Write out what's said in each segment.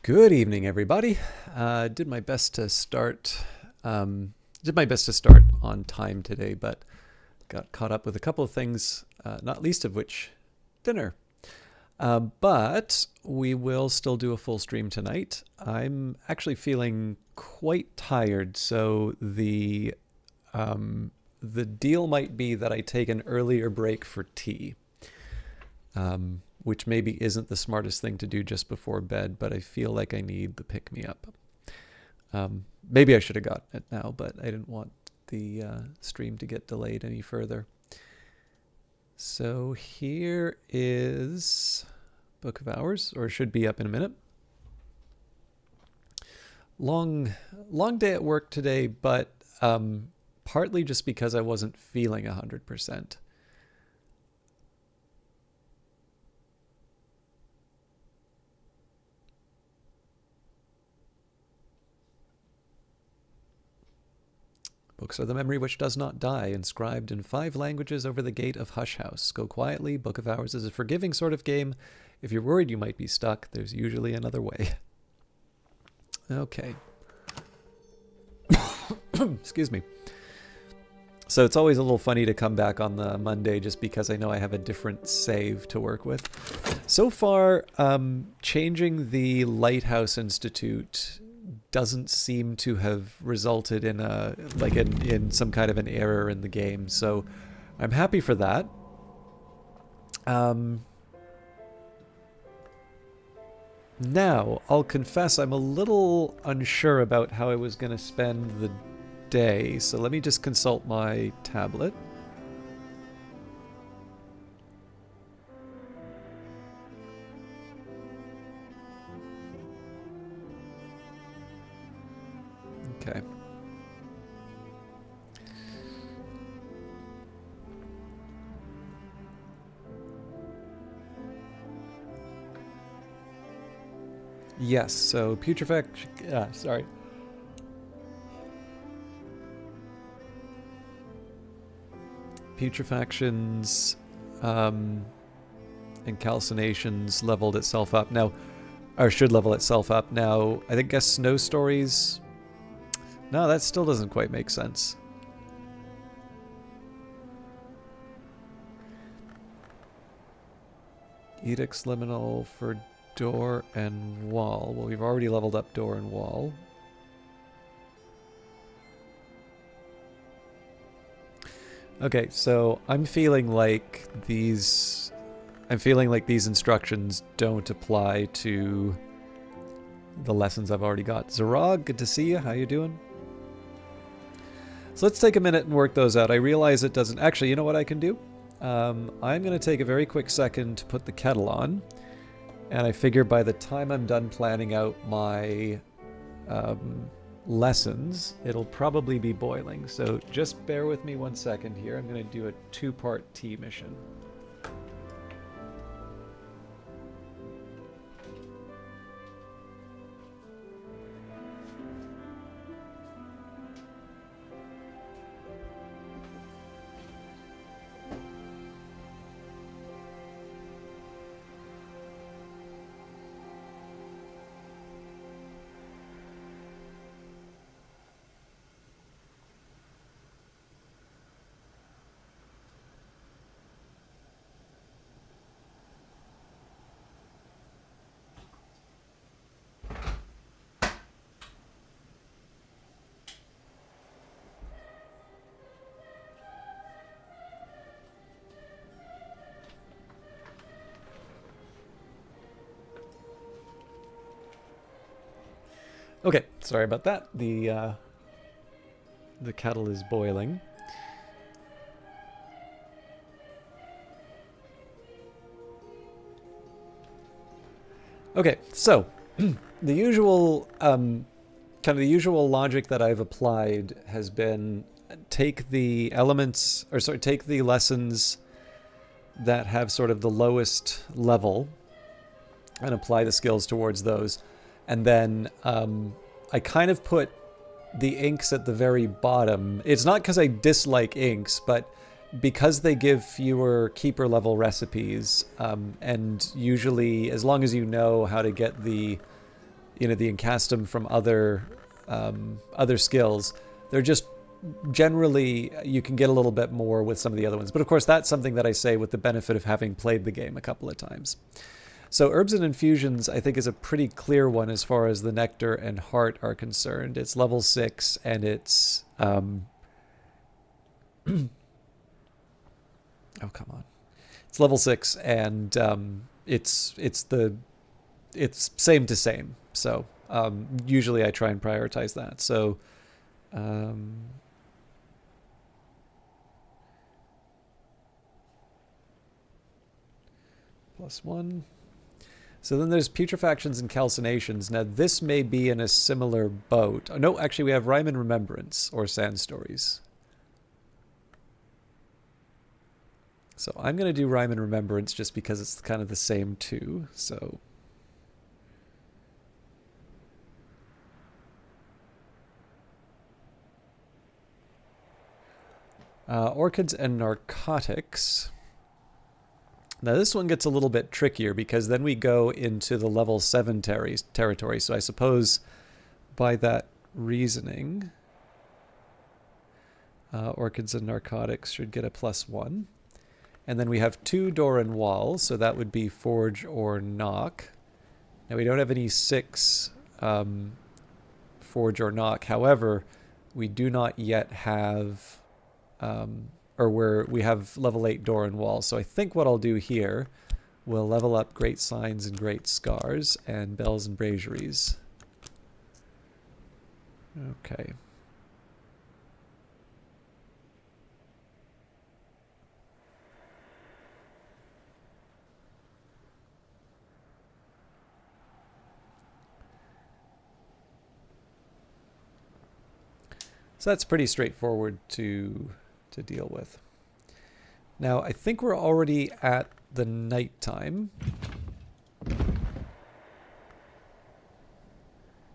Good evening, everybody. Did my best to start. Did my best to start on time today, but got caught up with a couple of things. Not least of which, dinner. But we will still do a full stream tonight. I'm actually feeling quite tired, so the deal might be that I take an earlier break for tea. Which maybe isn't the smartest thing to do just before bed, but I feel like I need the pick-me-up. Maybe I should have gotten it now, but I didn't want the stream to get delayed any further. So here is Book of Hours, or should be up in a minute. Long day at work today, but partly just because I wasn't feeling 100%. Books are the memory which does not die, inscribed in 5 languages over the gate of Hush House. Go quietly. Book of Hours is a forgiving sort of game. If you're worried you might be stuck, there's usually another way. Okay. Excuse me. So it's always a little funny to come back on the Monday just because I know I have a different save to work with. So far, changing the Lighthouse Institute doesn't seem to have resulted in in some kind of an error in the game, so I'm happy for that. Now, I'll confess I'm a little unsure about how I was going to spend the day, so let me just consult my tablet. Okay. Yes, so putrefaction. Sorry. Putrefactions and calcinations leveled itself up now, or should level itself up now. I guess Snow Stories. No, that still doesn't quite make sense. Edicts Liminal for door and wall. Well, we've already leveled up door and wall. Okay, so I'm feeling like these instructions don't apply to the lessons I've already got. Zarog, good to see you. How you doing? So let's take a minute and work those out. I realize it doesn't... Actually, you know what I can do? I'm going to take a very quick second to put the kettle on. And I figure by the time I'm done planning out my lessons, it'll probably be boiling. So just bear with me 1 second here. I'm going to do a 2-part tea mission. Okay, sorry about that. The kettle is boiling. Okay, so the usual kind of the usual logic that I've applied has been take the elements, or sorry, take the lessons that have sort of the lowest level and apply the skills towards those. And then I kind of put the inks at the very bottom. It's not because I dislike inks, but because they give fewer keeper level recipes, and usually as long as you know how to get the the Encastum from other skills, they're just generally, you can get a little bit more with some of the other ones. But of course, that's something that I say with the benefit of having played the game a couple of times. So Herbs and Infusions, I think, is a pretty clear one as far as the Nectar and Heart are concerned. It's level 6, and it's... oh, come on. It's level 6, and it's same to same. So usually I try and prioritize that. So... +1. So then there's putrefactions and calcinations. Now this may be in a similar boat. Oh, no, actually we have Rhyme and Remembrance or Sand Stories. So I'm going to do Rhyme and Remembrance just because it's kind of the same too. So Orchids and Narcotics. Now this one gets a little bit trickier because then we go into the level 7 territory. So I suppose by that reasoning, Orchids and Narcotics should get a +1. And then we have 2 Door and Wall, so that would be Forge or Knock. Now we don't have any 6 Forge or Knock. However, we do not yet have... or where we have level 8 Door and Wall. So I think what I'll do here, we'll level up Great Signs and Great Scars and Bells and Braziers. Okay. So that's pretty straightforward to deal with. Now, I think we're already at the nighttime.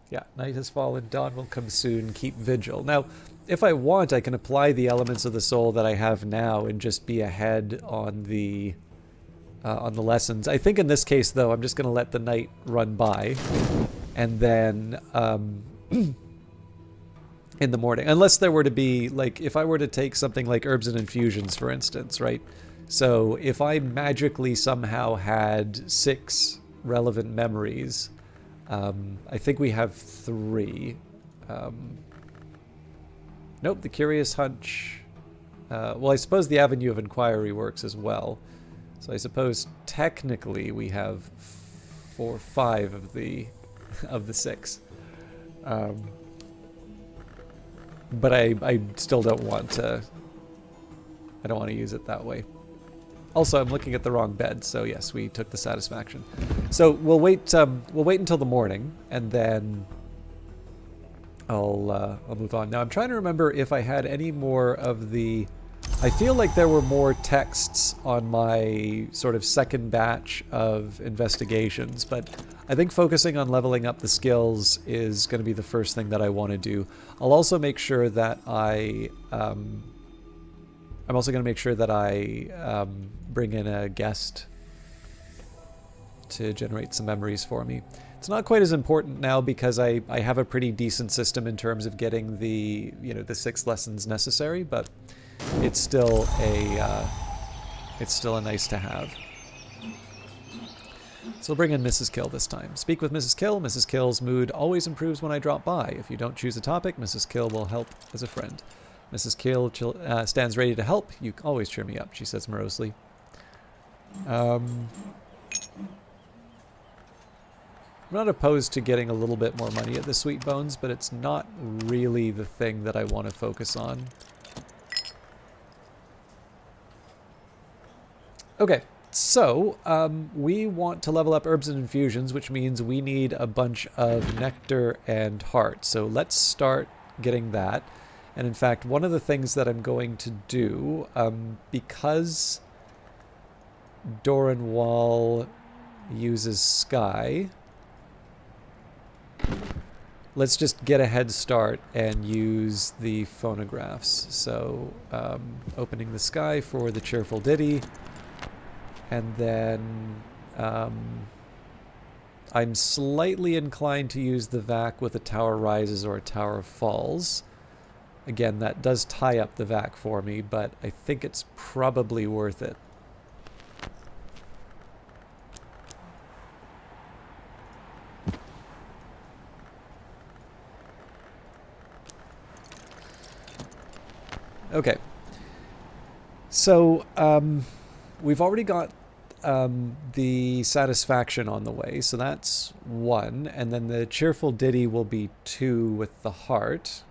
Yeah, night has fallen, dawn will come soon, keep vigil. Now, if I want, I can apply the elements of the soul that I have now and just be ahead on the lessons. I think in this case, though, I'm just going to let the night run by, and then in the morning, unless there were to be, like, if I were to take something like Herbs and Infusions, for instance, right? So if I magically somehow had 6 relevant memories, I think we have 3. Nope, the Curious Hunch. Well, I suppose the Avenue of Inquiry works as well. So I suppose technically we have 4 or 5 of the 6. But I still don't want to... I don't want to use it that way. Also, I'm looking at the wrong bed, so yes, we took the Satisfaction. So we'll wait until the morning, and then I'll move on. Now I'm trying to remember if I had any more of the... I feel like there were more texts on my sort of second batch of investigations, but I think focusing on leveling up the skills is going to be the first thing that I want to do. I'll also make sure that I'm also going to make sure that I bring in a guest to generate some memories for me. It's not quite as important now because I have a pretty decent system in terms of getting the the 6 lessons necessary, but it's still a nice to have. So we'll bring in Mrs. Kill this time. Speak with Mrs. Kill. Mrs. Kill's mood always improves when I drop by. If you don't choose a topic, Mrs. Kill will help as a friend. Mrs. Kill stands ready to help. You always cheer me up, she says morosely. I'm not opposed to getting a little bit more money at the Sweet Bones, but it's not really the thing that I want to focus on. Okay, so we want to level up Herbs and Infusions, which means we need a bunch of Nectar and Heart. So let's start getting that. And in fact, one of the things that I'm going to do, because Doran Wall uses Sky, let's just get a head start and use the phonographs. So opening the Sky for the Cheerful Ditty. And then I'm slightly inclined to use the vac with a tower rises or a tower falls. Again, that does tie up the vac for me, but I think it's probably worth it. Okay. So, we've already got the satisfaction on the way, so that's 1, and then the cheerful ditty will be 2 with the heart.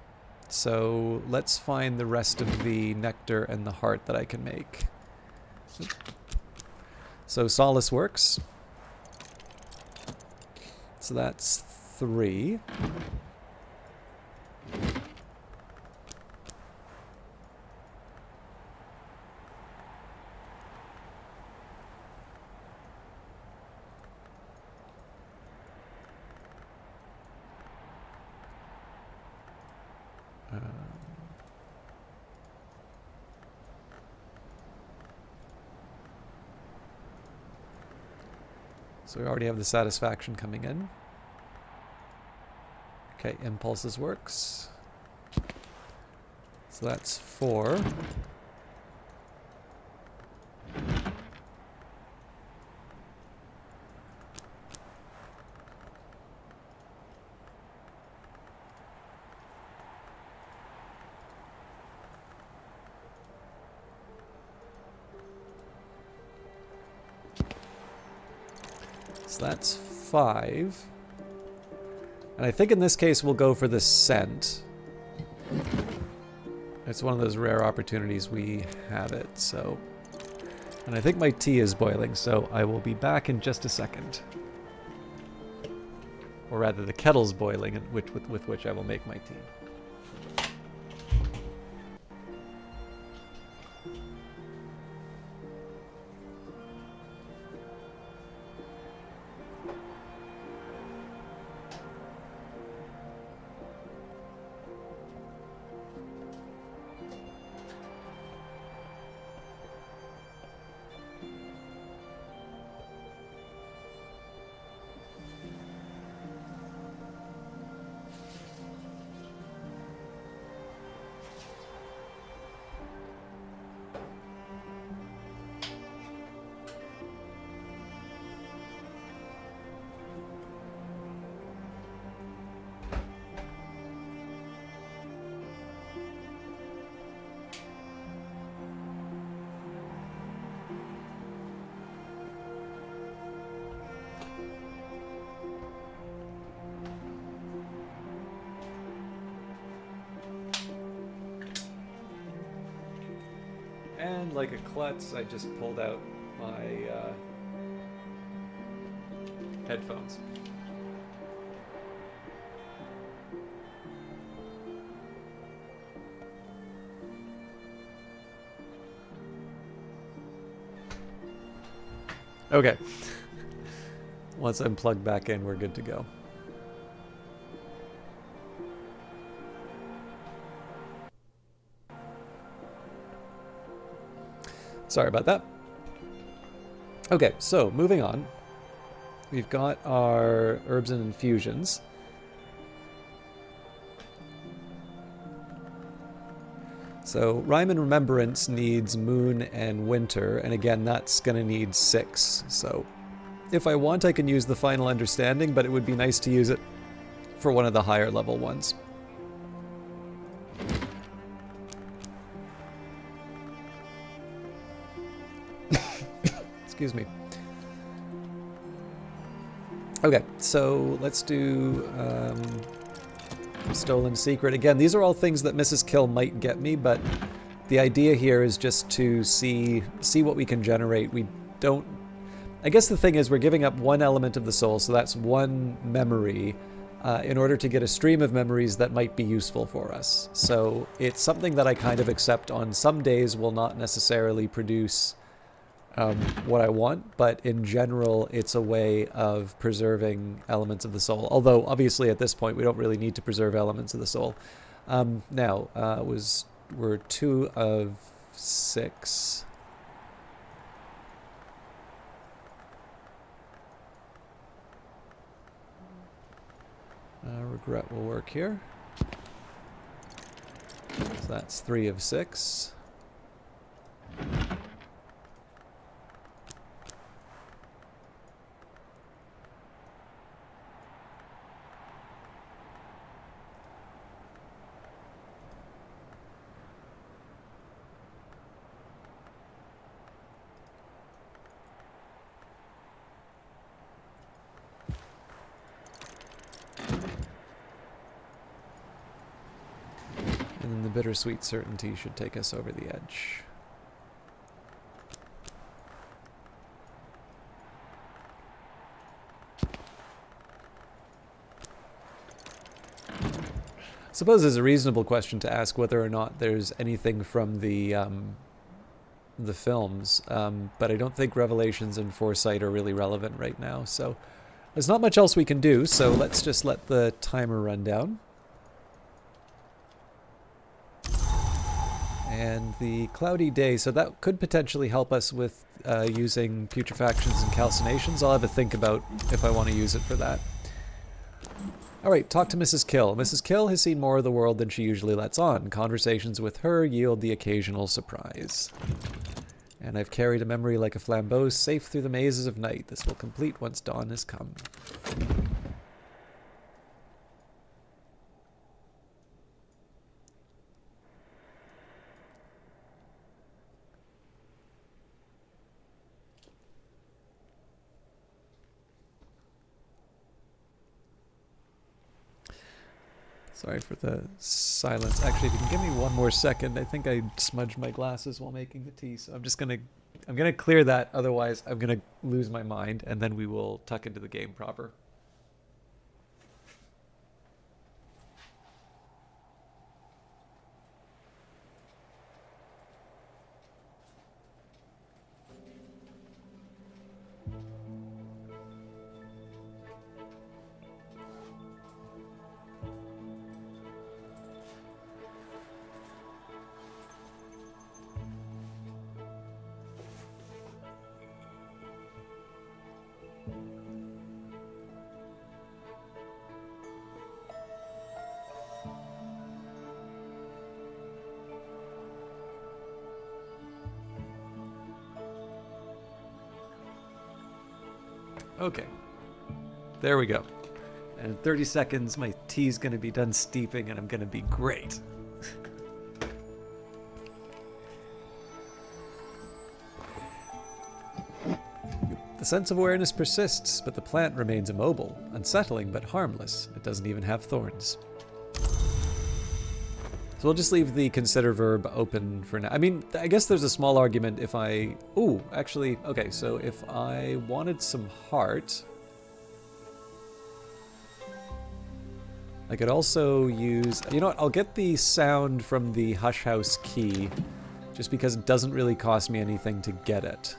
So let's find the rest of the nectar and the heart that I can make. So solace works. So that's 3. So we already have the satisfaction coming in. Okay, impulses works. So that's 4. So that's 5. And I think in this case we'll go for the scent. It's one of those rare opportunities we have it, so... And I think my tea is boiling, so I will be back in just a second. Or rather, the kettle's boiling, with which I will make my tea. And like a klutz, I just pulled out my headphones. Okay. Once I'm plugged back in, we're good to go. Sorry about that. Okay, so moving on. We've got our herbs and infusions. So Rhyme and Remembrance needs Moon and Winter, and again, that's going to need 6. So if I want, I can use the Final Understanding, but it would be nice to use it for one of the higher level ones. Excuse me. Okay, so let's do Stolen Secret. Again, these are all things that Mrs. Kill might get me, but the idea here is just to see what we can generate. We don't... I guess the thing is we're giving up one element of the soul, so that's one memory, in order to get a stream of memories that might be useful for us. So it's something that I kind of accept on some days will not necessarily produce what I want, but in general, it's a way of preserving elements of the soul. Although, obviously, at this point, we don't really need to preserve elements of the soul. Now, we're 2 of 6. Regret will work here. So that's 3 of 6. And then the bittersweet certainty should take us over the edge. I suppose it's a reasonable question to ask whether or not there's anything from the films, but I don't think Revelations and Foresight are really relevant right now, so there's not much else we can do, so let's just let the timer run down. And the cloudy day, so that could potentially help us with using putrefactions and calcinations. I'll have a think about if I want to use it for that. Alright, talk to Mrs. Kill. Mrs. Kill has seen more of the world than she usually lets on. Conversations with her yield the occasional surprise. And I've carried a memory like a flambeau safe through the mazes of night. This will complete once dawn has come. Sorry for the silence. Actually, if you can give me one more second, I think I smudged my glasses while making the tea, so I'm gonna clear that, otherwise I'm gonna lose my mind, and then we will tuck into the game proper. Okay, there we go. And in 30 seconds, my tea's gonna be done steeping and I'm gonna be great. The sense of awareness persists, but the plant remains immobile, unsettling but harmless. It doesn't even have thorns. So we'll just leave the consider verb open for now. I mean, I guess there's a small argument if I... Ooh, actually, okay, so if I wanted some heart, I could also use... You know what, I'll get the sound from the Hush House key, just because it doesn't really cost me anything to get it.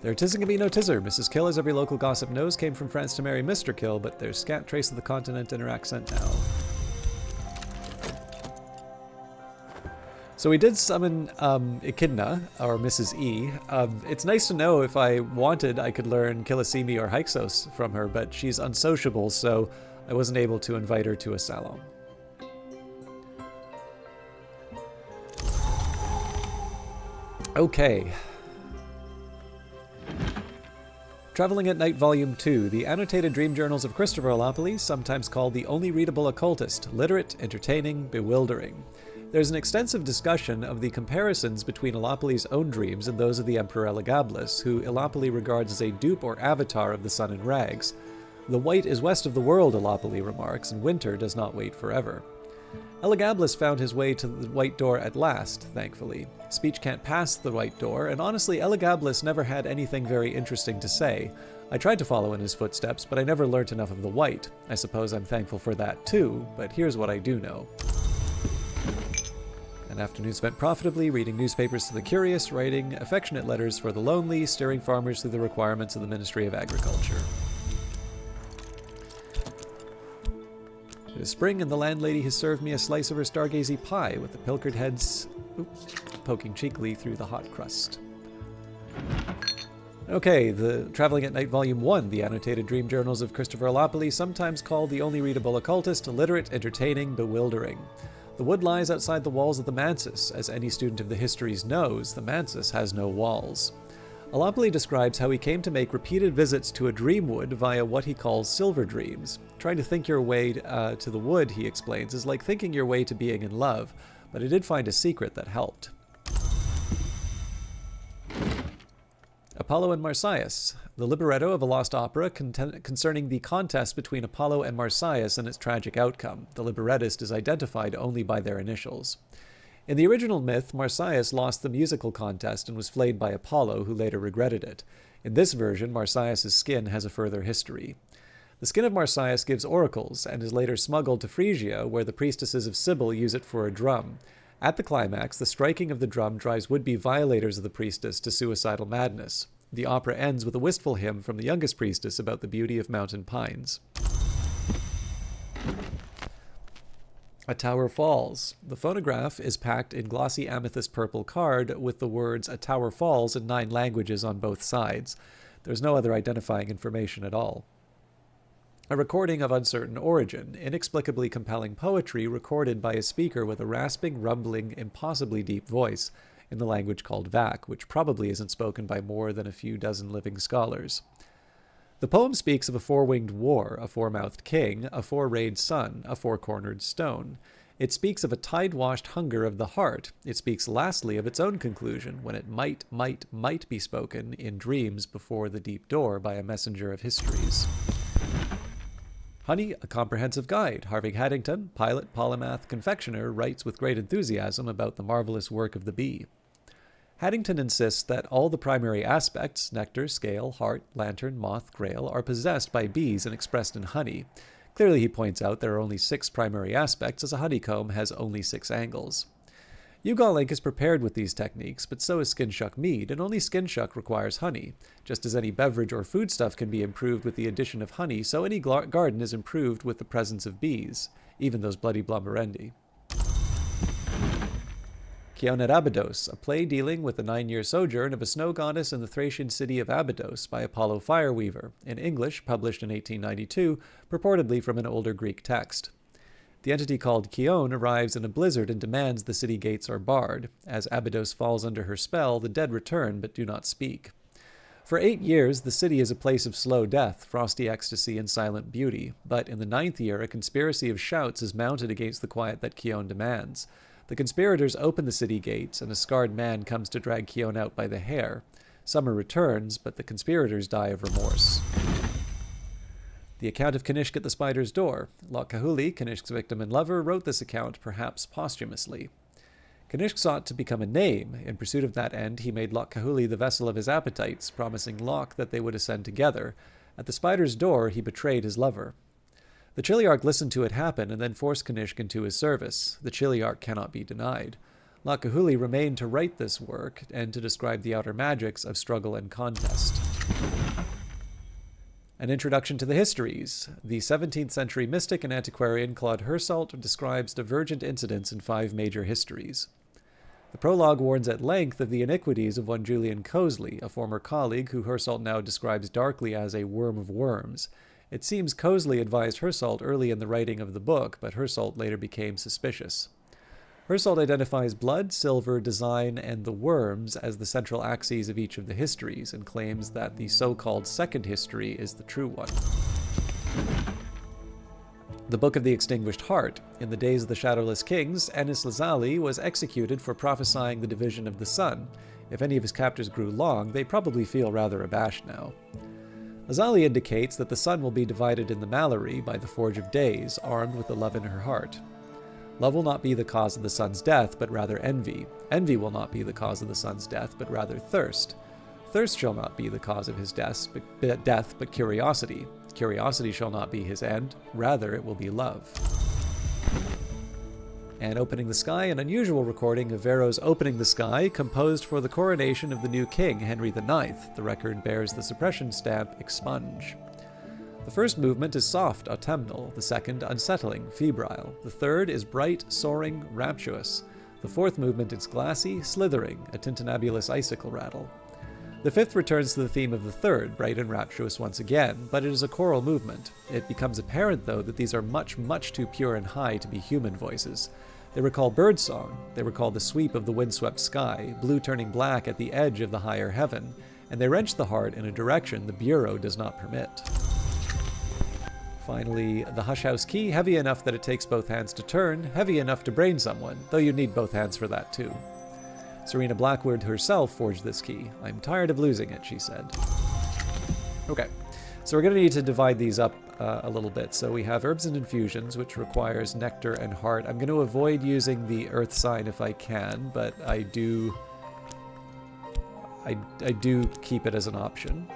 There tisn't gonna be no tizzer. Mrs. Kill, as every local gossip knows, came from France to marry Mr. Kill, but there's scant trace of the continent in her accent now. So we did summon Echidna, or Mrs. E. It's nice to know if I wanted, I could learn Kilisimi or Hyksos from her, but she's unsociable, so I wasn't able to invite her to a salon. Okay. Traveling at Night Volume 2, the annotated dream journals of Christopher Allopoly, sometimes called the only readable occultist, literate, entertaining, bewildering. There's an extensive discussion of the comparisons between Allopoly's own dreams and those of the Emperor Elagabalus, who Allopoly regards as a dupe or avatar of the sun in rags. The white is west of the world, Allopoly remarks, and winter does not wait forever. Elagabalus found his way to the White Door at last, thankfully. Speech can't pass the White Door, and honestly, Elagabalus never had anything very interesting to say. I tried to follow in his footsteps, but I never learnt enough of the White. I suppose I'm thankful for that too, but here's what I do know. An afternoon spent profitably reading newspapers to the curious, writing affectionate letters for the lonely, steering farmers through the requirements of the Ministry of Agriculture. It is spring, and the landlady has served me a slice of her stargazy pie with the pilchard heads poking cheekily through the hot crust. Okay, the Traveling at Night Volume 1, the annotated dream journals of Christopher Alopoli, sometimes called the only readable occultist, illiterate, entertaining, bewildering. The wood lies outside the walls of the Mansus. As any student of the histories knows, the Mansus has no walls. Alopoli describes how he came to make repeated visits to a dream wood via what he calls silver dreams. Trying to think your way to the wood, he explains, is like thinking your way to being in love, but I did find a secret that helped. Apollo and Marsyas, the libretto of a lost opera concerning the contest between Apollo and Marsyas and its tragic outcome. The librettist is identified only by their initials. In the original myth, Marsyas lost the musical contest and was flayed by Apollo, who later regretted it. In this version, Marsyas' skin has a further history. The skin of Marsyas gives oracles and is later smuggled to Phrygia, where the priestesses of Cybele use it for a drum. At the climax, the striking of the drum drives would-be violators of the priestess to suicidal madness. The opera ends with a wistful hymn from the youngest priestess about the beauty of mountain pines. A Tower Falls. The phonograph is packed in glossy amethyst purple card with the words "A Tower Falls" in 9 languages on both sides. There's no other identifying information at all. A recording of uncertain origin, inexplicably compelling poetry recorded by a speaker with a rasping, rumbling, impossibly deep voice in the language called Vak, which probably isn't spoken by more than a few dozen living scholars. The poem speaks of a 4-winged war, a 4-mouthed king, a 4-rayed sun, a 4-cornered stone. It speaks of a tide-washed hunger of the heart. It speaks lastly of its own conclusion, when it might be spoken in dreams before the deep door by a messenger of histories. Honey, a comprehensive guide. Harvey Haddington, pilot, polymath, confectioner, writes with great enthusiasm about the marvelous work of the bee. Haddington insists that all the primary aspects, nectar, scale, heart, lantern, moth, grail, are possessed by bees and expressed in honey. Clearly, he points out, there are only 6 primary aspects, as a honeycomb has only 6 angles. Ugal ink is prepared with these techniques, but so is Skinshuck mead, and only Skinshuck requires honey. Just as any beverage or foodstuff can be improved with the addition of honey, so any garden is improved with the presence of bees, even those bloody blumberendi. Chion at Abydos, a play dealing with the 9-year sojourn of a snow goddess in the Thracian city of Abydos by Apollo Fireweaver, in English, published in 1892, purportedly from an older Greek text. The entity called Chion arrives in a blizzard and demands the city gates are barred. As Abydos falls under her spell, the dead return but do not speak. For 8 years, the city is a place of slow death, frosty ecstasy, and silent beauty, but in the 9th year, a conspiracy of shouts is mounted against the quiet that Chion demands. The conspirators open the city gates, and a scarred man comes to drag Chion out by the hair. Summer returns, but the conspirators die of remorse. The account of Kanishk at the spider's door. Loch Kahuli, Kanishk's victim and lover, wrote this account, perhaps posthumously. Kanishk sought to become a name. In pursuit of that end, he made Loch Kahuli the vessel of his appetites, promising Loch that they would ascend together. At the spider's door, he betrayed his lover. The Chiliarch listened to it happen and then forced Kanishk into his service. The Chiliarch cannot be denied. Loch Kahuli remained to write this work and to describe the outer magics of struggle and contest. An introduction to the histories. The 17th century mystic and antiquarian Claude Hersault describes divergent incidents in 5 major histories. The prologue warns at length of the iniquities of one Julian Cosley, a former colleague who Hersault now describes darkly as a worm of worms. It seems Cosley advised Hersault early in the writing of the book, but Hersault later became suspicious. Hersault identifies blood, silver, design, and the worms as the central axes of each of the histories, and claims that the so-called second history is the true one. The Book of the Extinguished Heart. In the days of the Shadowless Kings, Enis Lazali was executed for prophesying the division of the sun. If any of his captors grew long, they probably feel rather abashed now. Lazali indicates that the sun will be divided in the Mallory by the Forge of Days, armed with the love in her heart. Love will not be the cause of the sun's death, but rather envy. Envy will not be the cause of the sun's death, but rather thirst. Thirst shall not be the cause of his death, but curiosity. Curiosity shall not be his end, rather it will be love. And Opening the Sky, an unusual recording of Varro's Opening the Sky, composed for the coronation of the new king, Henry IX. The record bears the suppression stamp Expunge. The first movement is soft, autumnal. The second, unsettling, febrile. The third is bright, soaring, rapturous. The fourth movement is glassy, slithering, a tintinnabulous icicle rattle. The fifth returns to the theme of the third, bright and rapturous once again, but it is a choral movement. It becomes apparent, though, that these are much, much too pure and high to be human voices. They recall birdsong, they recall the sweep of the windswept sky, blue turning black at the edge of the higher heaven, and they wrench the heart in a direction the Bureau does not permit. Finally, the Hush House key, heavy enough that it takes both hands to turn, heavy enough to brain someone, though you need both hands for that too. Serena Blackwood herself forged this key. I'm tired of losing it, she said. Okay, so we're going to need to divide these up a little bit. So we have Herbs and Infusions, which requires Nectar and Heart. I'm going to avoid using the Earth sign if I can, but I do keep it as an option.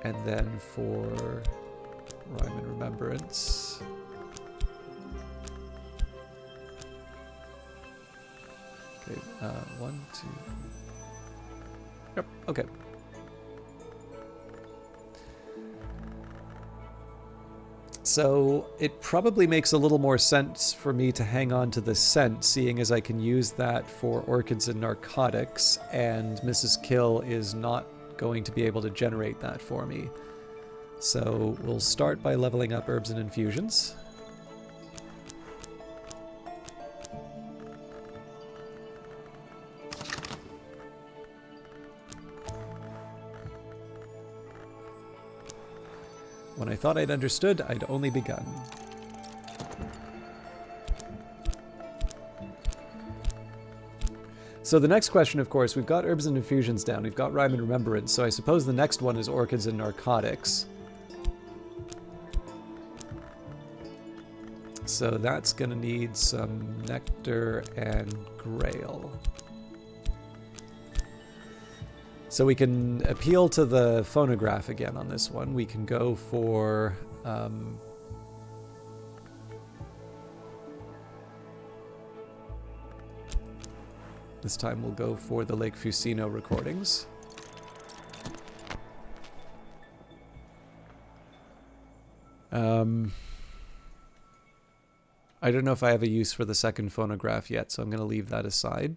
And then for Rhyme and Remembrance, okay, 1, 2. Yep, okay. So it probably makes a little more sense for me to hang on to the scent, seeing as I can use that for Orchids and Narcotics, and Mrs. Kill is not going to be able to generate that for me. So we'll start by leveling up Herbs and Infusions. When I thought I'd understood, I'd only begun. So the next question, of course, we've got Herbs and Infusions down, we've got Rhyme and Remembrance, so I suppose the next one is Orchids and Narcotics. So that's going to need some Nectar and Grail. So we can appeal to the phonograph again on this one. We can go for... this time we'll go for the Lake Fusino recordings. I don't know if I have a use for the second phonograph yet, so I'm going to leave that aside.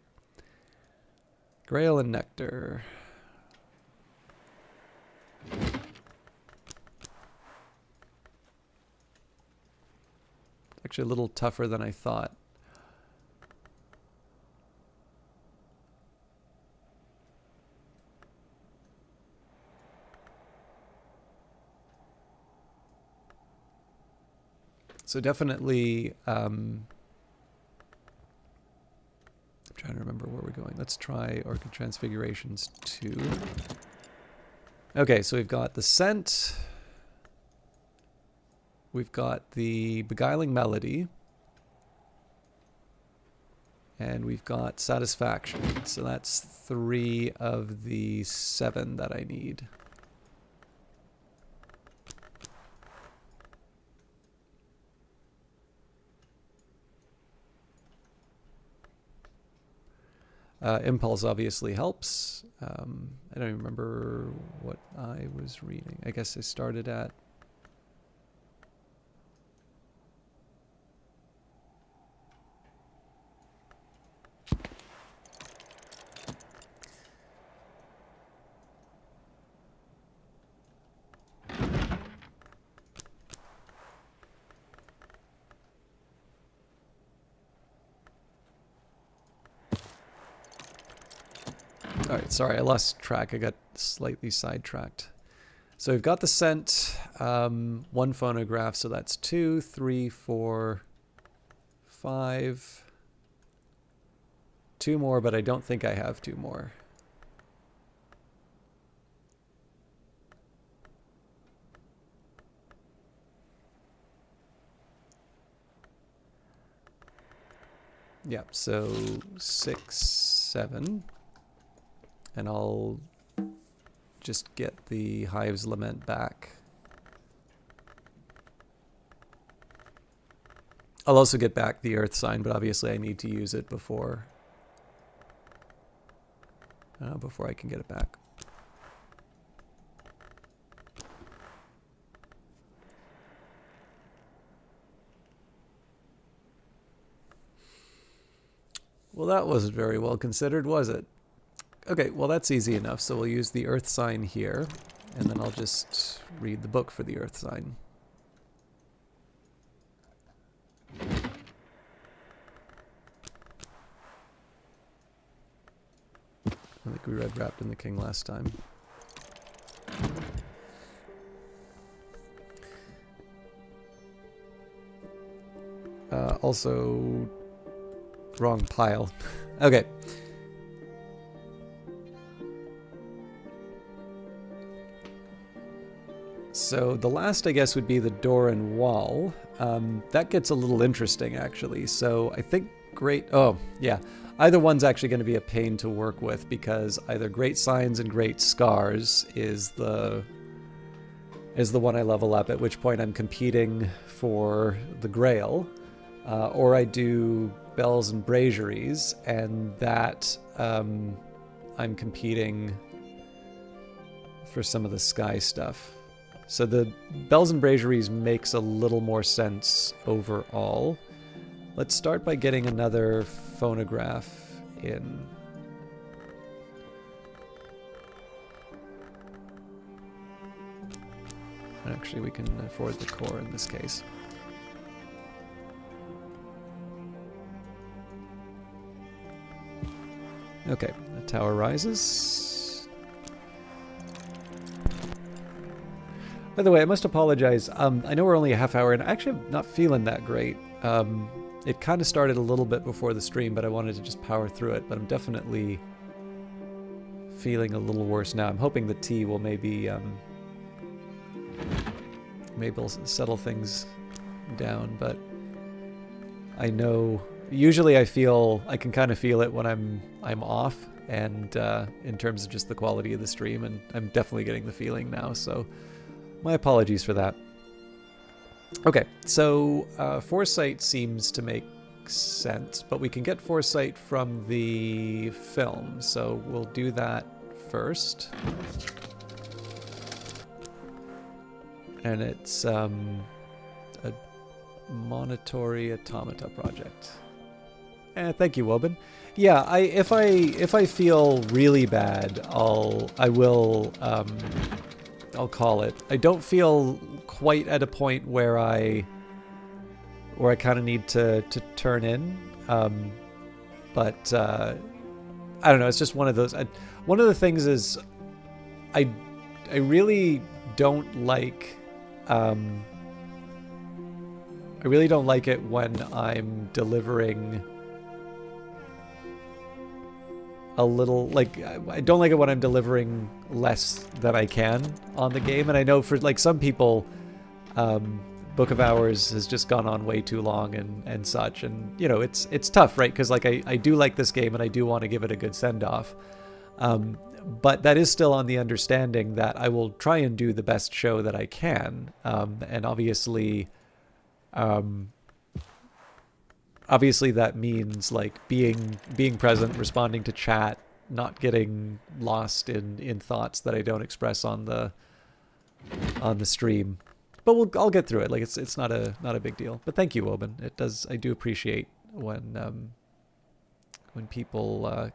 Grail and Nectar. Actually a little tougher than I thought. So definitely, I'm trying to remember where we're going. Let's try Orchid Transfigurations 2. Okay, so we've got the Scent. We've got the Beguiling Melody. And we've got Satisfaction. So that's 3 of the 7 that I need. Impulse obviously helps. I don't even remember what I was reading. I guess I started at... Alright, sorry, I lost track. I got slightly sidetracked. So we've got the Scent, 1 phonograph, so that's 2, 3, 4, 5. 2 more, but I don't think I have 2 more. Yep, so 6, 7. And I'll just get the Hive's Lament back. I'll also get back the Earth sign, but obviously I need to use it before. before I can get it back. Well, that wasn't very well considered, was it? Okay, well that's easy enough. So we'll use the earth sign here, and then I'll just read the book for the earth sign. I think we read Wrapped in the King last time. Also, wrong pile. Okay. So the last, I guess, would be the door and wall. That gets a little interesting, actually. So I think oh, yeah. Either one's actually going to be a pain to work with, because either Great Signs and Great Scars is the one I level up, at which point I'm competing for the Grail, or I do Bells and Braziaries, and that I'm competing for some of the sky stuff. So the Bells and Braziaries makes a little more sense overall. Let's start by getting another phonograph in. Actually, we can afford the core in this case. Okay, the tower rises. By the way, I must apologize. I know we're only a half hour, and actually I'm not feeling that great. It kind of started a little bit before the stream, but I wanted to just power through it. But I'm definitely feeling a little worse now. I'm hoping the tea will maybe it'll settle things down. But I know usually I can kind of feel it when I'm off, and in terms of just the quality of the stream, and I'm definitely getting the feeling now. So my apologies for that. Okay, so Foresight seems to make sense, but we can get Foresight from the film, so we'll do that first. And it's a Monitory Automata project. Thank you, Wobin. Yeah, if I feel really bad, I'll call it. I don't feel quite at a point where I kind of need to turn in, but I don't know. It's just one of those. One of the things is I really don't like. I really don't like it when I'm delivering a little, like, I don't like it when I'm delivering less than I can on the game. And I know for like some people, Book of Hours has just gone on way too long and such. And, you know, it's tough, right? Because like I do like this game and I do want to give it a good send-off. But that is still on the understanding that I will try and do the best show that I can. And obviously that means like being present, responding to chat, not getting lost in thoughts that I don't express on the stream. But I'll get through it. Like it's not a big deal. But thank you, Oben. I do appreciate when people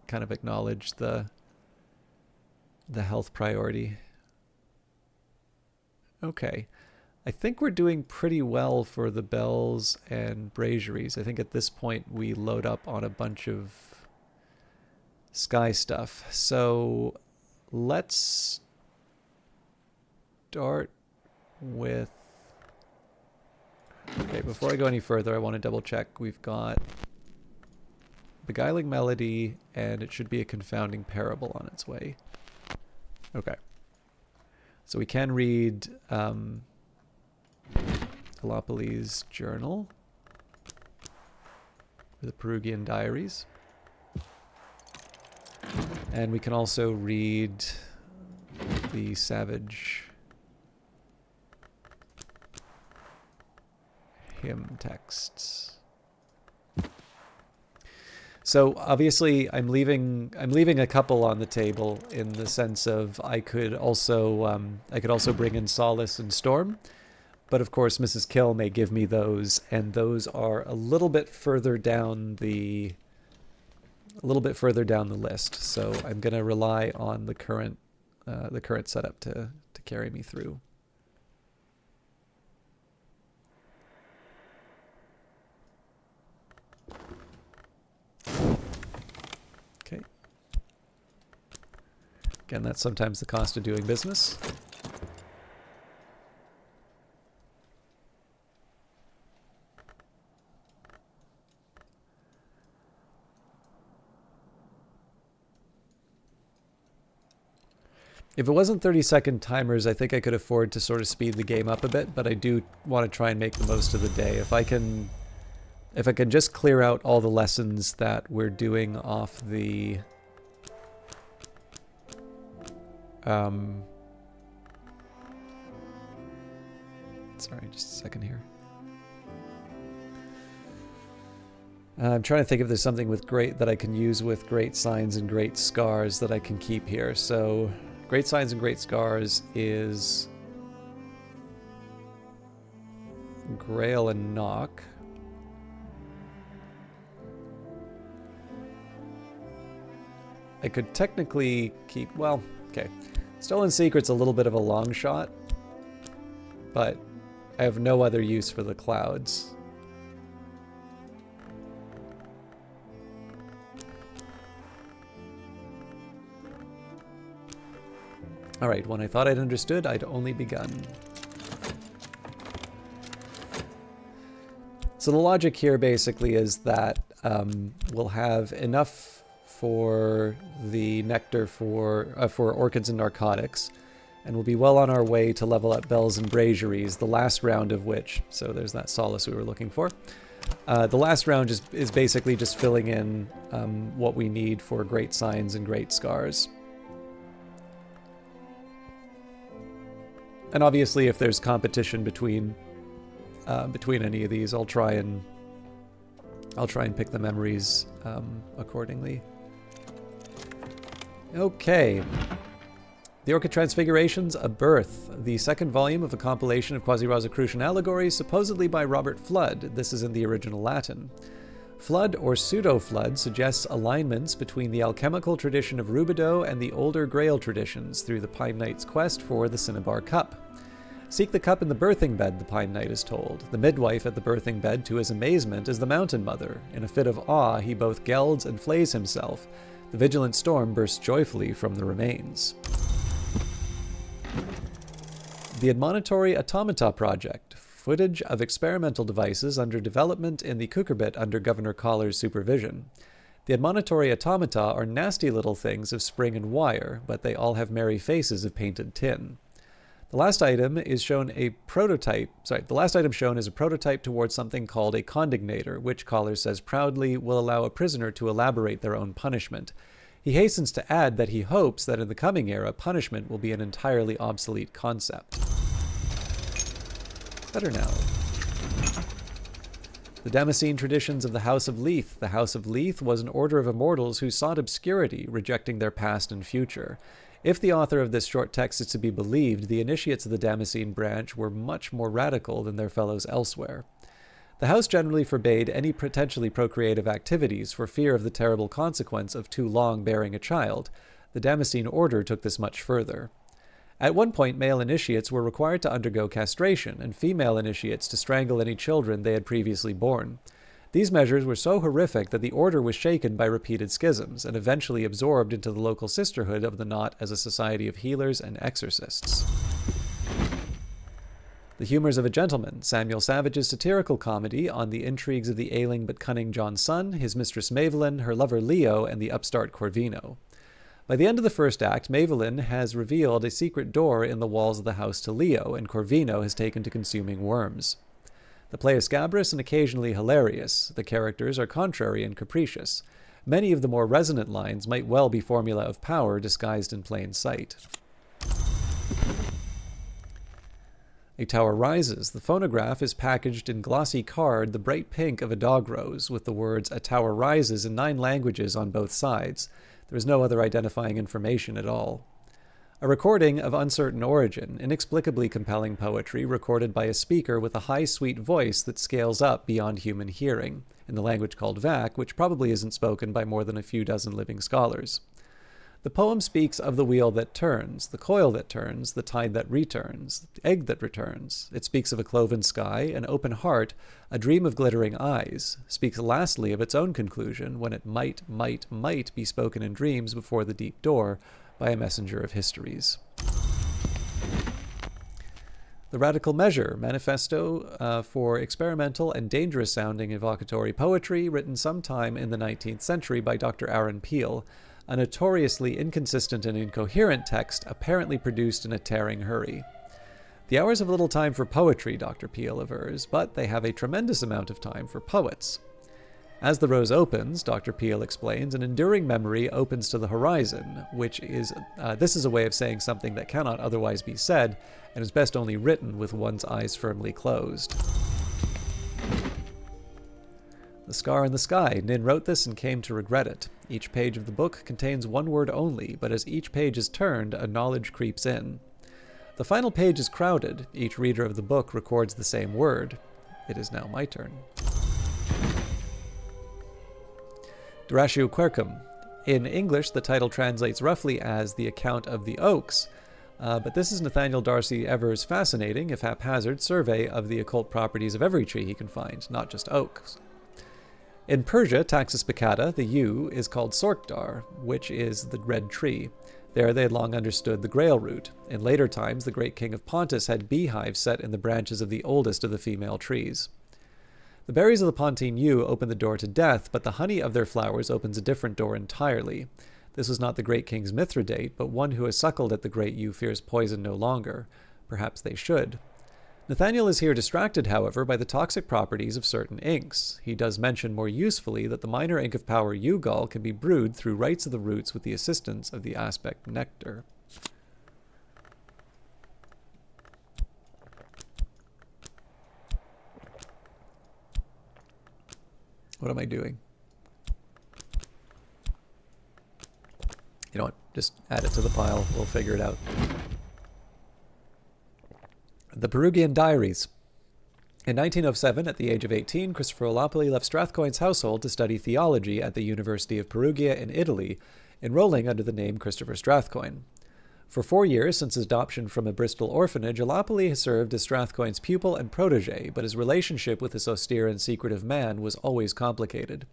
kind of acknowledge the health priority. Okay. I think we're doing pretty well for the Bells and Braziaries. I think at this point we load up on a bunch of sky stuff. So let's start with... Okay, before I go any further, I want to double check. We've got Beguiling Melody, and it should be a Confounding Parable on its way. Okay. So we can read... Gallipolis' Journal, or the Perugian Diaries. And we can also read the Savage hymn texts. So obviously I'm leaving a couple on the table in the sense of I could also bring in Solace and Storm, but of course Mrs. Kill may give me those, and those are a little bit further down the list. So I'm going to rely on the current setup to carry me through. Okay. Again, that's sometimes the cost of doing business. If it wasn't 30-second timers, I think I could afford to sort of speed the game up a bit, but I do want to try and make the most of the day. If I can just clear out all the lessons that we're doing off the sorry, just a second here. I'm trying to think if there's something with great that I can use with Great Signs and Great Scars that I can keep here. So Great Signs and Great Scars is Grail and Knock. I could technically keep, well, okay. Stolen Secret's a little bit of a long shot, but I have no other use for the clouds. Alright, when I thought I'd understood, I'd only begun. So the logic here basically is that we'll have enough for the nectar for orchids and narcotics, and we'll be well on our way to level up bells and braziers, the last round of which, so there's that solace we were looking for. The last round is basically just filling in what we need for Great Signs and Great Scars. And obviously, if there's competition between any of these, I'll try and pick the memories accordingly. Okay. The Orchid Transfigurations: A Birth, the second volume of a compilation of Quasi-Rosicrucian allegories, supposedly by Robert Flood. This is in the original Latin. Flood, or pseudo-Flood, suggests alignments between the alchemical tradition of Rubidoux and the older Grail traditions through the Pine Knight's quest for the Cinnabar Cup. Seek the cup in the birthing bed, the Pine Knight is told. The midwife at the birthing bed, to his amazement, is the Mountain Mother. In a fit of awe, he both gelds and flays himself. The vigilant Storm bursts joyfully from the remains. The Admonitory Automata Project. Footage of experimental devices under development in the Cucurbit under Governor Collar's supervision. The admonitory automata are nasty little things of spring and wire, but they all have merry faces of painted tin. The last item shown is a prototype towards something called a condignator, which Collar says proudly will allow a prisoner to elaborate their own punishment. He hastens to add that he hopes that in the coming era, punishment will be an entirely obsolete concept. Better now. The Damascene traditions of the House of Leith. The House of Leith was an order of immortals who sought obscurity, rejecting their past and future. If the author of this short text is to be believed, the initiates of the Damascene branch were much more radical than their fellows elsewhere. The house generally forbade any potentially procreative activities for fear of the terrible consequence of too long bearing a child. The Damascene order took this much further. At one point, male initiates were required to undergo castration, and female initiates to strangle any children they had previously borne. These measures were so horrific that the order was shaken by repeated schisms, and eventually absorbed into the local sisterhood of the Knot as a society of healers and exorcists. The Humours of a Gentleman, Samuel Savage's satirical comedy on the intrigues of the ailing but cunning John Sun, his mistress Mavelyn, her lover Leo, and the upstart Corvino. By the end of the first act, Mavelyn has revealed a secret door in the walls of the house to Leo, and Corvino has taken to consuming worms. The play is scabrous and occasionally hilarious. The characters are contrary and capricious. Many of the more resonant lines might well be formula of power disguised in plain sight. A tower rises. The phonograph is packaged in glossy card, the bright pink of a dog rose, with the words "A tower rises" in 9 languages on both sides. There is no other identifying information at all. A recording of uncertain origin, inexplicably compelling poetry recorded by a speaker with a high, sweet voice that scales up beyond human hearing, in the language called Vak, which probably isn't spoken by more than a few dozen living scholars. The poem speaks of the wheel that turns, the coil that turns, the tide that returns, the egg that returns. It speaks of a cloven sky, an open heart, a dream of glittering eyes, speaks lastly of its own conclusion when it might be spoken in dreams before the deep door by a messenger of histories. The Radical Measure, manifesto for experimental and dangerous-sounding evocatory poetry, written sometime in the 19th century by Dr. Aaron Peel, a notoriously inconsistent and incoherent text apparently produced in a tearing hurry. The hours have little time for poetry, Dr. Peel avers, but they have a tremendous amount of time for poets. As the rose opens, Dr. Peel explains, an enduring memory opens to the horizon, which is, this is a way of saying something that cannot otherwise be said, and is best only written with one's eyes firmly closed. The Scar in the Sky. Nin wrote this and came to regret it. Each page of the book contains one word only, but as each page is turned, a knowledge creeps in. The final page is crowded. Each reader of the book records the same word. It is now my turn. Duratio Quercum. In English, the title translates roughly as The Account of the Oaks, but this is Nathaniel Darcy Evers' fascinating, if haphazard, survey of the occult properties of every tree he can find, not just oaks. In Persia, Taxus Picata, the yew, is called Sorkdar, which is the red tree. There they had long understood the Grail root. In later times, the great king of Pontus had beehives set in the branches of the oldest of the female trees. The berries of the Pontine yew open the door to death, but the honey of their flowers opens a different door entirely. This was not the great king's Mithridate, but one who has suckled at the great yew fears poison no longer. Perhaps they should. Nathaniel is here distracted, however, by the toxic properties of certain inks. He does mention more usefully that the minor ink of power yew gall can be brewed through rites of the roots with the assistance of the aspect nectar. What am I doing? You know what? Just add it to the pile. We'll figure it out. The Perugian Diaries. In 1907, at the age of 18, Christopher Olopoli left Strathcoyne's household to study theology at the University of Perugia in Italy, enrolling under the name Christopher Strathcoyne. For 4 years since his adoption from a Bristol orphanage, Olopoli has served as Strathcoyne's pupil and protege, but his relationship with this austere and secretive man was always complicated.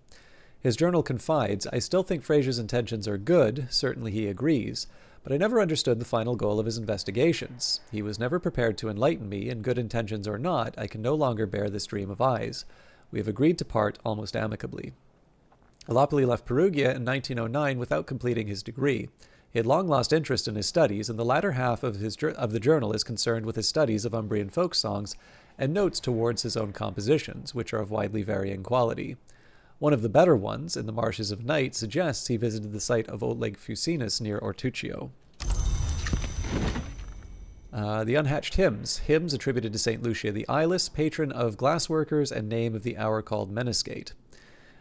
His journal confides, "I still think Fraser's intentions are good, certainly he agrees, but I never understood the final goal of his investigations. He was never prepared to enlighten me, and good intentions or not, I can no longer bear this dream of eyes. We have agreed to part almost amicably." Olopoli left Perugia in 1909 without completing his degree. He had long lost interest in his studies, and the latter half of the journal is concerned with his studies of Umbrian folk songs and notes towards his own compositions, which are of widely varying quality. One of the better ones, In the Marshes of Night, suggests he visited the site of Old Lake Fucinus near Ortuccio. The Unhatched Hymns. Hymns attributed to St. Lucia the Eyeless, patron of glassworkers and name of the hour called Meniscate.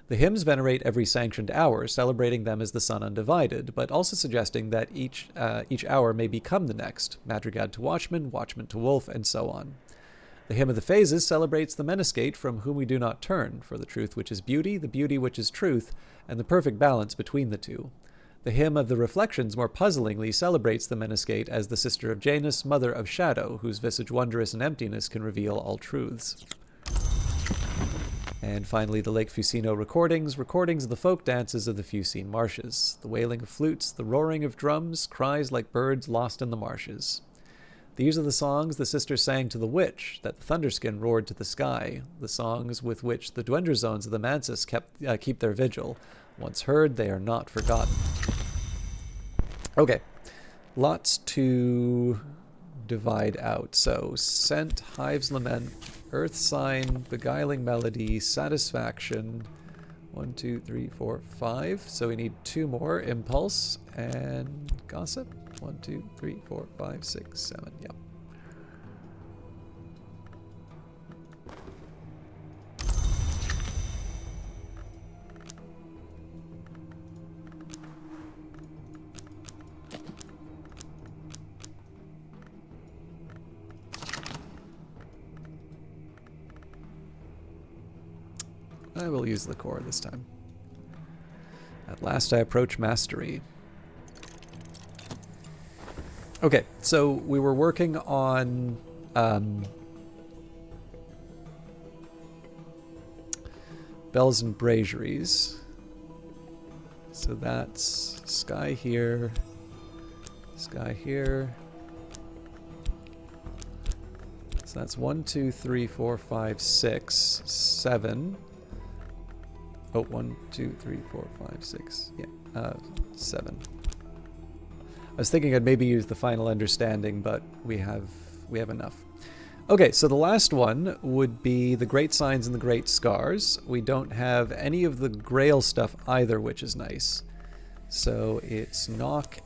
The hymns venerate every sanctioned hour, celebrating them as the sun undivided, but also suggesting that each hour may become the next, madrigad to watchman, watchman to wolf, and so on. The Hymn of the Phases celebrates the Meniscate from whom we do not turn, for the truth which is beauty, the beauty which is truth, and the perfect balance between the two. The Hymn of the Reflections more puzzlingly celebrates the Meniscate as the sister of Janus, mother of Shadow, whose visage wondrous in emptiness can reveal all truths. And finally, the Lake Fucino recordings of the folk dances of the Fucine marshes, the wailing of flutes, the roaring of drums, cries like birds lost in the marshes. These are the songs the sisters sang to the witch, that the Thunderskin roared to the sky, the songs with which the Dwendrazones of the Mansus keep their vigil. Once heard, they are not forgotten. Okay, lots to divide out. So, Scent, Hive's Lament, Earth Sign, Beguiling Melody, Satisfaction. 1, 2, 3, 4, 5. So we need 2 more. Impulse and Gossip. 1, 2, 3, 4, 5, 6, 7. Yep. I will use the core this time. At last I approach mastery. Okay, so we were working on bells and braziers. So that's sky here, sky here. So that's 1, 2, 3, 4, 5, 6, 7. Oh, 1, 2, 3, 4, 5, 6. Yeah, 7. I was thinking I'd maybe use the final understanding, but we have enough. Okay, so the last one would be the Great Signs and the Great Scars. We don't have any of the Grail stuff either, which is nice. So it's knock.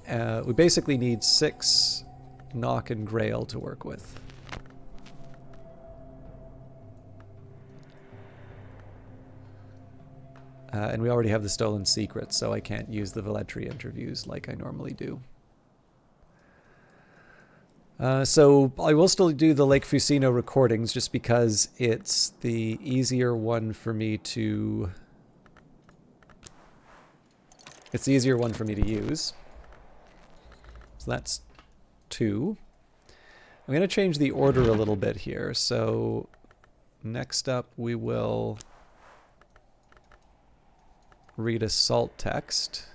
We basically need 6 knock and Grail to work with. And we already have the Stolen Secrets, so I can't use the Velletri interviews like I normally do. So I will still do the Lake Fusino recordings just because it's the easier one for me to... It's the easier one for me to use. So that's 2. I'm going to change the order a little bit here. So next up we will read a salt text.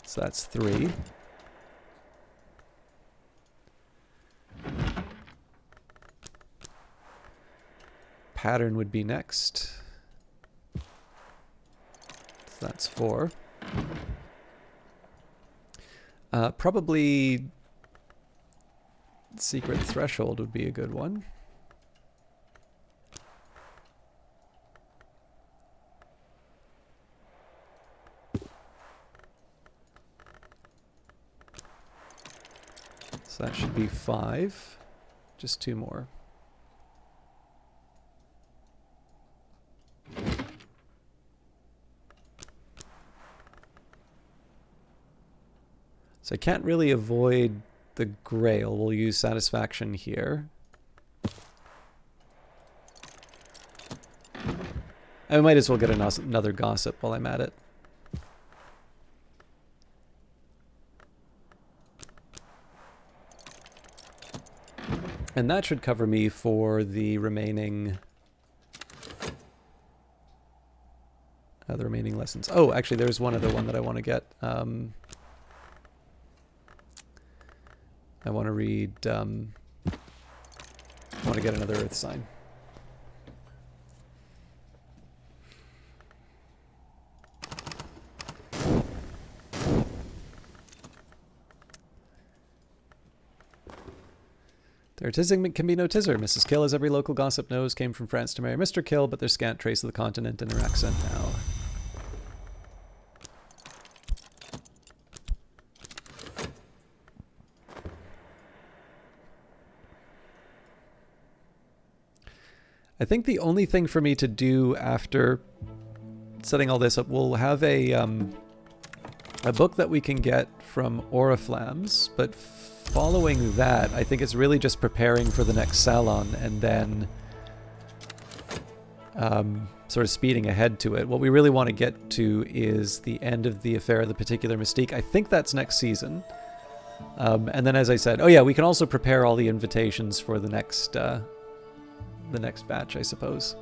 So that's 3. Pattern would be next. So that's 4. Probably Secret Threshold would be a good one. So that should be 5. Just 2 more. So I can't really avoid the Grail. We'll use Satisfaction here. I might as well get another Gossip while I'm at it. And that should cover me for the remaining lessons. Oh, actually, there's one other one that I want to get. I want to read. I want to get another Earth sign. There can be no tizzer. Mrs. Kill, as every local gossip knows, came from France to marry Mr. Kill, but there's scant trace of the continent in her accent now. I think the only thing for me to do after setting all this up, we'll have a book that we can get from Oriflammes, but following that, I think it's really just preparing for the next Salon and then sort of speeding ahead to it. What we really want to get to is the end of the Affair of the Particular Mystique. I think that's next season. And then, as I said, oh yeah, we can also prepare all the invitations for the next batch, I suppose.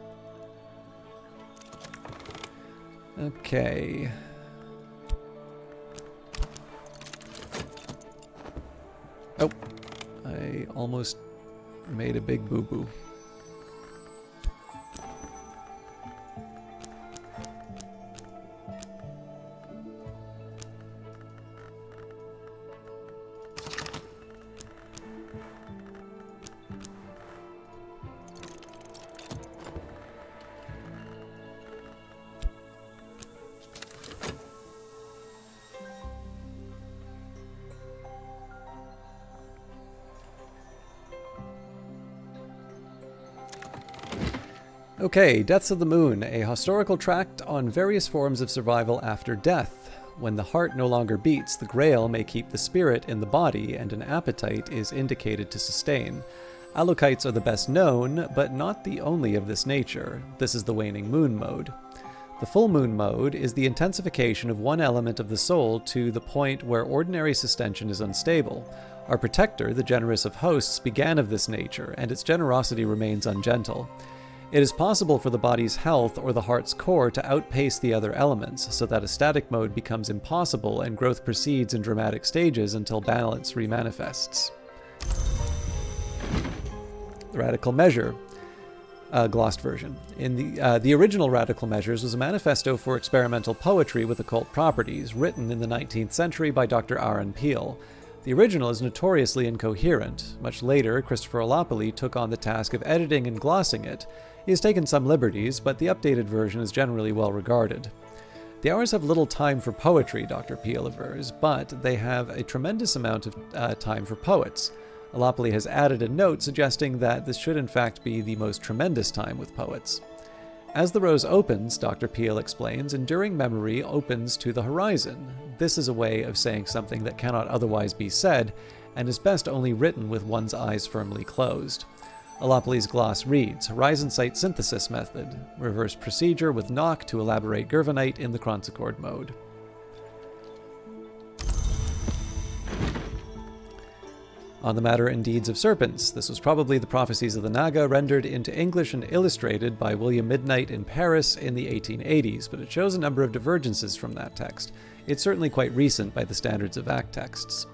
Okay. Oh, I almost made a big boo-boo. Okay, Deaths of the Moon, a historical tract on various forms of survival after death. When the heart no longer beats, the grail may keep the spirit in the body, and an appetite is indicated to sustain. Alokites are the best known, but not the only of this nature. This is the waning moon mode. The full moon mode is the intensification of one element of the soul to the point where ordinary sustention is unstable. Our protector, the generous of hosts, began of this nature, and its generosity remains ungentle. It is possible for the body's health or the heart's core to outpace the other elements, so that a static mode becomes impossible and growth proceeds in dramatic stages until balance remanifests. The Radical Measure, glossed version. In the original Radical Measures was a manifesto for experimental poetry with occult properties, written in the 19th century by Dr. Aaron Peel. The original is notoriously incoherent. Much later, Christopher Olopoli took on the task of editing and glossing it. He has taken some liberties, but the updated version is generally well regarded. The hours have little time for poetry, Dr. Peel avers, but they have a tremendous amount of time for poets. Olopoli has added a note suggesting that this should in fact be the most tremendous time with poets. As the rose opens, Dr. Peel explains, enduring memory opens to the horizon. This is a way of saying something that cannot otherwise be said, and is best only written with one's eyes firmly closed. Olopoli's gloss reads, Horizon Sight Synthesis Method, reverse procedure with knock to elaborate Gervanite in the chronsochord mode. On the Matter and Deeds of Serpents. This was probably the Prophecies of the Naga rendered into English and illustrated by William Midnight in Paris in the 1880s, but it shows a number of divergences from that text. It's certainly quite recent by the standards of ACT texts.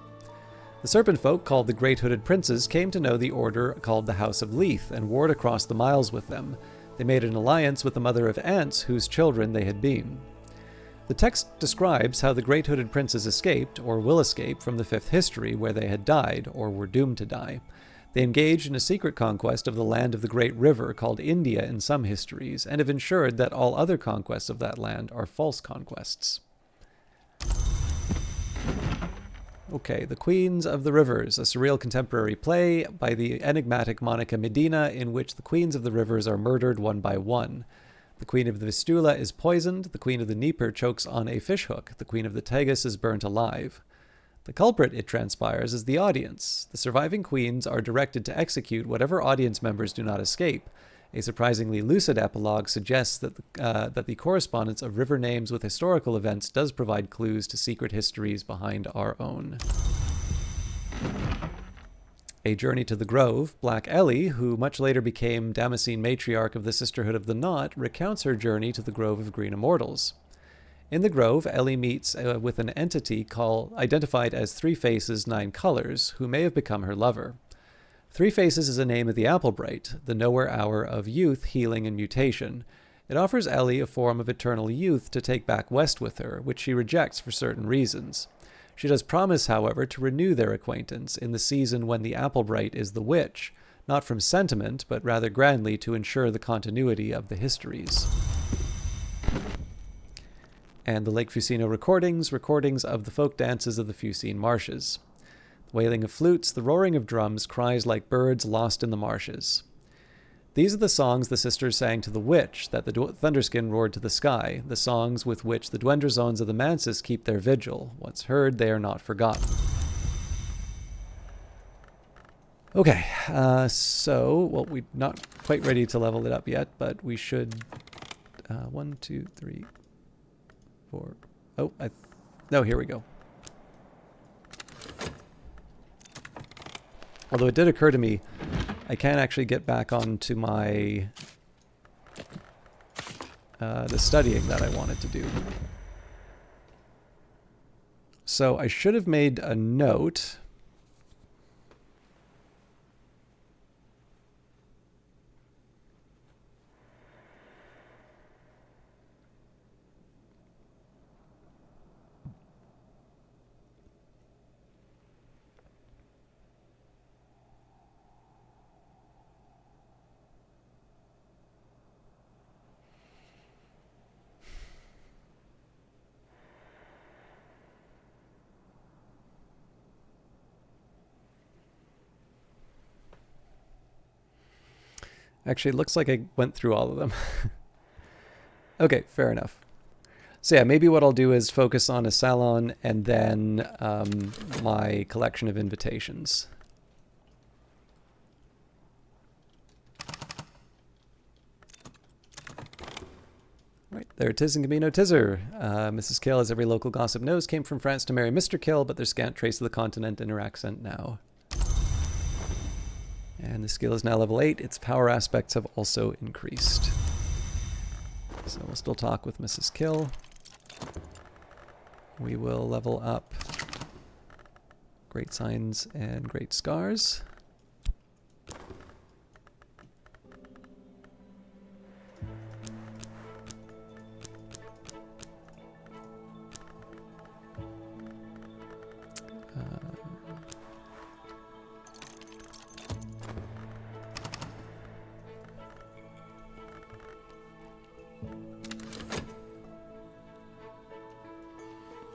The serpent folk, called the Great Hooded Princes, came to know the order called the House of Leith and warred across the miles with them. They made an alliance with the mother of ants, whose children they had been. The text describes how the Great Hooded Princes escaped, or will escape, from the Fifth History, where they had died, or were doomed to die. They engaged in a secret conquest of the land of the Great River, called India in some histories, and have ensured that all other conquests of that land are false conquests. Okay, The Queens of the Rivers, a surreal contemporary play by the enigmatic Monica Medina, in which the Queens of the Rivers are murdered one by one. The Queen of the Vistula is poisoned, the Queen of the Dnieper chokes on a fishhook, the Queen of the Tagus is burnt alive. The culprit, it transpires, is the audience. The surviving queens are directed to execute whatever audience members do not escape. A surprisingly lucid epilogue suggests that the correspondence of river names with historical events does provide clues to secret histories behind our own. A Journey to the Grove, Black Ellie, who much later became Damascene matriarch of the Sisterhood of the Knot, recounts her journey to the Grove of Green Immortals. In the Grove, Ellie meets with an entity identified as Three Faces, Nine Colors, who may have become her lover. Three Faces is a name of the Applebright, the nowhere hour of youth, healing, and mutation. It offers Ellie a form of eternal youth to take back west with her, which she rejects for certain reasons. She does promise, however, to renew their acquaintance in the season when the Applebright is the witch, not from sentiment, but rather grandly to ensure the continuity of the histories. And the Lake Fusino recordings of the folk dances of the Fusine marshes. The wailing of flutes, the roaring of drums, cries like birds lost in the marshes. These are the songs the sisters sang to the witch, that the Thunderskin roared to the sky, the songs with which the Dwendrazones of the Mansis keep their vigil. Once heard, they are not forgotten. Okay, we're not quite ready to level it up yet, but we should... 1, 2, 3, 4... No, here we go. Although it did occur to me, I can actually get back onto my the studying that I wanted to do. So I should have made a note. Actually, it looks like I went through all of them. Okay, fair enough. So yeah, maybe what I'll do is focus on a salon and then my collection of invitations. Right, there it is in Camino Tizzer. Mrs. Kill, as every local gossip knows, came from France to marry Mr. Kill, but there's scant trace of the continent in her accent now. And the skill is now level 8. Its power aspects have also increased. So we'll still talk with Mrs. Kill. We will level up Great Signs and Great Scars.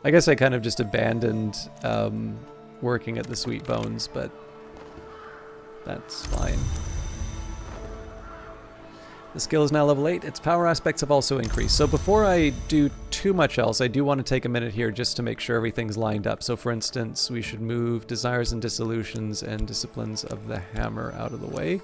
I guess I kind of just abandoned working at the Sweet Bones, but that's fine. The skill is now level 8. Its power aspects have also increased. So before I do too much else, I do want to take a minute here just to make sure everything's lined up. So for instance, we should move Desires and Dissolutions and Disciplines of the Hammer out of the way.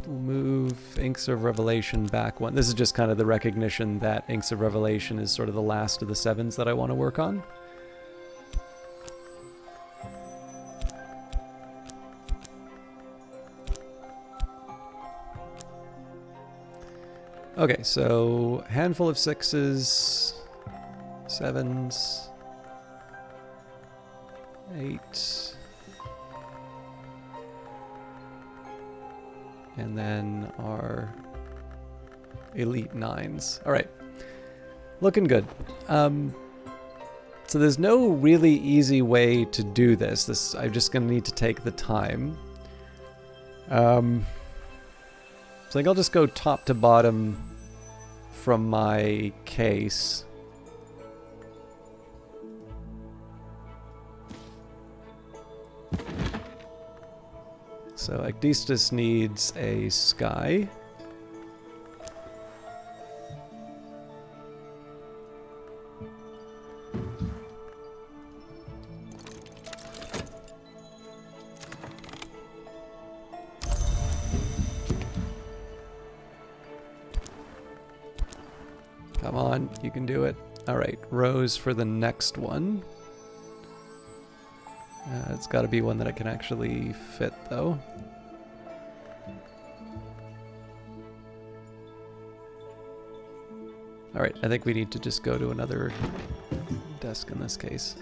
We'll move Inks of Revelation back one. This is just kind of the recognition that Inks of Revelation is sort of the last of the 7s that I want to work on. Okay, so handful of 6s, 7s, 8. And then our elite 9s. All right, looking good. So there's no really easy way to do this. I'm just gonna need to take the time. So I think I'll just go top to bottom from my case. So Agdistis needs a sky. Come on, you can do it. All right, Rose for the next one. It's got to be one that I can actually fit, though. All right, I think we need to just go to another desk in this case.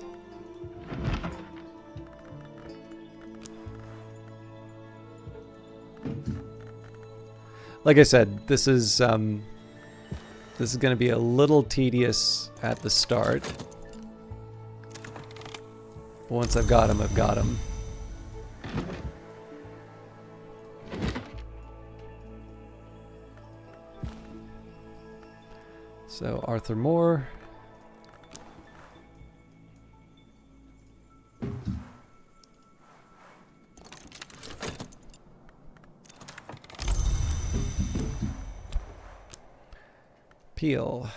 Like I said, this is going to be a little tedious at the start. Once I've got him, I've got him. So Arthur Moore. Peel.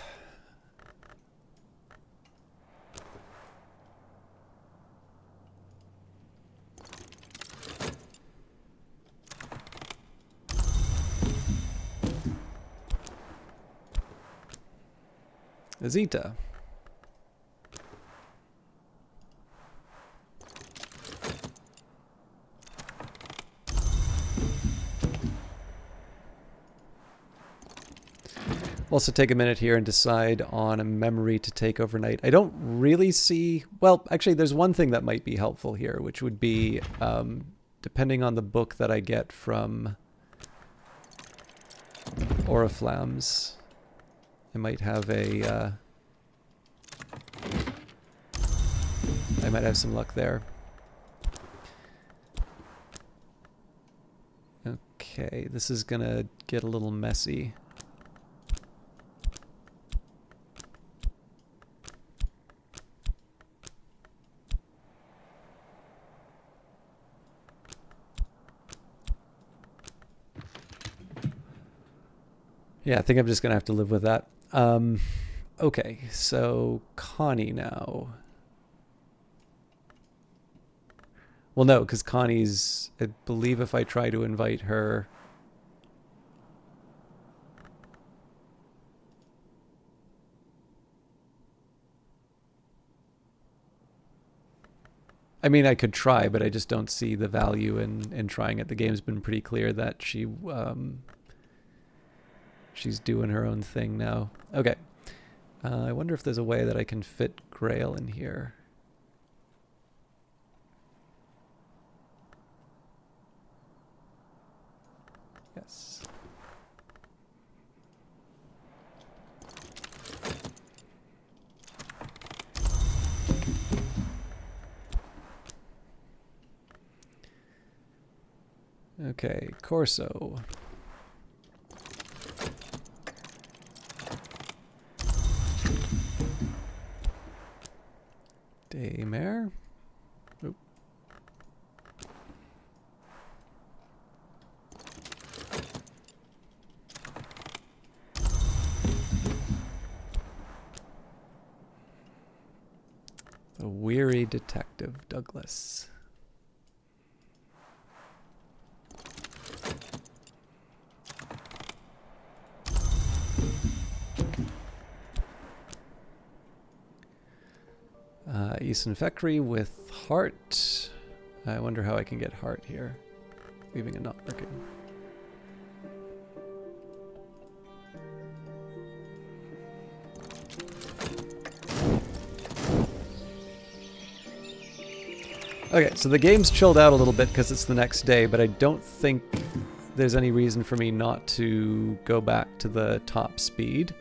Azita. Also take a minute here and decide on a memory to take overnight. I don't really see... Well, actually, there's one thing that might be helpful here, which would be, depending on the book that I get from Oriflamme's. I might have a... I might have some luck there. Okay, this is gonna get a little messy. Yeah, I think I'm just gonna have to live with that. Okay, so Connie now. Well, no, because Connie's, I believe if I try to invite her... I mean, I could try, but I just don't see the value in trying it. The game's been pretty clear that she's doing her own thing now. Okay. I wonder if there's a way that I can fit Grail in here. Yes. Okay, Corso. Daymare. Oop. The weary detective, Douglas. Eason Fekri with Heart. I wonder how I can get Heart here. Leaving it not working. Okay, so the game's chilled out a little bit because it's the next day, but I don't think there's any reason for me not to go back to the top speed.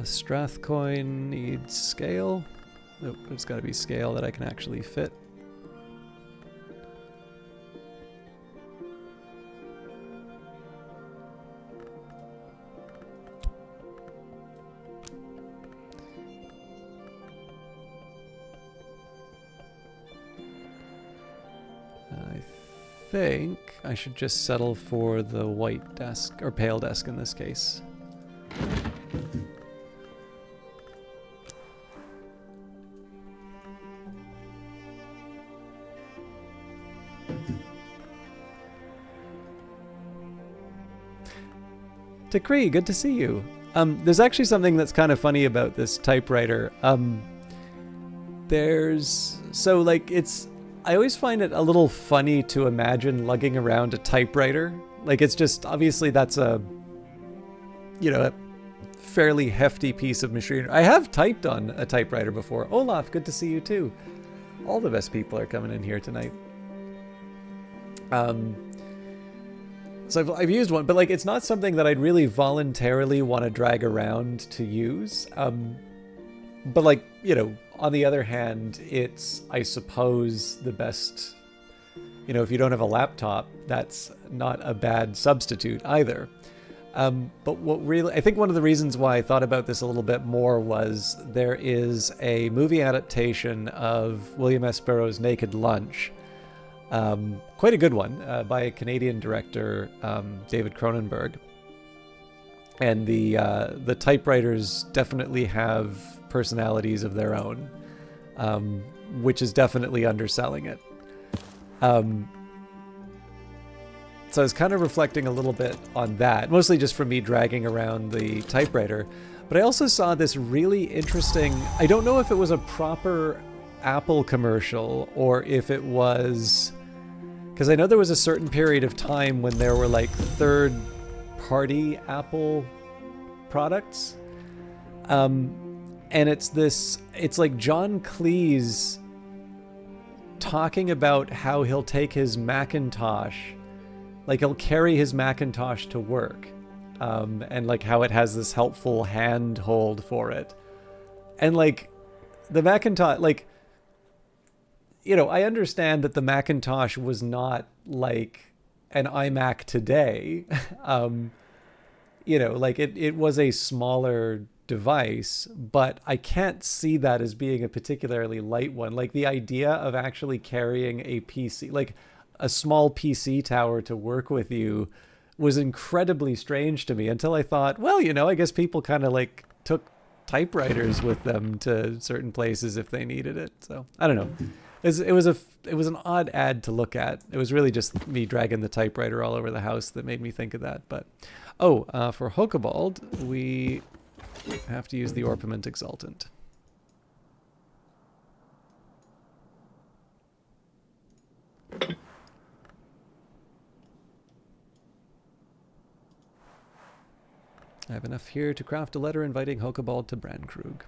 Strathcoin needs scale. Nope, there's got to be scale that I can actually fit. I think I should just settle for the white desk, or pale desk in this case. Decree, good to see you. There's actually something that's kind of funny about this typewriter. I always find it a little funny to imagine lugging around a typewriter. Like, it's just, obviously that's a fairly hefty piece of machinery. I have typed on a typewriter before. Olaf, good to see you too. All the best people are coming in here tonight. So I've used one, but like it's not something that I'd really voluntarily want to drag around to use. But like, on the other hand, it's, I suppose, the best, if you don't have a laptop, that's not a bad substitute either. But I think one of the reasons why I thought about this a little bit more was there is a movie adaptation of William S. Burroughs' Naked Lunch. Quite a good one by a Canadian director, David Cronenberg. And the typewriters definitely have personalities of their own, which is definitely underselling it. So I was kind of reflecting a little bit on that, mostly just from me dragging around the typewriter. But I also saw this really interesting, I don't know if it was a proper Apple commercial or if it was, because I know there was a certain period of time when there were like third-party Apple products. And it's like John Cleese talking about how he'll take his Macintosh, like he'll carry his Macintosh to work. and like how it has this helpful handhold for it. And like the Macintosh, like, you know, I understand that the Macintosh was not like an iMac today. You know, like it was a smaller device, but I can't see that as being a particularly light one. Like the idea of actually carrying a PC, like a small PC tower to work with you, was incredibly strange to me until I thought, well, you know, I guess people kind of like took typewriters with them to certain places if they needed it. So I don't know. It was an odd ad to look at. It was really just me dragging the typewriter all over the house that made me think of that. But for Hokobald, we have to use the Orpiment Exultant. I have enough here to craft a letter inviting Hokobald to Brandkrug.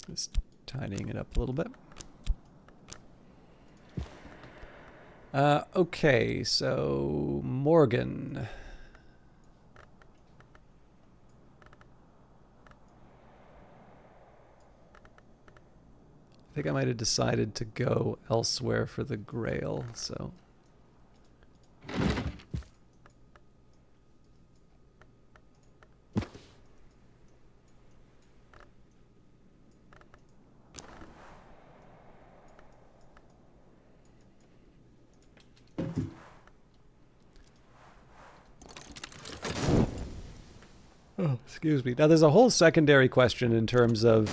Just tidying it up a little bit. Okay, so Morgan. I think I might have decided to go elsewhere for the Grail, so. Oh, excuse me. Now, there's a whole secondary question in terms of,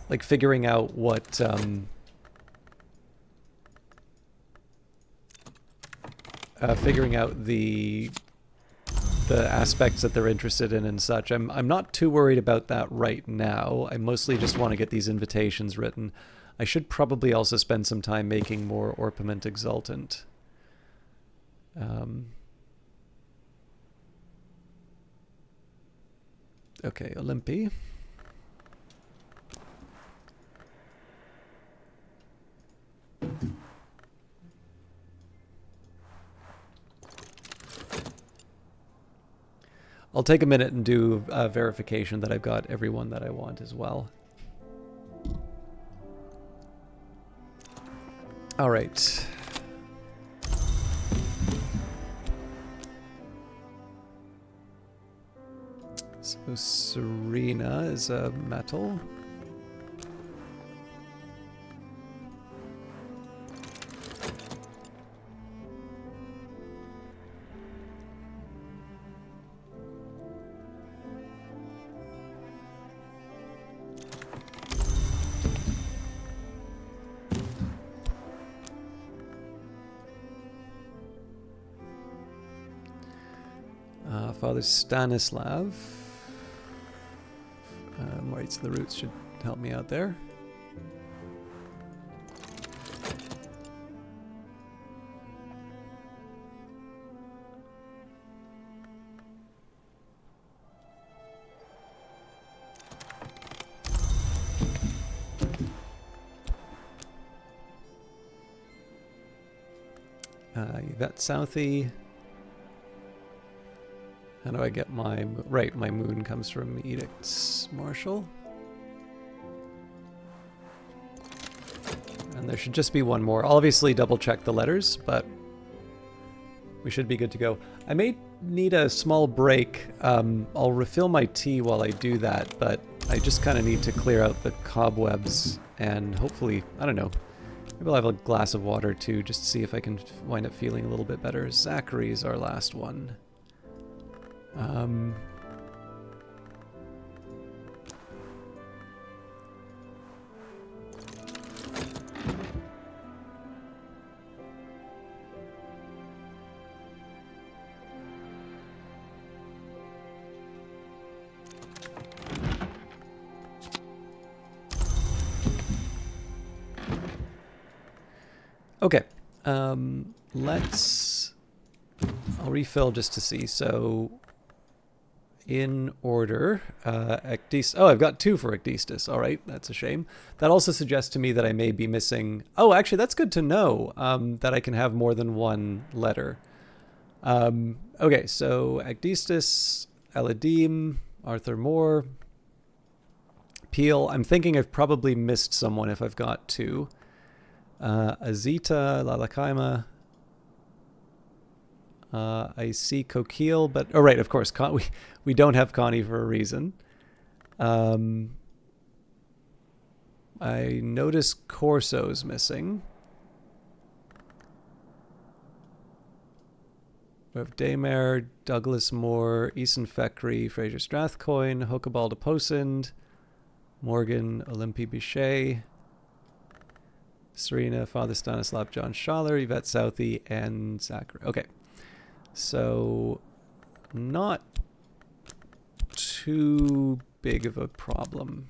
like figuring out what, figuring out the aspects that they're interested in and such. I'm not too worried about that right now. I mostly just want to get these invitations written. I should probably also spend some time making more Orpiment Exultant. Okay, Olympi. I'll take a minute and do verification that I've got everyone that I want as well. All right. So Serena is a metal. Father Stanislav. Rights of the Roots should help me out there. Yvette Southey. How do I get my... Right, my moon comes from Edicts Marshall. And there should just be one more. I'll obviously double check the letters, but we should be good to go. I may need a small break. I'll refill my tea while I do that, but I just kind of need to clear out the cobwebs and hopefully, I don't know, maybe I'll have a glass of water too, just to see if I can wind up feeling a little bit better. Zachary's our last one. Okay. I'll refill just to see. So in order, Ecdistis. Oh, I've got 2 for Ecdistis. All right, that's a shame. That also suggests to me that I may be missing. Oh, actually, that's good to know. That I can have more than 1 letter. Okay, so Ecdistis, Eladim, Arthur Moore, Peel. I'm thinking I've probably missed someone if I've got 2. Azita, Lalakaima. I see Coquille, but oh right, of course, we don't have Connie for a reason. I notice Corso's missing. We have Daymare, Douglas Moore, Eason Feckery, Fraser Strathcoyne, Hokabald Posend, Morgan, Olympie Bichet, Serena, Father Stanislav, John Schaller, Yvette Southey, and Zachary. Okay. So, not too big of a problem.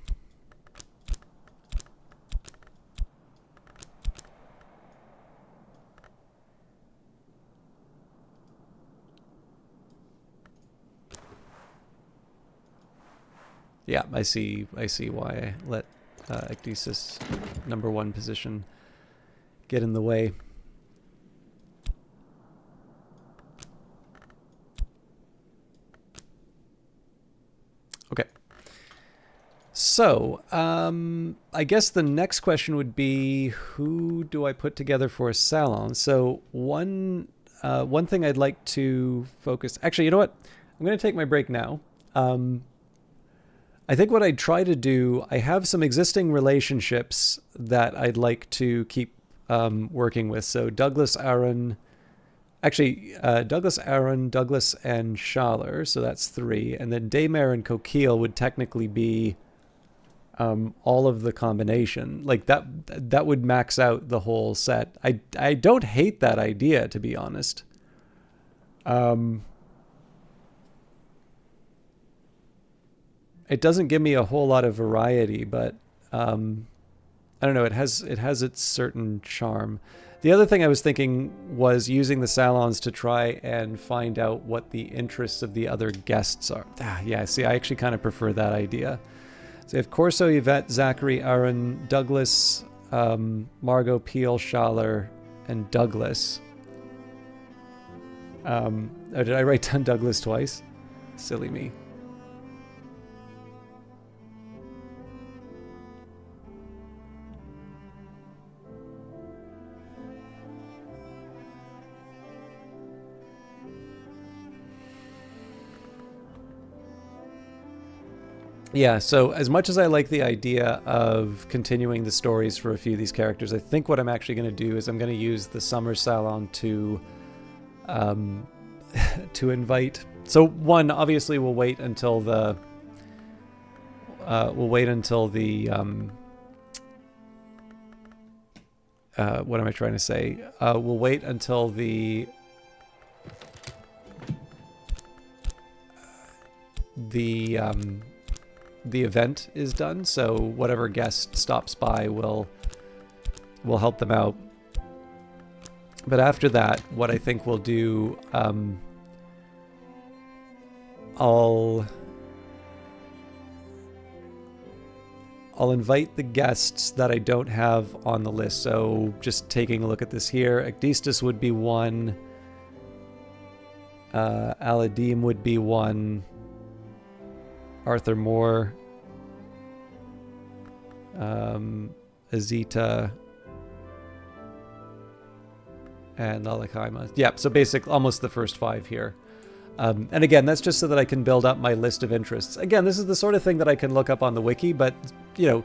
Yeah, I see why I let Ecdistis #1 position get in the way. Okay. So, I guess the next question would be, who do I put together for a salon? So one thing I'd like to focus. Actually, you know what? I'm going to take my break now. I think what I'd try to do, I have some existing relationships that I'd like to keep working with. So Douglas, Aaron, Douglas, Aaron, Douglas, and Schaller. So that's 3. And then Daymare and Coquille would technically be all of the combination. Like that would max out the whole set. I don't hate that idea, to be honest. It doesn't give me a whole lot of variety, but I don't know. It has its certain charm. The other thing I was thinking was using the salons to try and find out what the interests of the other guests are. Yeah, see, I actually kind of prefer that idea. So you have Corso, Yvette, Zachary, Aaron, Douglas, Margot, Peel, Schaller, and Douglas. Oh, did I write down Douglas twice? Silly me. Yeah, so as much as I like the idea of continuing the stories for a few of these characters, I think what I'm actually going to do is I'm going to use the summer salon to to invite. So one, obviously, we'll wait until the what am I trying to say? We'll wait until the event is done, so whatever guest stops by will help them out. But after that, what I think we'll do, I'll invite the guests that I don't have on the list. So just taking a look at this here, Ecdistis would be 1, Aladim would be 1, Arthur Moore, Azita, and Lalakaima. Yeah, so basically almost the first 5 here. And again, that's just so that I can build up my list of interests. Again, this is the sort of thing that I can look up on the wiki, but you know,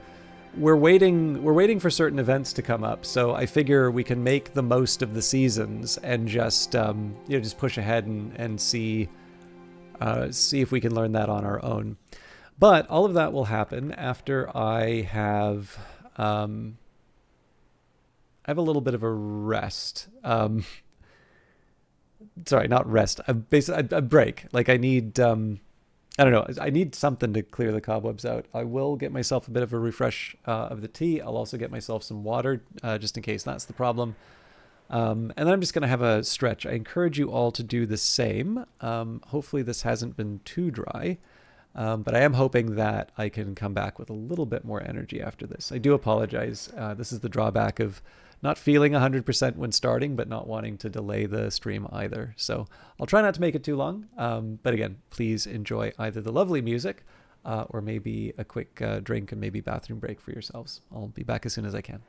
we're waiting for certain events to come up. So I figure we can make the most of the seasons and just just push ahead and see if we can learn that on our own. But all of that will happen after I have a little bit of a rest. Sorry, not rest. A break. Like I need, I don't know. I need something to clear the cobwebs out. I will get myself a bit of a refresh of the tea. I'll also get myself some water, just in case that's the problem. And then I'm just going to have a stretch. I encourage you all to do the same. Hopefully this hasn't been too dry, but I am hoping that I can come back with a little bit more energy after this. I do apologize. This is the drawback of not feeling 100% when starting, but not wanting to delay the stream either. So I'll try not to make it too long. But again, please enjoy either the lovely music or maybe a quick drink and maybe bathroom break for yourselves. I'll be back as soon as I can.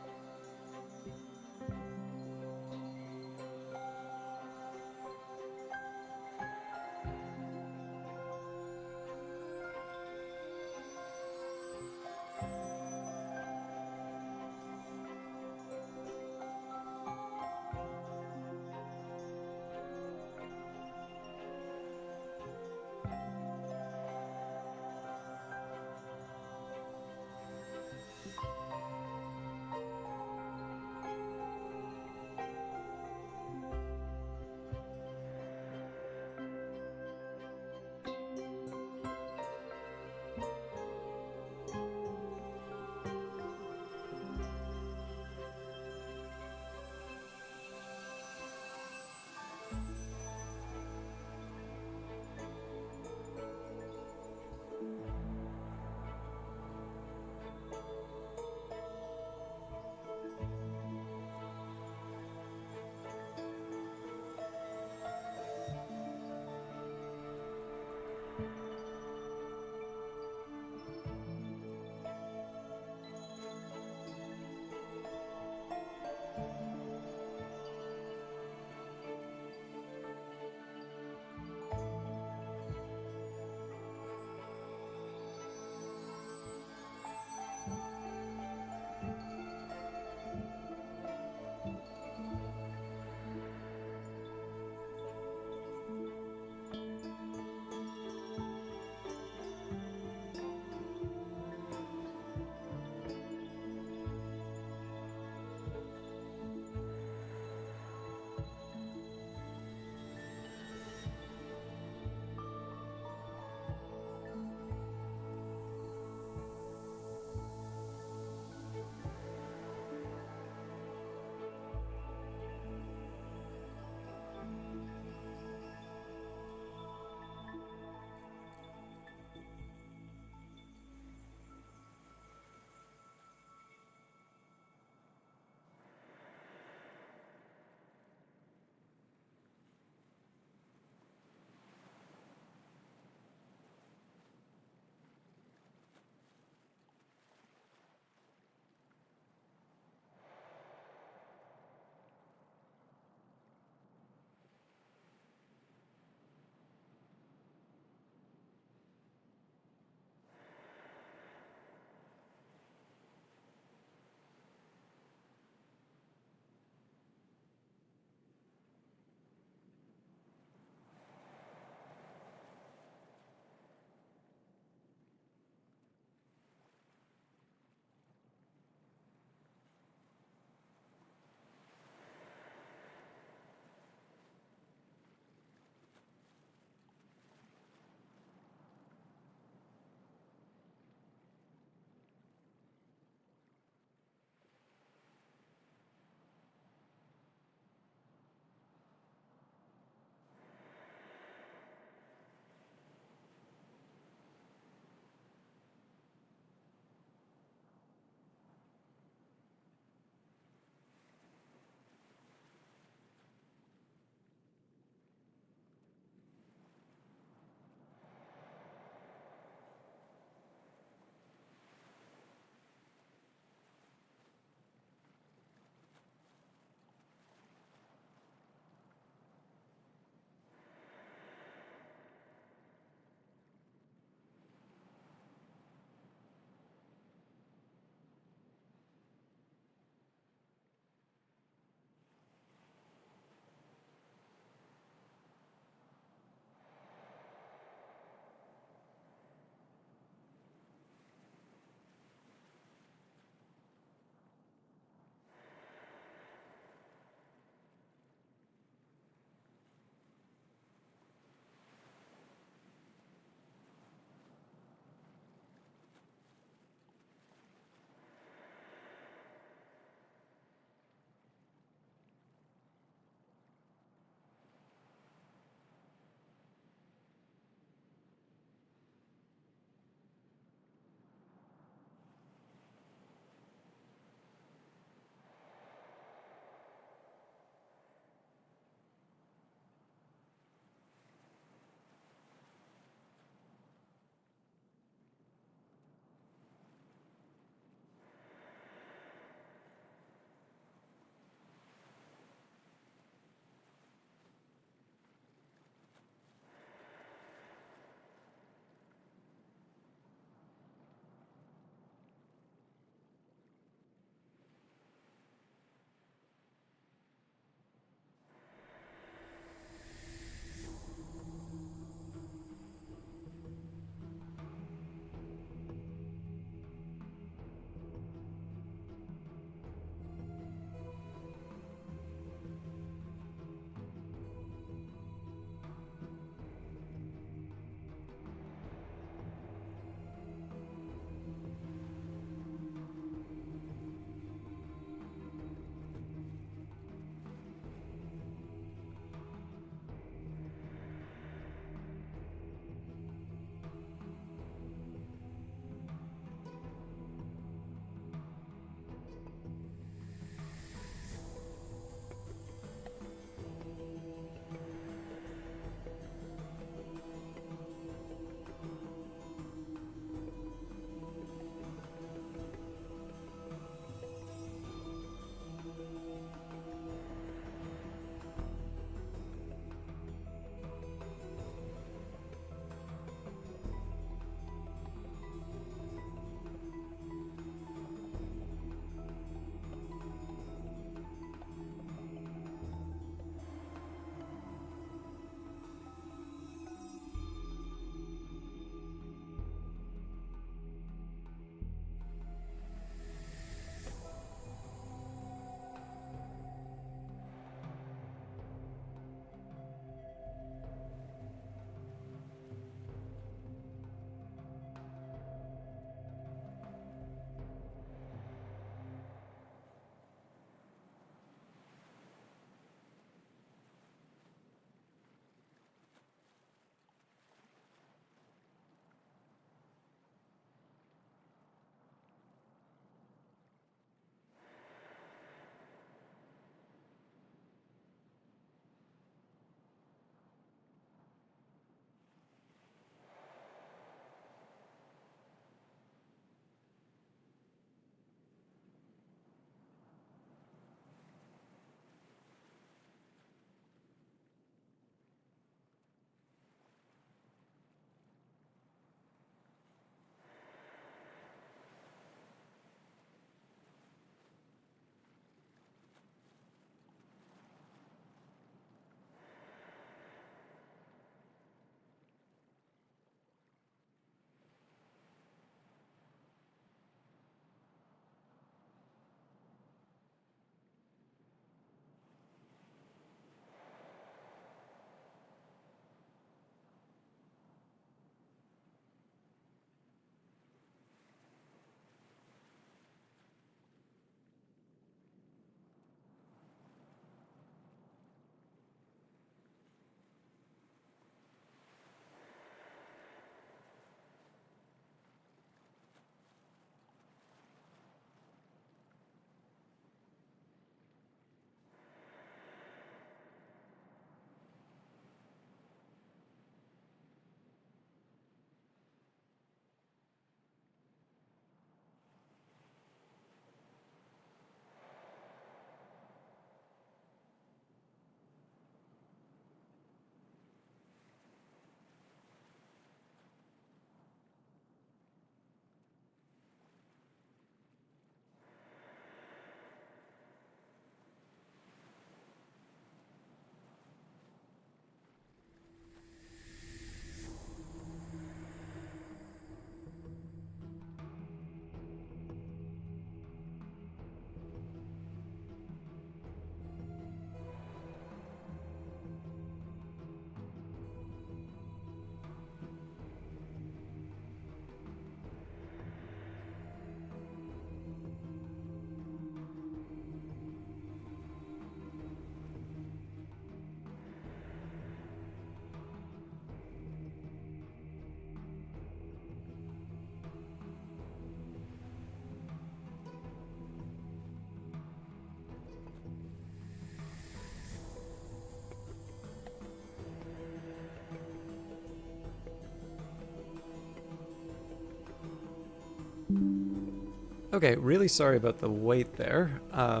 Okay, really sorry about the wait there. I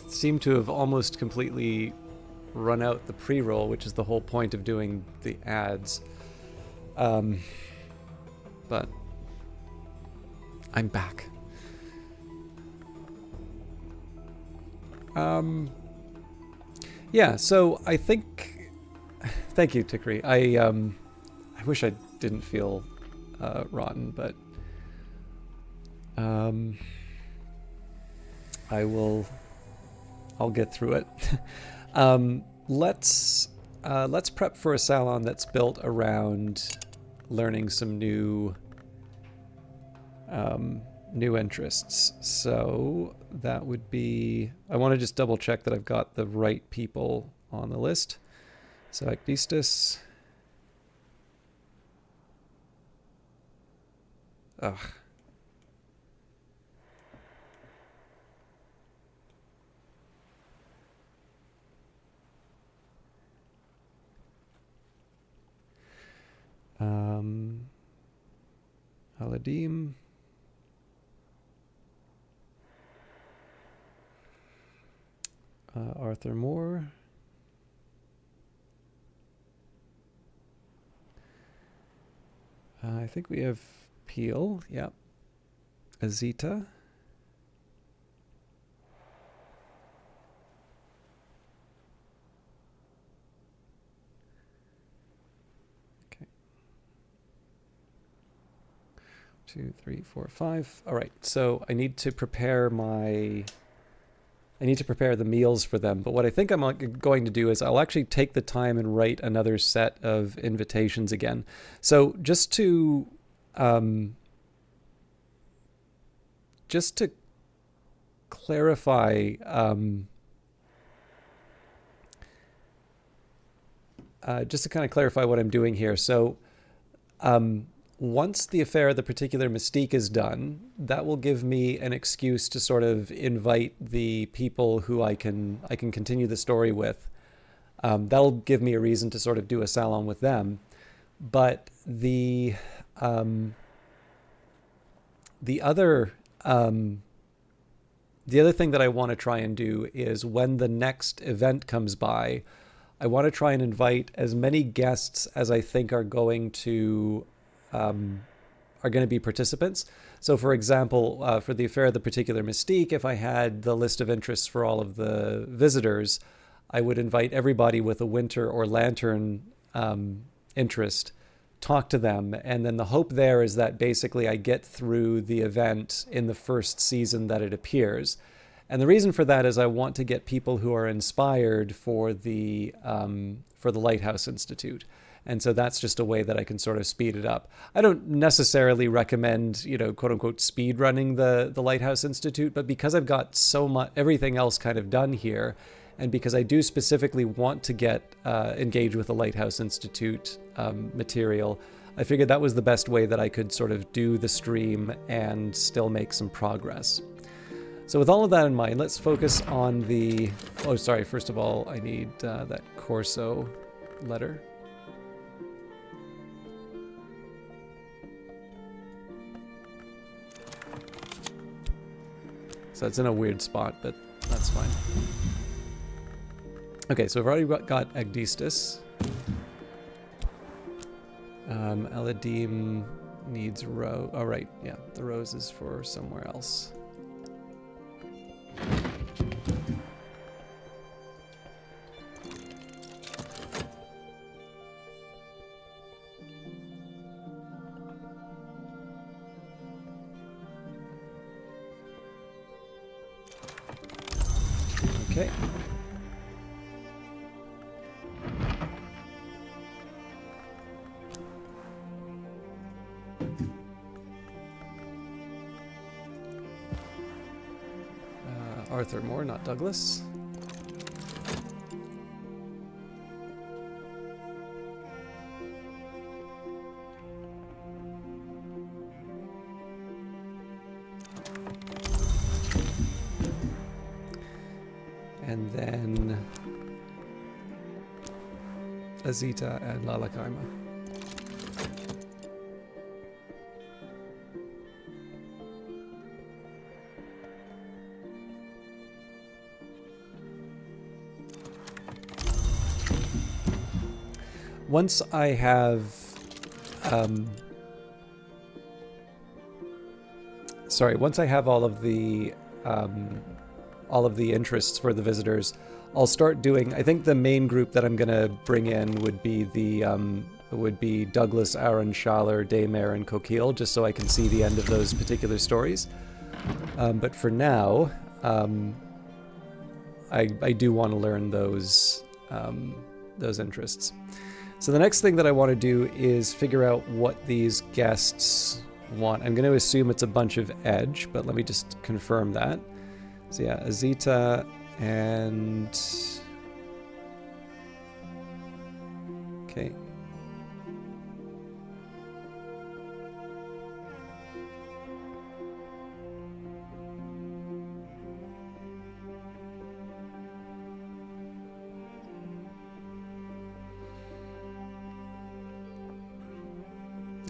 seem to have almost completely run out the pre-roll, which is the whole point of doing the ads. But I'm back. Yeah, so I think... Thank you, Tikri. I wish I didn't feel rotten, but I'll get through it. Let's prep for a salon that's built around learning some new interests. So that would be... I want to just double check that I've got the right people on the list. So Agdistis. Ugh. Aladim. Arthur Moore. I think we have Peel. Yep. Azita. Okay. 2, 3, 4, 5. All right. So I need to prepare the meals for them. But what I think I'm going to do is I'll actually take the time and write another set of invitations again. So just to clarify, just to kind of clarify what I'm doing here. So once the Affair of the Particular Mystique is done, that will give me an excuse to sort of invite the people who I can continue the story with. That'll give me a reason to sort of do a salon with them. But the other thing that I want to try and do is when the next event comes by, I want to try and invite as many guests as I think are going to be participants. So for example, for the Affair of the Particular Mystique, if I had the list of interests for all of the visitors, I would invite everybody with a winter or lantern interest, talk to them, and then the hope there is that basically I get through the event in the first season that it appears. And the reason for that is I want to get people who are inspired for the Lighthouse Institute. And so that's just a way that I can sort of speed it up. I don't necessarily recommend, quote unquote, speed running the Lighthouse Institute, but because I've got so much, everything else kind of done here, and because I do specifically want to get engaged with the Lighthouse Institute material, I figured that was the best way that I could sort of do the stream and still make some progress. So with all of that in mind, let's focus on the... Oh, sorry. First of all, I need that Corso letter. So it's in a weird spot, but that's fine. Okay, so I've already got Agdistis. Aladim needs rose. Oh, right. Yeah, the rose is for somewhere else. Okay. Arthur Moore, not Douglas. And then Azita and Lalakaima. once I have, once I have all of the interests for the visitors, I'll start doing. I think the main group that I'm gonna bring in would be Douglas, Aaron, Schaller, Daymare, and Coquille, just so I can see the end of those particular stories. But for now, I do want to learn those interests. So the next thing that I want to do is figure out what these guests want. I'm going to assume it's a bunch of edge, but let me just confirm that. So yeah, Azita and... Okay.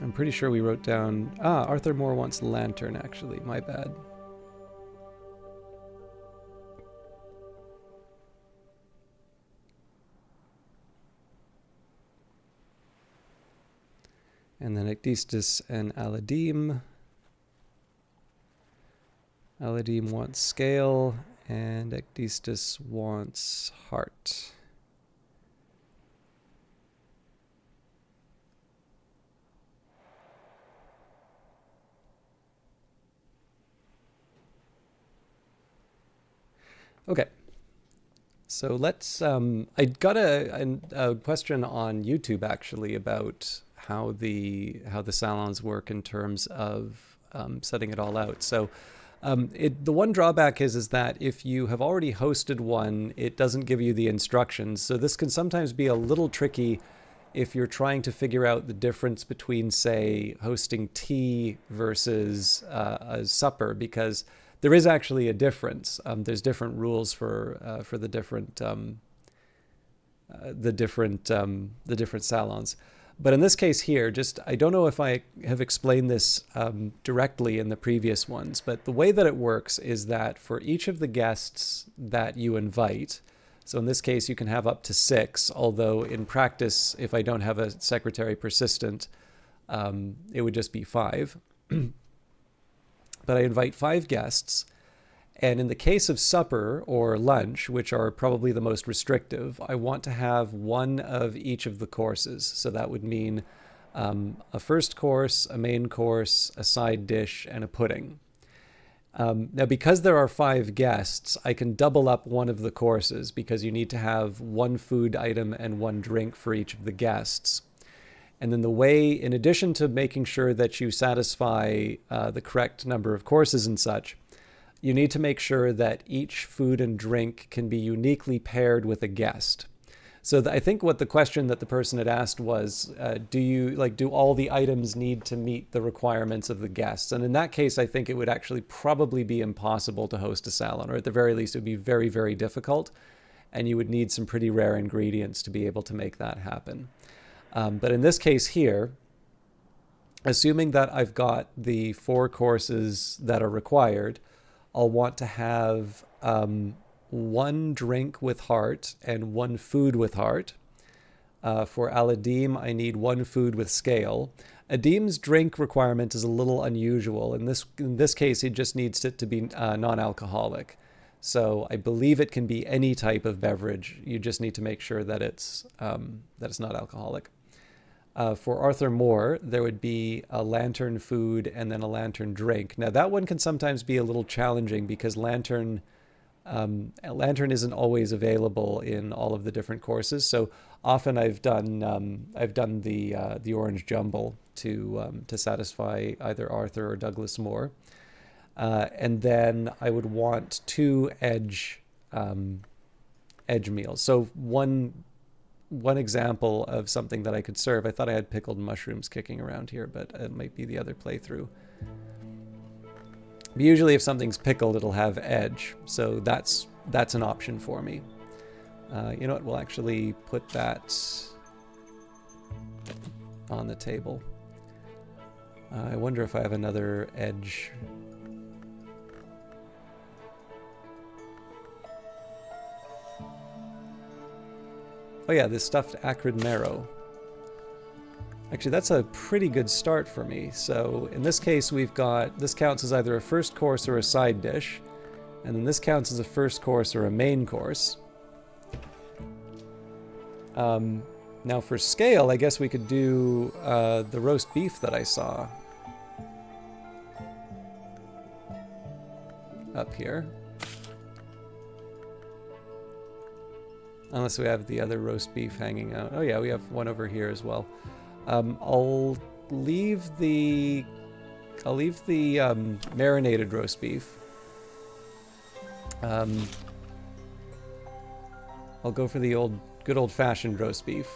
I'm pretty sure we wrote down... Arthur Moore wants Lantern, actually. My bad. And then Ecdistis and Aladim. Aladim wants Scale, and Ecdistis wants Heart. Okay, so let's, I got a question on YouTube actually about how the salons work in terms of setting it all out. So the one drawback is that if you have already hosted one, it doesn't give you the instructions. So this can sometimes be a little tricky if you're trying to figure out the difference between, say, hosting tea versus a supper, because there is actually a difference. There's different rules for the different salons. But in this case here, I don't know if I have explained this directly in the previous ones, but the way that it works is that for each of the guests that you invite, so in this case you can have up to 6, although in practice, if I don't have a secretary persistent, it would just be 5. But I invite 5 guests, and in the case of supper or lunch, which are probably the most restrictive, I want to have one of each of the courses. So that would mean a first course, a main course, a side dish, and a pudding. Now, because there are 5 guests, I can double up one of the courses because you need to have one food item and one drink for each of the guests. And then the way, in addition to making sure that you satisfy the correct number of courses and such, you need to make sure that each food and drink can be uniquely paired with a guest. So I think what the question that the person had asked was, do all the items need to meet the requirements of the guests? And in that case, I think it would actually probably be impossible to host a salon, or at the very least, it would be very, very difficult. And you would need some pretty rare ingredients to be able to make that happen. But in this case here, assuming that I've got the 4 courses that are required, I'll want to have 1 drink with Heart and 1 food with Heart. For Aladim, I need 1 food with Scale. Adim's drink requirement is a little unusual. In this case, he just needs it to be non-alcoholic. So I believe it can be any type of beverage. You just need to make sure that it's not alcoholic. For Arthur Moore, there would be a Lantern food and then a Lantern drink. Now that one can sometimes be a little challenging because Lantern isn't always available in all of the different courses. So often I've done the orange jumble to satisfy either Arthur or Douglas Moore. And then I would want 2 edge meals. So one example of something that I could serve. I thought I had pickled mushrooms kicking around here, but it might be the other playthrough. But usually if something's pickled, it'll have edge. So that's an option for me. You know what? We'll actually put that on the table. I wonder if I have another edge. Oh yeah, this stuffed acrid marrow. Actually, that's a pretty good start for me. So in this case, we've got, this counts as either a first course or a side dish. And then this counts as a first course or a main course. Now for scale, I guess we could do the roast beef that I saw up here. Unless we have the other roast beef hanging out. Oh yeah, we have one over here as well. I'll leave the marinated roast beef. I'll go for the good old-fashioned roast beef.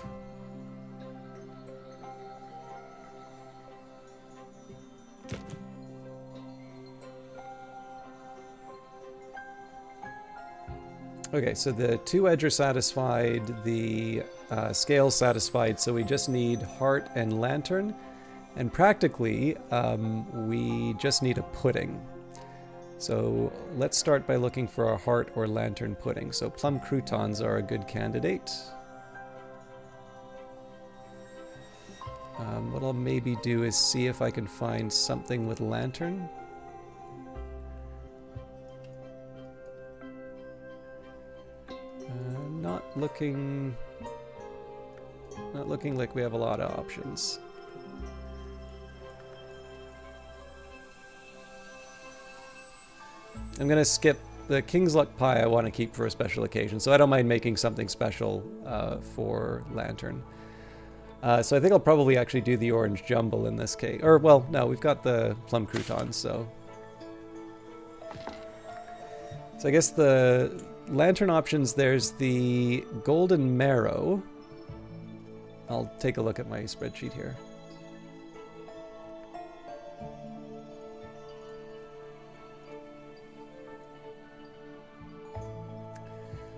Okay, so the 2 edge are satisfied, the scale satisfied, so we just need heart and lantern. And practically, we just need a pudding. So let's start by looking for a heart or lantern pudding. So plum croutons are a good candidate. What I'll maybe do is see if I can find something with lantern. Not looking like we have a lot of options. I'm gonna skip the King's Luck pie. I want to keep for a special occasion, so I don't mind making something special for lantern. So I think I'll probably actually do the orange jumble in this case. Or, well, no, we've got the plum croutons, so... So I guess the lantern options, there's the golden marrow. I'll take a look at my spreadsheet here.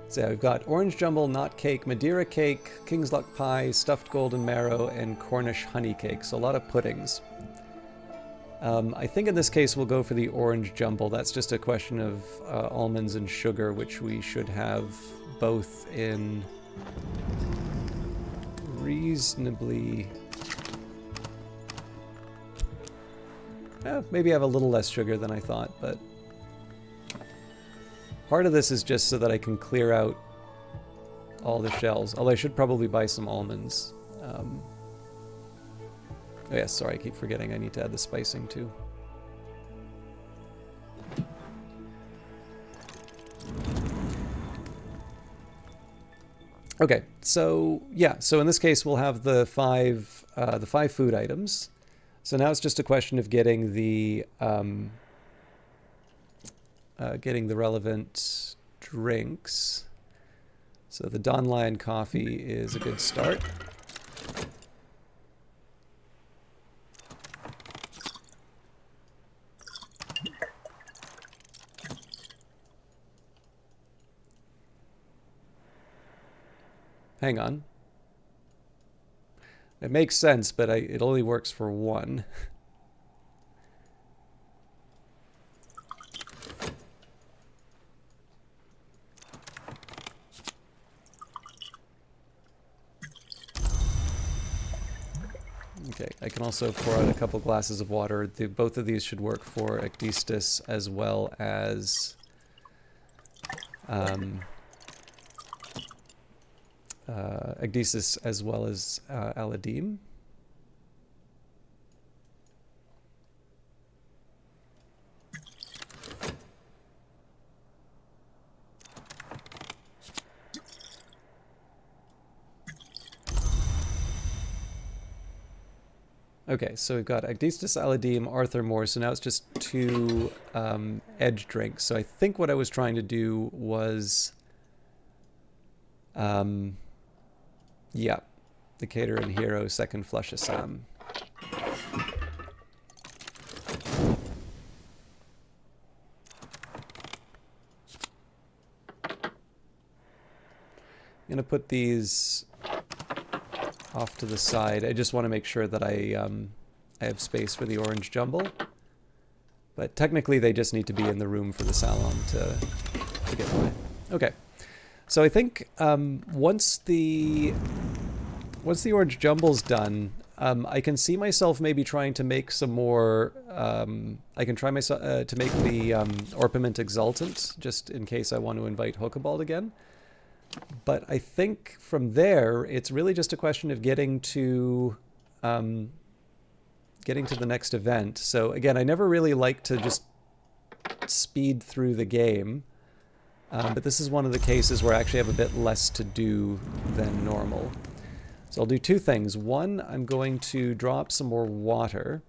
So yeah, we've got orange jumble, knot cake, Madeira cake, King's Luck pie, stuffed golden marrow, and Cornish honey cake. So a lot of puddings. I think in this case we'll go for the orange jumble. That's just a question of almonds and sugar, which we should have both in reasonably... maybe I have a little less sugar than I thought, but... Part of this is just so that I can clear out all the shells. Although I should probably buy some almonds. Oh yeah, sorry, I keep forgetting I need to add the spicing too. Okay, so yeah, so in this case we'll have the five food items. So now it's just a question of getting the relevant drinks. So the Don Lion coffee is a good start. Hang on. It makes sense, but it only works for one. Okay, I can also pour out a couple glasses of water. Both of these should work for Ecdistis as well as Aladim. Okay, so we've got Ecdistis, Aladim, Arthur Moore, so now it's just 2 edge drinks. So I think what I was trying to do was... yeah, the Cater and Hero second flush Assam. I'm going to put these off to the side. I just want to make sure that I have space for the orange jumble. But technically they just need to be in the room for the salon to get by. Okay. So I think once the orange jumble's done, I can see myself maybe trying to make some more. I can try myself to make the Orpiment Exultant, just in case I want to invite Hookabald again. But I think from there, it's really just a question of getting to the next event. So again, I never really like to just speed through the game, but this is one of the cases where I actually have a bit less to do than normal. So I'll do two things. One, I'm going to drop some more water.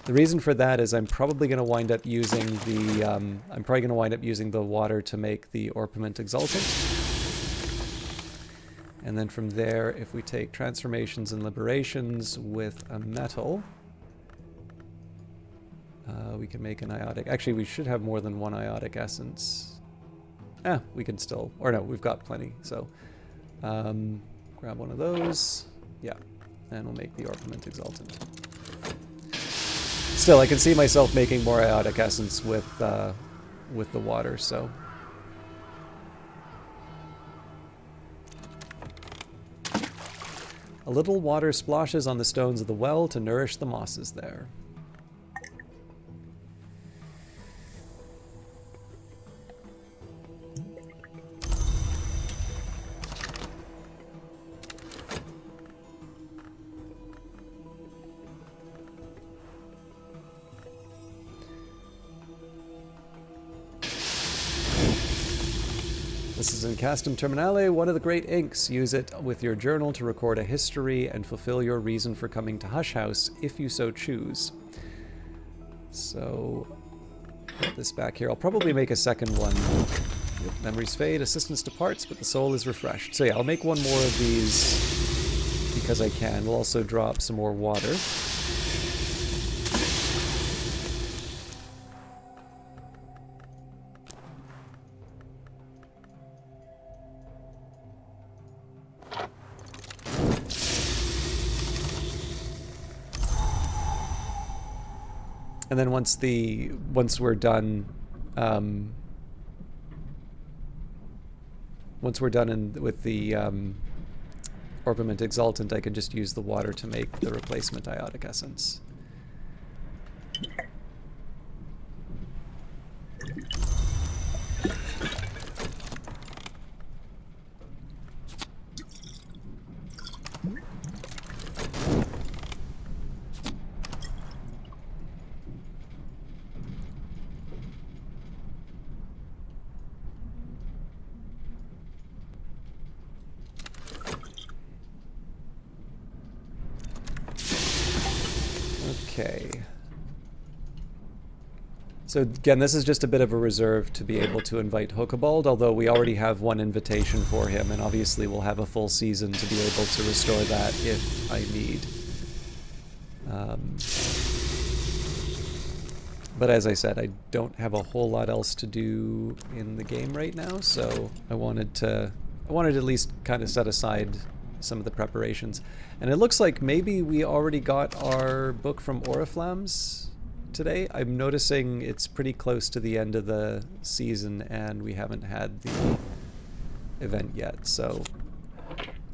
The reason for that is I'm probably going to wind up using the water to make the Orpiment Exultant. And then from there, if we take transformations and liberations with a metal, we can make an iotic. Actually, we should have more than one iotic essence. We can still, or no, we've got plenty. So grab one of those. Yeah, and we'll make the Orpiment Exultant. Still, I can see myself making more iotic essence with the water, so. A little water splashes on the stones of the well to nourish the mosses there. This is in Castum Terminale, one of the great inks. Use it with your journal to record a history and fulfill your reason for coming to Hush House, if you so choose. So, put this back here. I'll probably make a second one. Yep, memories fade, assistance departs, but the soul is refreshed. So yeah, I'll make one more of these because I can. We'll also drop some more water. And then once we're done with the Orpiment Exultant, I can just use the water to make the replacement iotic essence. Okay. So again, this is just a bit of a reserve to be able to invite Hookabald, although we already have one invitation for him, and obviously we'll have a full season to be able to restore that if I need. But as I said, I don't have a whole lot else to do in the game right now, so I wanted to at least kind of set aside some of the preparations. And it looks like maybe we already got our book from Oriflammes today. I'm noticing it's pretty close to the end of the season and we haven't had the event yet, so.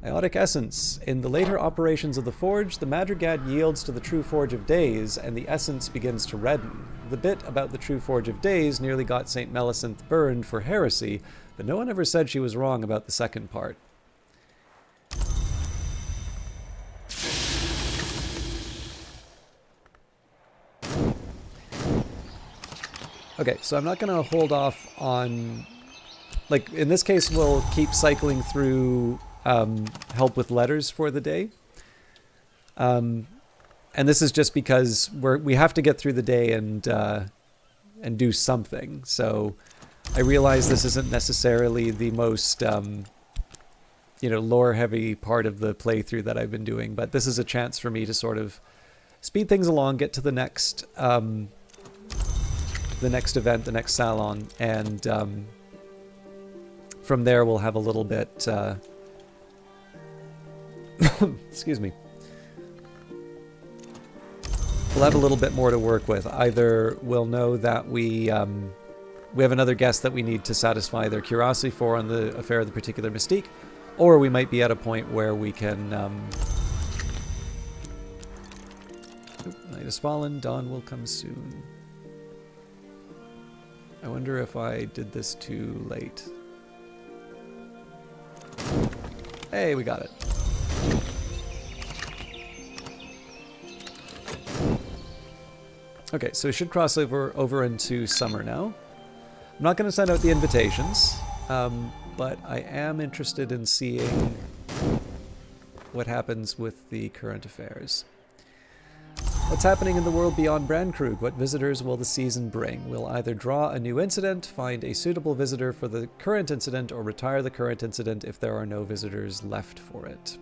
Iotic Essence. In the later operations of the Forge, the Madrigad yields to the True Forge of Days, and the essence begins to redden. The bit about the True Forge of Days nearly got St. Melissenth burned for heresy, but no one ever said she was wrong about the second part. Okay, so I'm not going to hold off on... Like, in this case, we'll keep cycling through help with letters for the day. And this is just because we have to get through the day and do something. So I realize this isn't necessarily the most, lore-heavy part of the playthrough that I've been doing, but this is a chance for me to sort of speed things along, get to the next event, the next salon, and from there we'll have a little bit... excuse me. We'll have a little bit more to work with. Either we'll know that we have another guest that we need to satisfy their curiosity for on the affair of the particular Mystique, or we might be at a point where we can Oop, night has fallen. Dawn will come soon. I wonder if I did this too late. Hey, we got it. Okay, so we should cross over into summer now. I'm not going to send out the invitations, but I am interested in seeing what happens with the current affairs. What's happening in the world beyond Brandkrug? What visitors will the season bring? We'll either draw a new incident, find a suitable visitor for the current incident, or retire the current incident if there are no visitors left for it.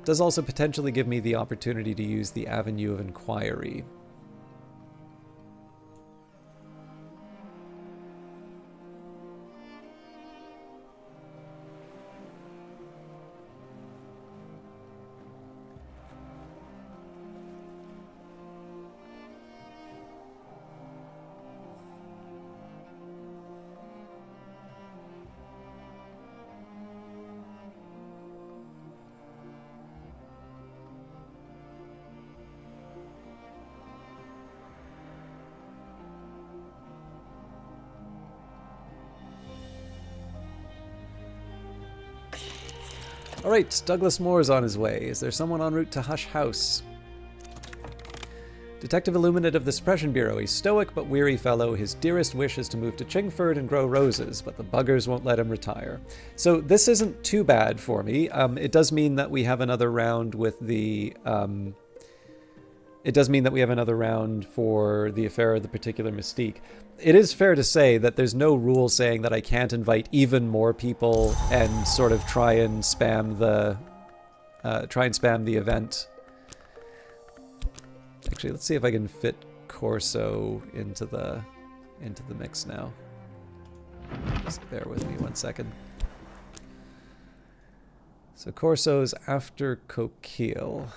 It does also potentially give me the opportunity to use the Avenue of Inquiry. Alright, Douglas Moore's on his way. Is there someone en route to Hush House? Detective Illuminate of the Suppression Bureau. A stoic but weary fellow. His dearest wish is to move to Chingford and grow roses, but the buggers won't let him retire. So this isn't too bad for me. It does mean that we have another round with the... It does mean that we have another round for the Affair of the Particular Mystique. It is fair to say that there's no rule saying that I can't invite even more people and sort of try and spam the event. Actually, let's see if I can fit Corso into the mix now. Just bear with me 1 second. So Corso's after Coquille.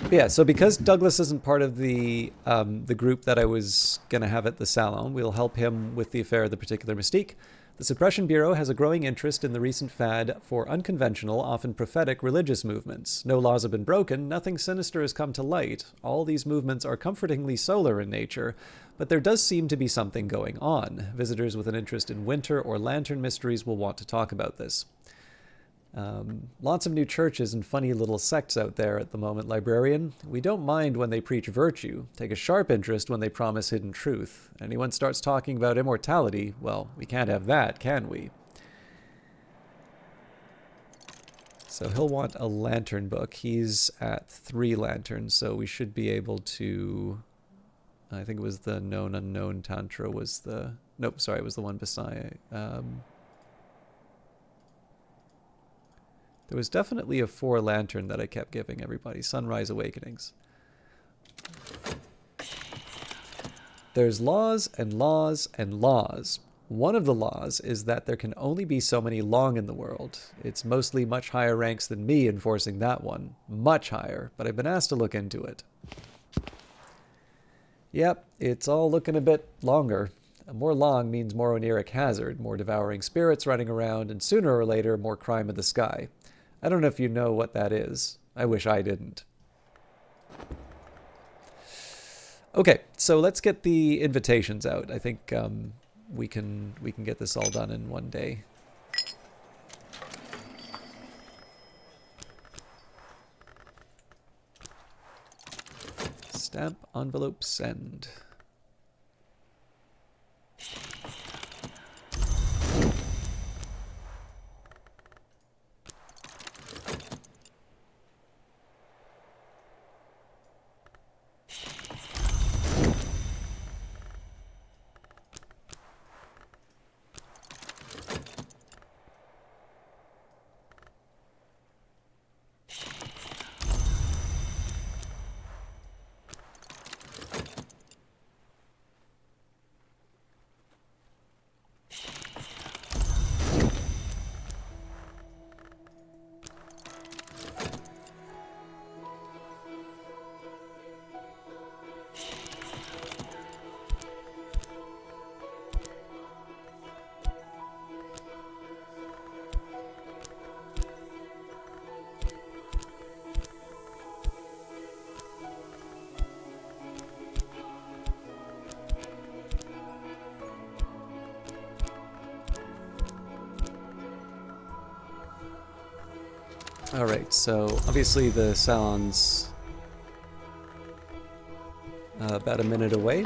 But yeah, so because Douglas isn't part of the group that I was going to have at the Salon, we'll help him with the Affair of the Particular Mystique. The Suppression Bureau has a growing interest in the recent fad for unconventional, often prophetic religious movements. No laws have been broken, nothing sinister has come to light. All these movements are comfortingly solar in nature, but there does seem to be something going on. Visitors with an interest in winter or lantern mysteries will want to talk about this. Lots of new churches and funny little sects out there at the moment, Librarian. We don't mind when they preach virtue, take a sharp interest when they promise hidden truth. Anyone starts talking about immortality, well, we can't have that, can we? So he'll want a lantern book. He's at 3 lanterns, so we should be able to... I think it was the Known Unknown Tantra was the... Nope, sorry, it was the one beside... There was definitely a 4 lantern that I kept giving everybody. Sunrise Awakenings. There's laws and laws and laws. One of the laws is that there can only be so many long in the world. It's mostly much higher ranks than me enforcing that one. Much higher, but I've been asked to look into it. Yep, it's all looking a bit longer. More long means more oniric hazard, more devouring spirits running around, and sooner or later, more crime of the sky. I don't know if you know what that is. I wish I didn't. Okay, so let's get the invitations out. I think we can get this all done in one day. Stamp, envelope, send. All right, so obviously the salon's about a minute away.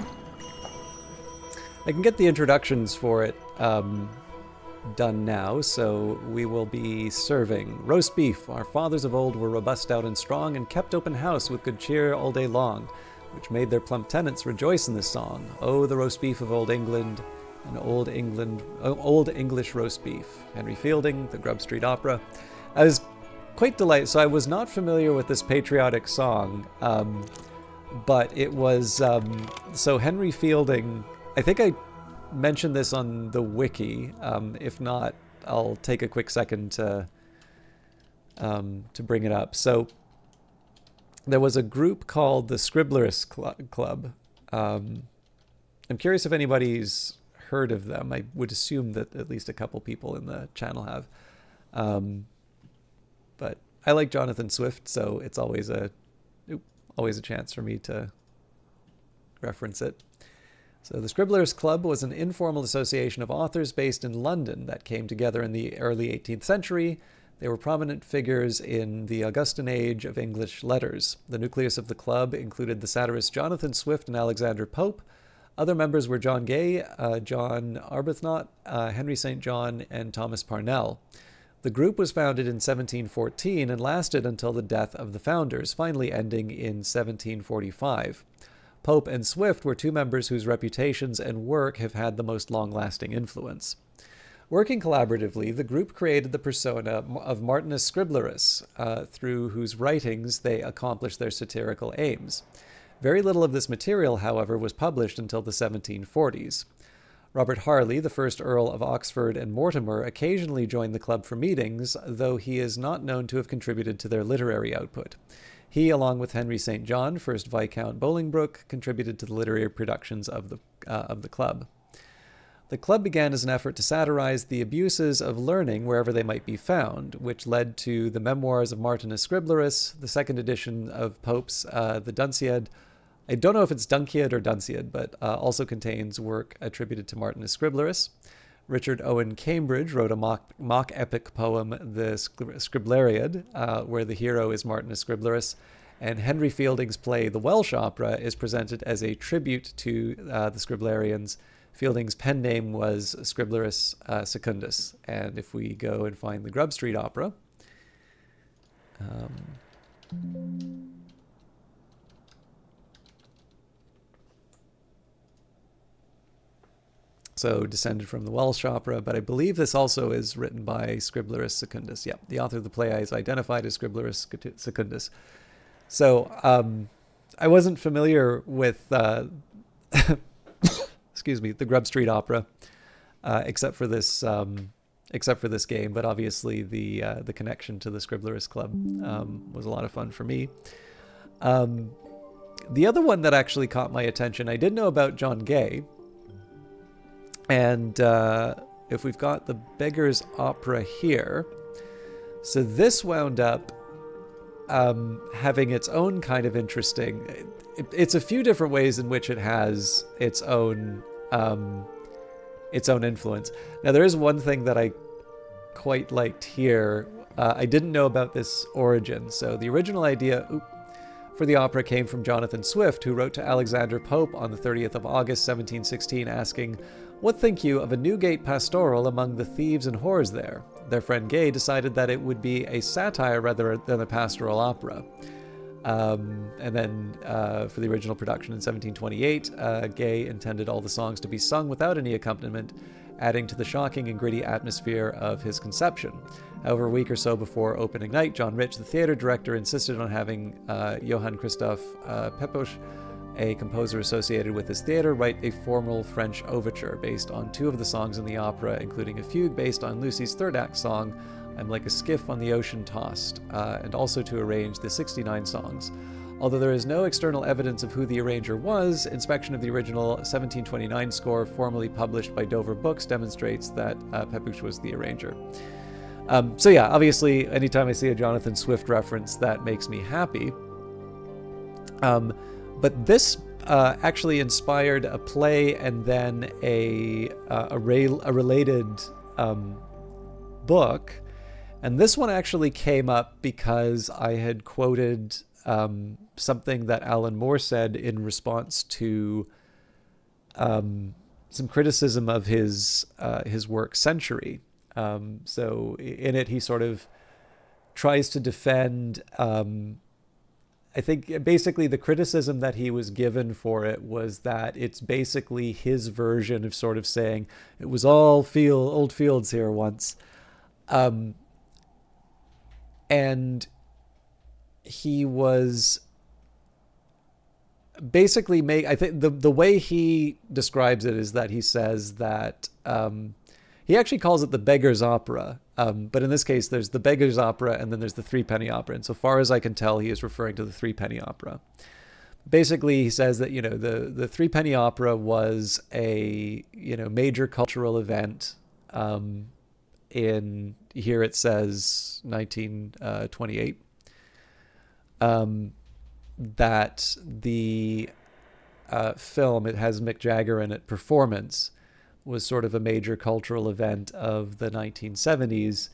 I can get the introductions for it done now, so we will be serving roast beef. Our fathers of old were robust, stout, and strong, and kept open house with good cheer all day long, which made their plump tenants rejoice in this song. Oh, the roast beef of old England, and old English roast beef. Henry Fielding, the Grub Street Opera. I was quite delighted. So I was not familiar with this patriotic song, but it was so Henry Fielding. I think I mentioned this on the wiki. If not, I'll take a quick second to bring it up. So there was a group called the Scriblerus Club. I'm curious if anybody's heard of them. I would assume that at least a couple people in the channel have. But I like Jonathan Swift, so it's always a chance for me to reference it. So the Scriblerus Club was an informal association of authors based in London that came together in the early 18th century. They were prominent figures in the Augustan age of English letters. The nucleus of the club included the satirists Jonathan Swift and Alexander Pope. Other members were John Gay, John Arbuthnot, Henry St. John, and Thomas Parnell. The group was founded in 1714 and lasted until the death of the founders, finally ending in 1745. Pope and Swift were two members whose reputations and work have had the most long-lasting influence. Working collaboratively, the group created the persona of Martinus Scriblerus, through whose writings they accomplished their satirical aims. Very little of this material, however, was published until the 1740s. Robert Harley, the first Earl of Oxford and Mortimer, occasionally joined the club for meetings, though he is not known to have contributed to their literary output. He, along with Henry St. John, 1st Viscount Bolingbroke, contributed to the literary productions of the club. The club began as an effort to satirize the abuses of learning wherever they might be found, which led to the Memoirs of Martinus Scriblerus, the second edition of Pope's the Dunciad. I don't know if it's Dunciad or Dunciad, but also contains work attributed to Martinus Scriblerus. Richard Owen Cambridge wrote a mock epic poem, the Scribleriad, where the hero is Martinus Scriblerus, and Henry Fielding's play The Welsh Opera is presented as a tribute to the Scriblerians. Fielding's pen name was Scriblerus Secundus, and if we go and find the Grub Street Opera, so descended from the Welsh Opera, but I believe this also is written by Scriblerus Secundus. Yep, the author of the play is identified as Scriblerus Secundus. So I wasn't familiar with, excuse me, the Grub Street Opera, except for this game. But obviously the connection to the Scriblerus Club was a lot of fun for me. The other one that actually caught my attention, I did know about John Gay. And if we've got the Beggar's Opera here, so this wound up having its own kind of interesting. It's a few different ways in which it has its own influence. Now there is one thing that I quite liked here. I didn't know about this origin. So the original idea for the opera came from Jonathan Swift, who wrote to Alexander Pope on the 30th of August, 1716, asking, "What think you of a Newgate pastoral among the thieves and whores there?" Their friend Gay decided that it would be a satire rather than a pastoral opera. And then for the original production in 1728, Gay intended all the songs to be sung without any accompaniment, adding to the shocking and gritty atmosphere of his conception. However, a week or so before opening night, John Rich, the theater director, insisted on having Johann Christoph Pepusch, a composer associated with his theater, write a formal French overture based on two of the songs in the opera, including a fugue based on Lucy's third act song, I'm Like a Skiff on the Ocean Tossed, and also to arrange the 69 songs. Although there is no external evidence of who the arranger was, inspection of the original 1729 score formally published by Dover Books demonstrates that Pepusch was the arranger. So yeah, obviously, anytime I see a Jonathan Swift reference, that makes me happy. But this actually inspired a play and then a related book. And this one actually came up because I had quoted something that Alan Moore said in response to some criticism of his work Century. So in it, he sort of tries to defend. I think basically the criticism that he was given for it was that it's basically his version of sort of saying it was all old fields here once. And he was basically I think the way he describes it is that he says that he actually calls it the Beggar's Opera. But in this case, there's the Beggar's Opera and then there's the Threepenny Opera. And so far as I can tell, he is referring to the Threepenny Opera. Basically, he says that, the Threepenny Opera was a, major cultural event in, here it says 1928. That the film, it has Mick Jagger in it, Performance, was sort of a major cultural event of the 1970s.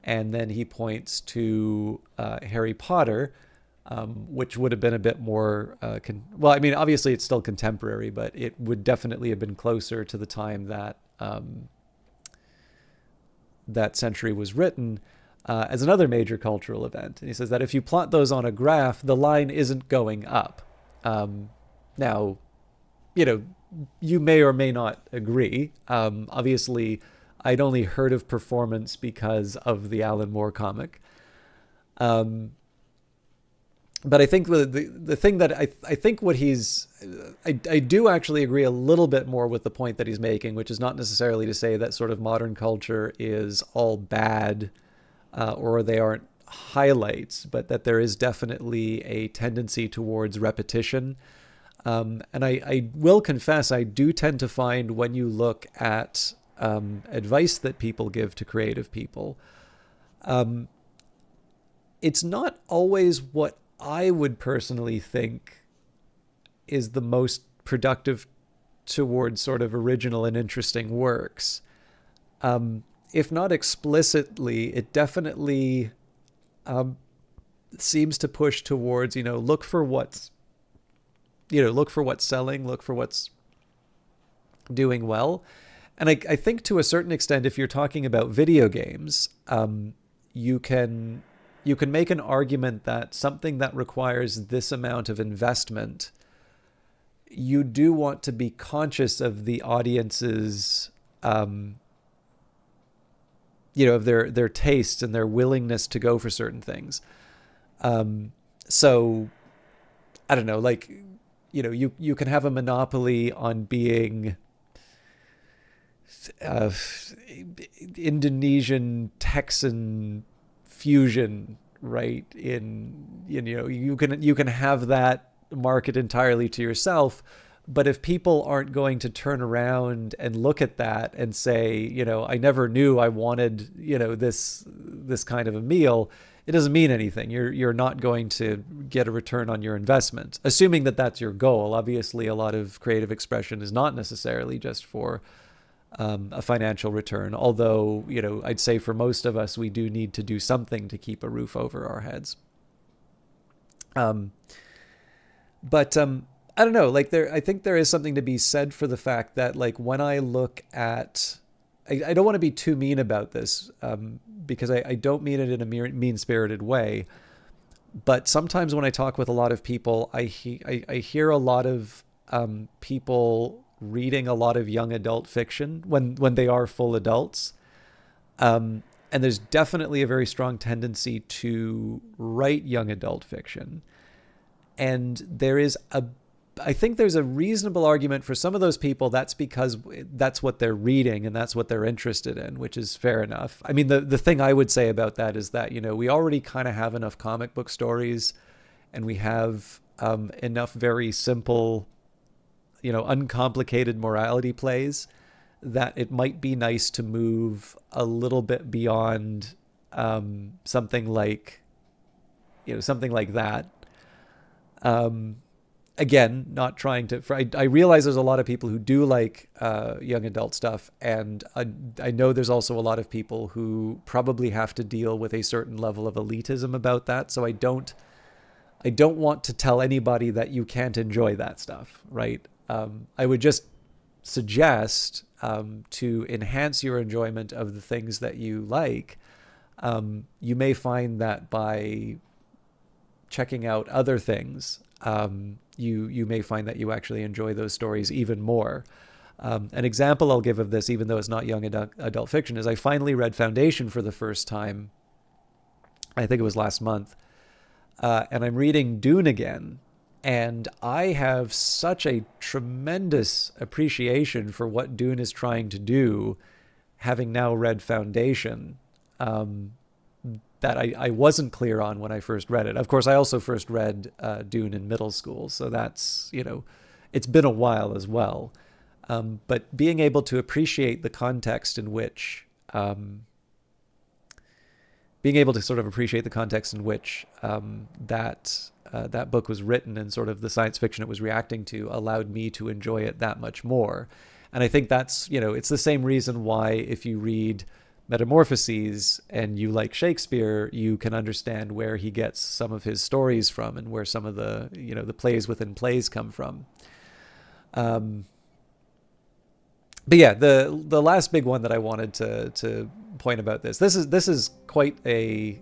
And then he points to Harry Potter, which would have been a bit more, well, I mean, obviously it's still contemporary, but it would definitely have been closer to the time that that Century was written, as another major cultural event. And he says that if you plot those on a graph, the line isn't going up. Now, you may or may not agree. Obviously, I'd only heard of Performance because of the Alan Moore comic. But I think the thing that I think what I do actually agree a little bit more with the point that he's making, which is not necessarily to say that sort of modern culture is all bad or they aren't highlights, but that there is definitely a tendency towards repetition. And I will confess, I do tend to find when you look at advice that people give to creative people, it's not always what I would personally think is the most productive towards sort of original and interesting works. If not explicitly, it definitely seems to push towards, look for what's selling, look for what's doing well. And I think to a certain extent, if you're talking about video games, you can make an argument that something that requires this amount of investment, you do want to be conscious of the audience's, of their tastes and their willingness to go for certain things. So, I don't know, like, you can have a monopoly on being Indonesian Texan fusion, right? You can have that market entirely to yourself, but if people aren't going to turn around and look at that and say, I never knew I wanted, this kind of a meal, it doesn't mean anything. You're not going to get a return on your investment, assuming that that's your goal. Obviously, a lot of creative expression is not necessarily just for a financial return, although, I'd say for most of us, we do need to do something to keep a roof over our heads. But I don't know, like I think there is something to be said for the fact that, like, when I look at, I don't want to be too mean about this, because I don't mean it in a mean-spirited way, but sometimes when I talk with a lot of people, I hear a lot of people reading a lot of young adult fiction when they are full adults. And there's definitely a very strong tendency to write young adult fiction. And I think there's a reasonable argument for some of those people. That's because that's what they're reading and that's what they're interested in, which is fair enough. I mean, the thing I would say about that is that, we already kind of have enough comic book stories, and we have enough very simple, uncomplicated morality plays, that it might be nice to move a little bit beyond something like that. again, not trying to. I realize there's a lot of people who do like young adult stuff, and I know there's also a lot of people who probably have to deal with a certain level of elitism about that. So I don't want to tell anybody that you can't enjoy that stuff, right? I would just suggest to enhance your enjoyment of the things that you like. You may find that by checking out other things, you may find that you actually enjoy those stories even more. An example I'll give of this, even though it's not young adult fiction, is I finally read Foundation for the first time. I think it was last month. And I'm reading Dune again. And I have such a tremendous appreciation for what Dune is trying to do, having now read Foundation, that I wasn't clear on when I first read it. Of course, I also first read Dune in middle school, so that's, it's been a while as well. But being able to appreciate the context in which, that book was written and sort of the science fiction it was reacting to allowed me to enjoy it that much more. And I think that's, it's the same reason why if you read Metamorphoses and you like Shakespeare, you can understand where he gets some of his stories from and where some of the, the plays within plays come from. But yeah, the last big one that I wanted to point about this is quite a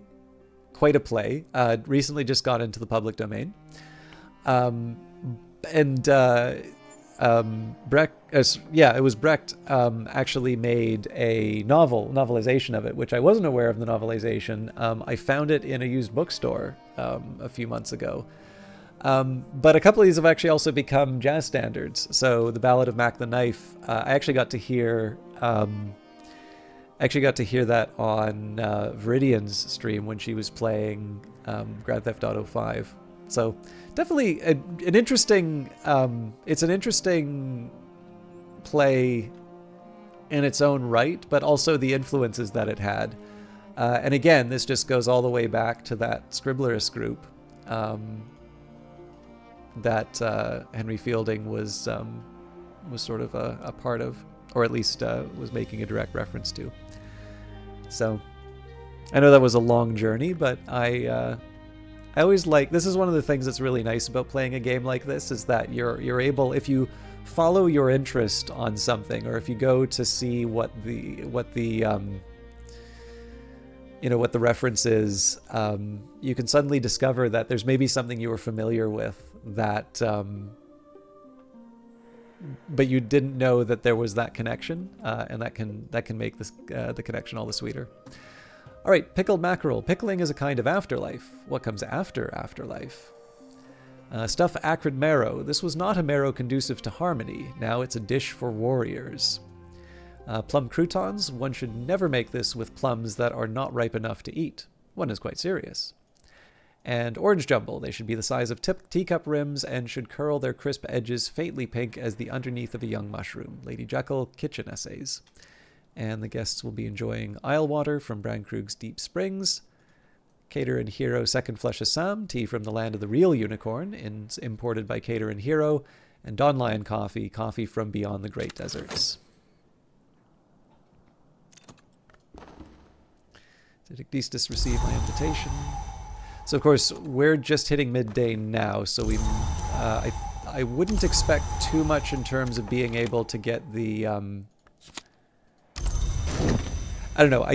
play. Recently just got into the public domain. Brecht, it was Brecht actually made a novelization of it, which I wasn't aware of the novelization. I found it in a used bookstore a few months ago. But a couple of these have actually also become jazz standards. So the Ballad of Mac the Knife, I actually got to hear that on Viridian's stream when she was playing Grand Theft Auto 5. So definitely an interesting, it's an interesting play in its own right, but also the influences that it had. And again, this just goes all the way back to that Scribblerus group that Henry Fielding was sort of a part of, or at least was making a direct reference to. So I know that was a long journey, but I always this is one of the things that's really nice about playing a game like this, is that you're able, if you follow your interest on something, or if you go to see what the reference is, you can suddenly discover that there's maybe something you were familiar with that, but you didn't know that there was that connection, and that can make this the connection all the sweeter. All right, pickled mackerel. Pickling is a kind of afterlife. What comes after afterlife? Stuff acrid marrow. This was not a marrow conducive to harmony. Now it's a dish for warriors. Plum croutons. One should never make this with plums that are not ripe enough to eat. One is quite serious. And orange jumble. They should be the size of teacup rims and should curl their crisp edges faintly pink as the underneath of a young mushroom. Lady Jekyll, Kitchen Essays. And the guests will be enjoying Islewater from Brankrug's Deep Springs, Cater and Hero Second Flesh of Sam, tea from the land of the real unicorn, imported by Cater and Hero, and Don Lion coffee, coffee from beyond the great deserts. Did Igdistis receive my invitation? So of course we're just hitting midday now, so I wouldn't expect too much in terms of being able to get the I don't know.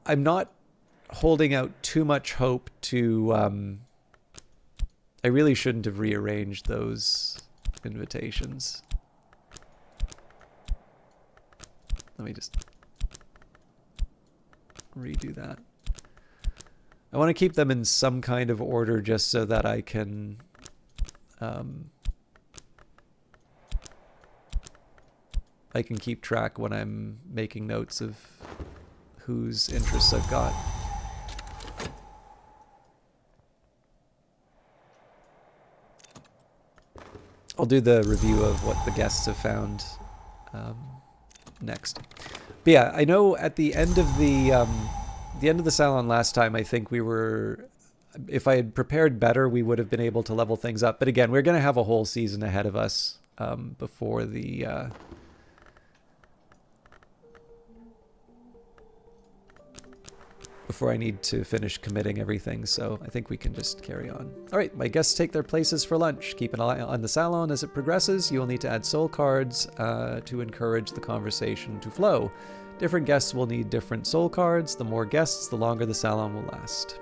I'm not holding out too much hope to. I really shouldn't have rearranged those invitations. Let me just redo that. I want to keep them in some kind of order just so that I can. I can keep track when I'm making notes of whose interests I've got. I'll do the review of what the guests have found next. But yeah, I know at the end of the salon last time, I think we were if I had prepared better, we would have been able to level things up. But again, we're going to have a whole season ahead of us before the... before I need to finish committing everything, so I think we can just carry on. Alright, my guests take their places for lunch. Keep an eye on the salon as it progresses. You will need to add soul cards to encourage the conversation to flow. Different guests will need different soul cards. The more guests, the longer the salon will last.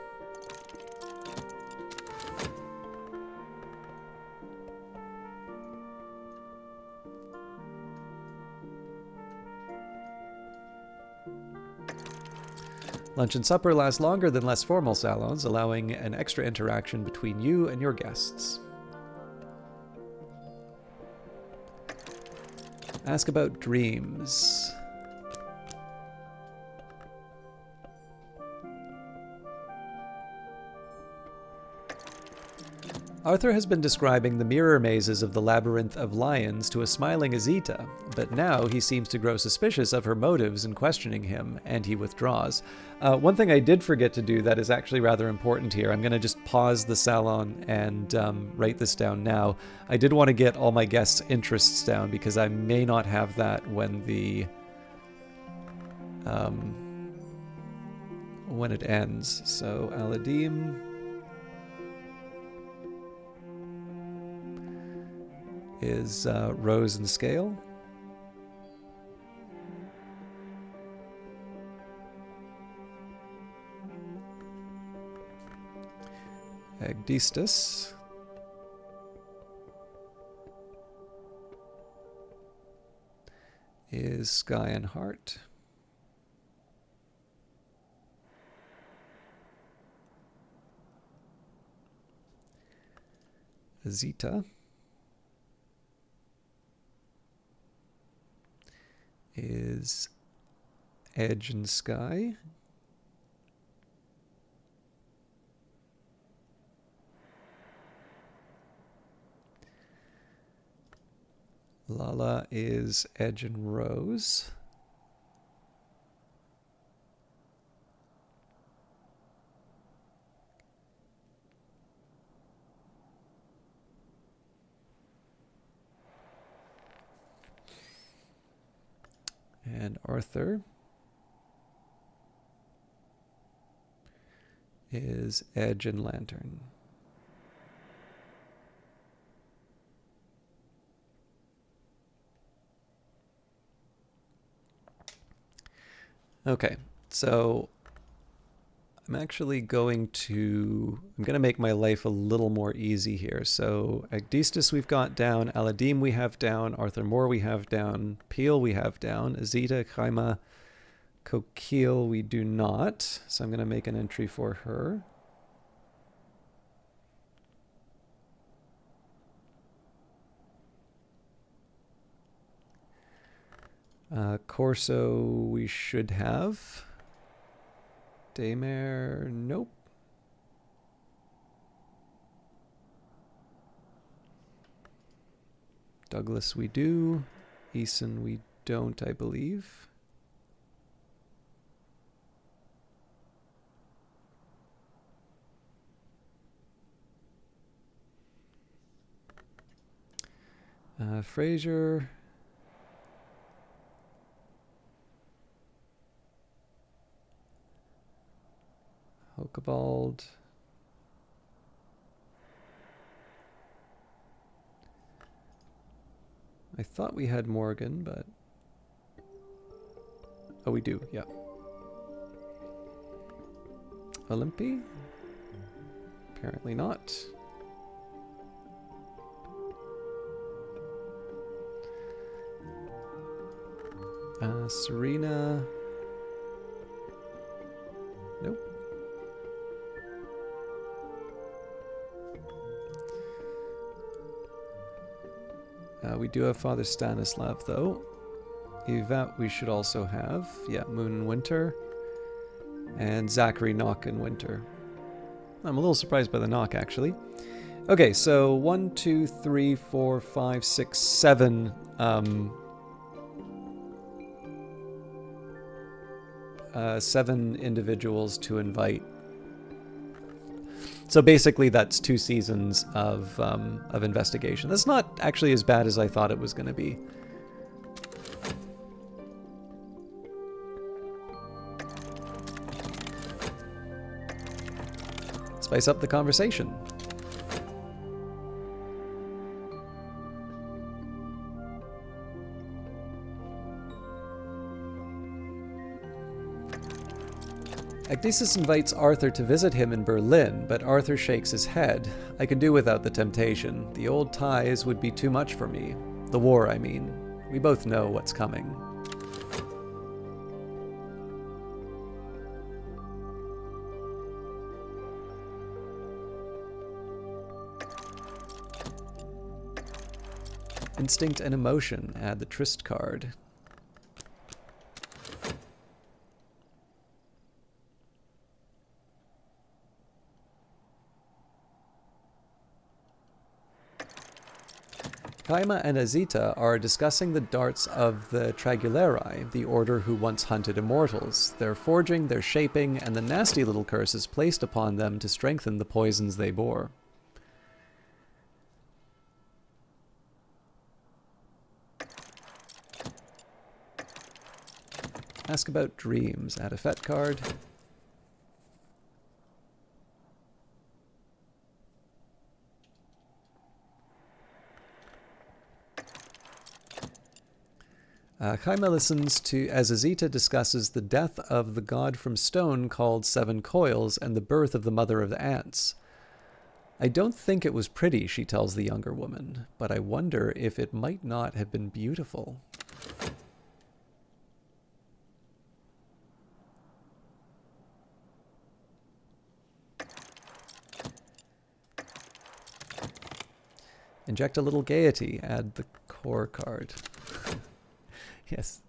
Lunch and supper last longer than less formal salons, allowing an extra interaction between you and your guests. Ask about dreams. Arthur has been describing the mirror mazes of the Labyrinth of Lions to a smiling Azita, but now he seems to grow suspicious of her motives in questioning him, and he withdraws. One thing I did forget to do that is actually rather important here. I'm going to just pause the salon and write this down now. I did want to get all my guests' interests down, because I may not have that when it ends. So, Aladim is Rose and Scale. Agdistus is Sky and Heart. Azita is Edge and Sky. Lala is Edge and Rose. And Arthur is Edge and Lantern. Okay, so I'm going to make my life a little more easy here. So Agdistus we've got down, Aladim we have down, Arthur Moore we have down, Peel we have down, Azita, Kaima, Kokil we do not. So I'm going to make an entry for her. Corso we should have. Daymare, nope. Douglas we do. Eason we don't, I believe. Fraser. Hokebald. I thought we had Morgan, but... Oh, we do, yeah. Olympi? Apparently not. Serena... Nope. We do have Father Stanislav, though. Yvette we should also have. Yeah, Moon and Winter. And Zachary, Knock and Winter. I'm a little surprised by the Knock, actually. Okay, so 1, 2, 3, 4, 5, 6, 7... 7 individuals to invite. So basically, that's 2 seasons of investigation. That's not actually as bad as I thought it was going to be. Spice up the conversation. Agnesis invites Arthur to visit him in Berlin, but Arthur shakes his head. I could do without the temptation. The old ties would be too much for me. The war, I mean. We both know what's coming. Instinct and emotion. Add the tryst card. Kaima and Azita are discussing the darts of the Traguleri, the order who once hunted immortals, their forging, their shaping, and the nasty little curses placed upon them to strengthen the poisons they bore. Ask about dreams. Add a Fet card. Kaima listens to as Azita discusses the death of the god from stone called Seven Coils and the birth of the mother of the ants. I don't think it was pretty, she tells the younger woman, but I wonder if it might not have been beautiful. Inject a little gaiety. Add the core card. Yes.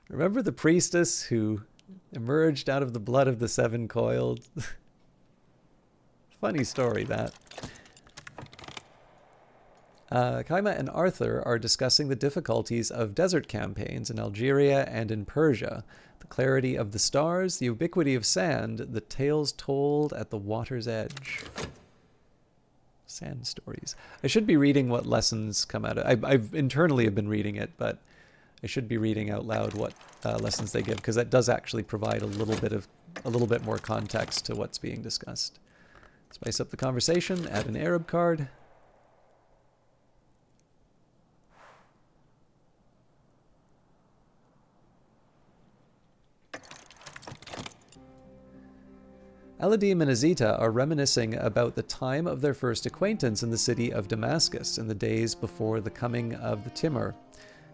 Remember the priestess who emerged out of the blood of the seven coiled? Funny story, that. Kaima and Arthur are discussing the difficulties of desert campaigns in Algeria and in Persia, the clarity of the stars, the ubiquity of sand, the tales told at the water's edge. Sand stories. I should be reading what lessons come out of. I've internally have been reading it, but I should be reading out loud what lessons they give, because that does actually provide a little bit more context to what's being discussed. Spice up the conversation. Add an Arab card. Aladim and Azita are reminiscing about the time of their first acquaintance in the city of Damascus in the days before the coming of the Timur.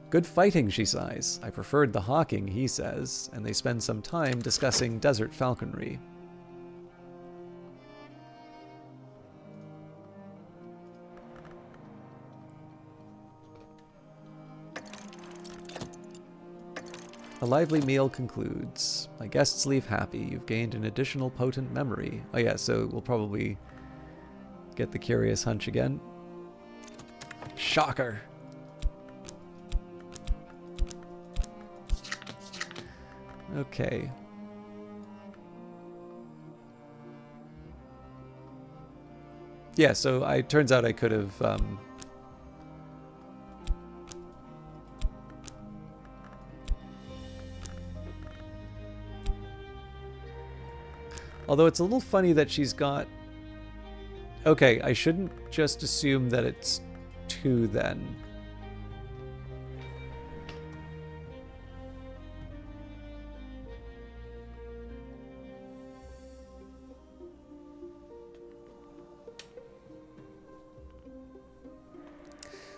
Good fighting, she sighs. I preferred the hawking, he says, and they spend some time discussing desert falconry. A lively meal concludes. My guests leave happy. You've gained an additional potent memory. Oh yeah, so we'll probably get the curious hunch again. Shocker! Okay. Yeah, so turns out I could have although it's a little funny that she's got... Okay, I shouldn't just assume that it's 2 then.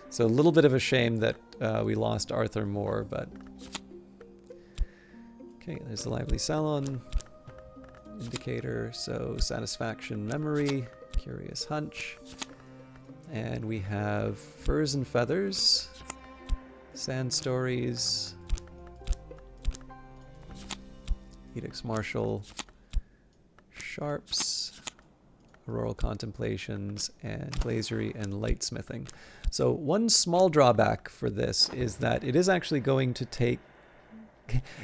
So a little bit of a shame that we lost Arthur Moore, but... Okay, there's the lively salon indicator, so satisfaction, memory, curious hunch. And we have furs and feathers, sand stories, edicts martial, sharps, auroral contemplations, and glazery and lightsmithing. So one small drawback for this is that it is actually going to take...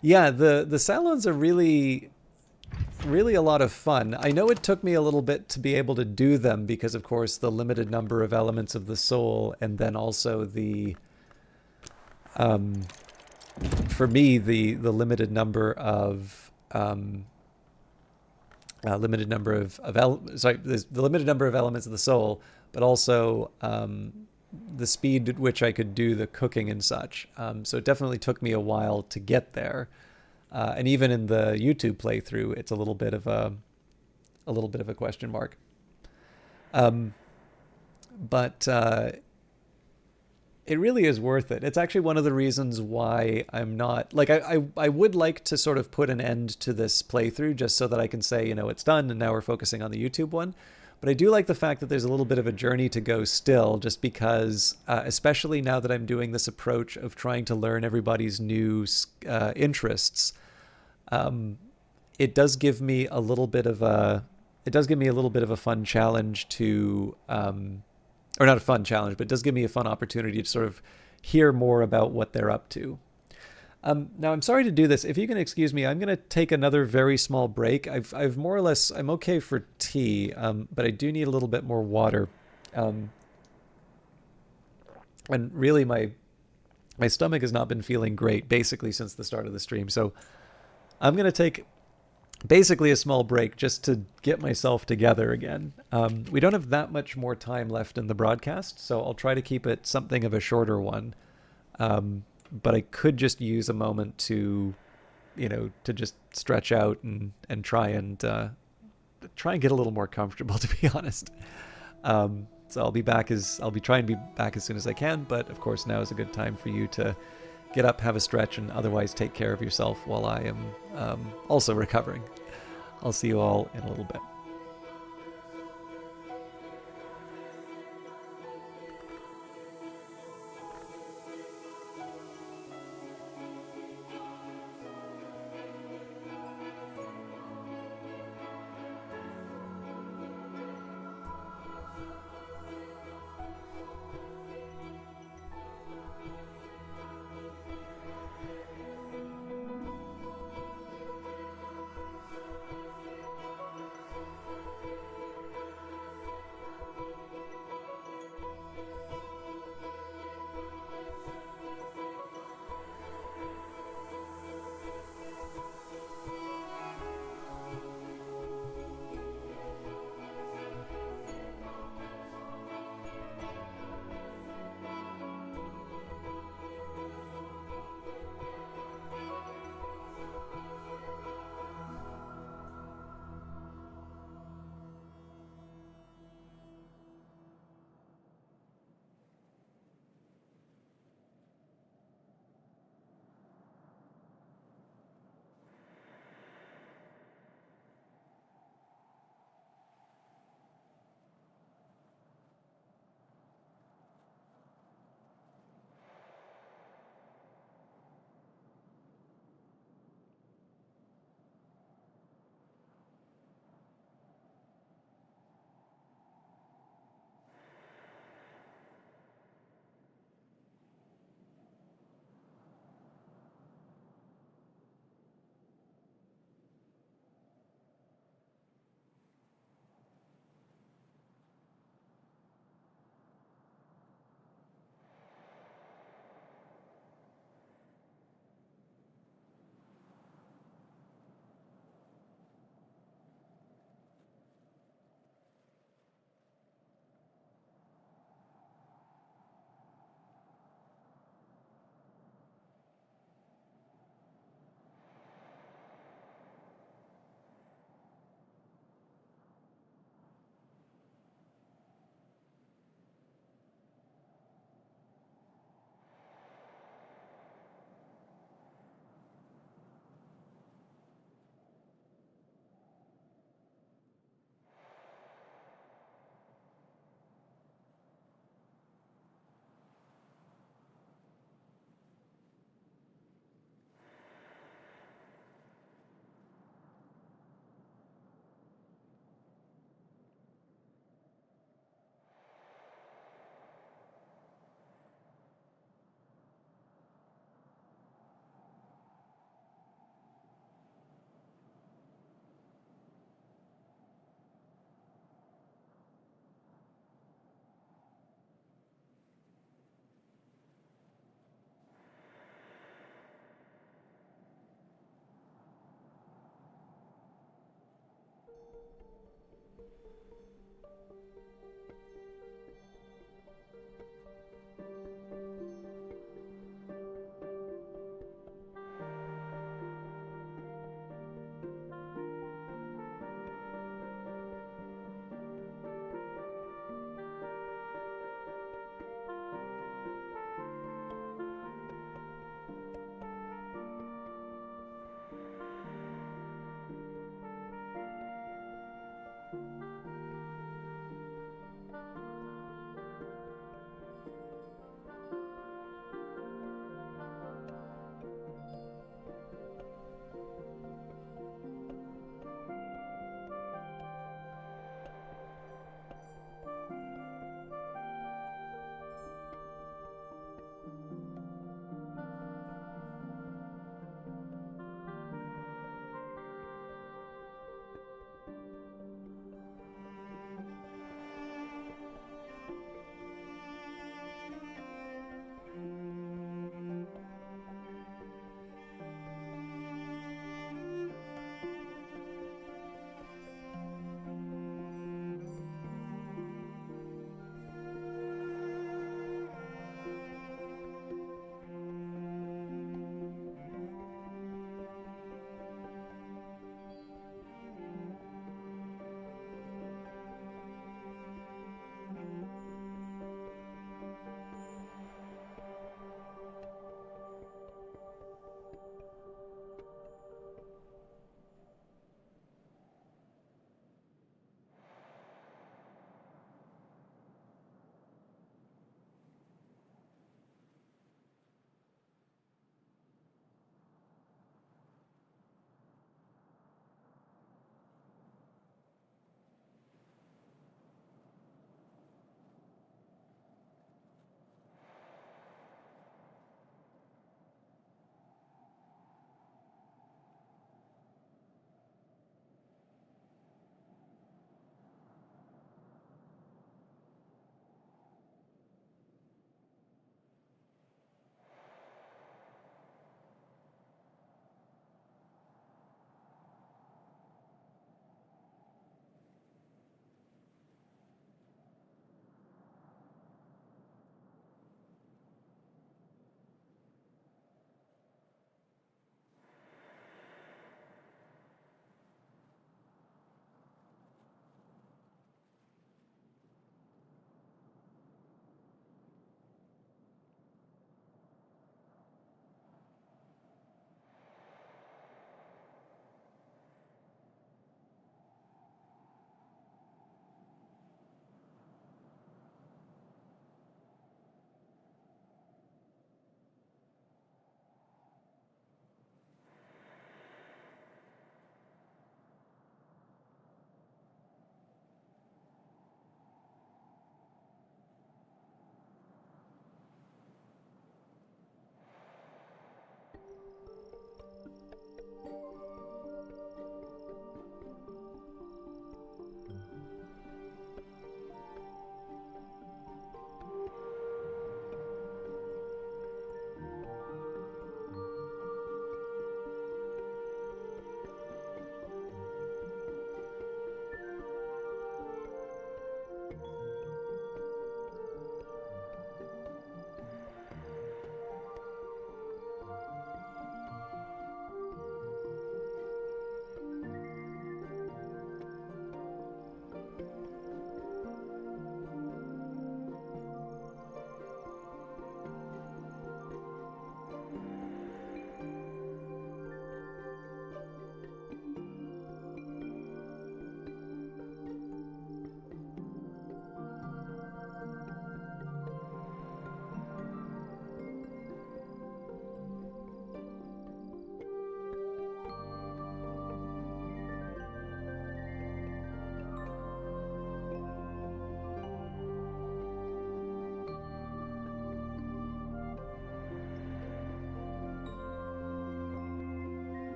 Yeah, the salons are really really a lot of fun. I know it took me a little bit to be able to do them because, of course, the limited number of elements of the soul, and then also the, for me, the limited number of the limited number of elements of the soul, but also the speed at which I could do the cooking and such. So it definitely took me a while to get there. And even in the YouTube playthrough, it's a little bit of a question mark. But it really is worth it. It's actually one of the reasons why I'm not like I would like to sort of put an end to this playthrough just so that I can say, it's done and now we're focusing on the YouTube one. But I do like the fact that there's a little bit of a journey to go still, just because, especially now that I'm doing this approach of trying to learn everybody's new interests, it does give me a little bit of a fun challenge to, or not a fun challenge, but it does give me a fun opportunity to sort of hear more about what they're up to. Now, I'm sorry to do this. If you can excuse me, I'm going to take another very small break. I've more or less, I'm okay for tea, but I do need a little bit more water. And really, my stomach has not been feeling great, basically, since the start of the stream. So I'm going to take basically a small break just to get myself together again. We don't have that much more time left in the broadcast, so I'll try to keep it something of a shorter one. But I could just use a moment to, to just stretch out and try and get a little more comfortable, to be honest. So I'll be trying to be back as soon as I can, but of course now is a good time for you to get up, have a stretch, and otherwise take care of yourself while I am also recovering. I'll see you all in a little bit.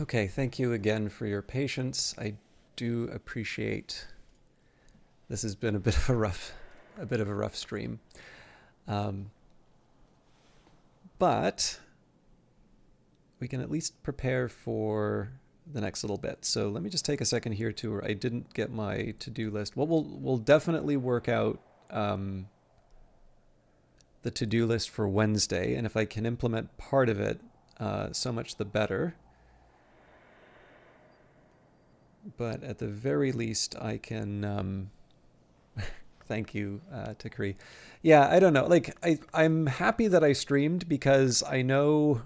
Okay, thank you again for your patience. I do appreciate. This has been a bit of a rough stream, um, but we can at least prepare for the next little bit. So let me just take a second here to where I didn't get my to-do list. Well, we'll definitely work out the to-do list for Wednesday, and if I can implement part of it, so much the better. But at the very least, I can. Thank you, Tikri. Yeah, I don't know. Like, I'm happy that I streamed because I know,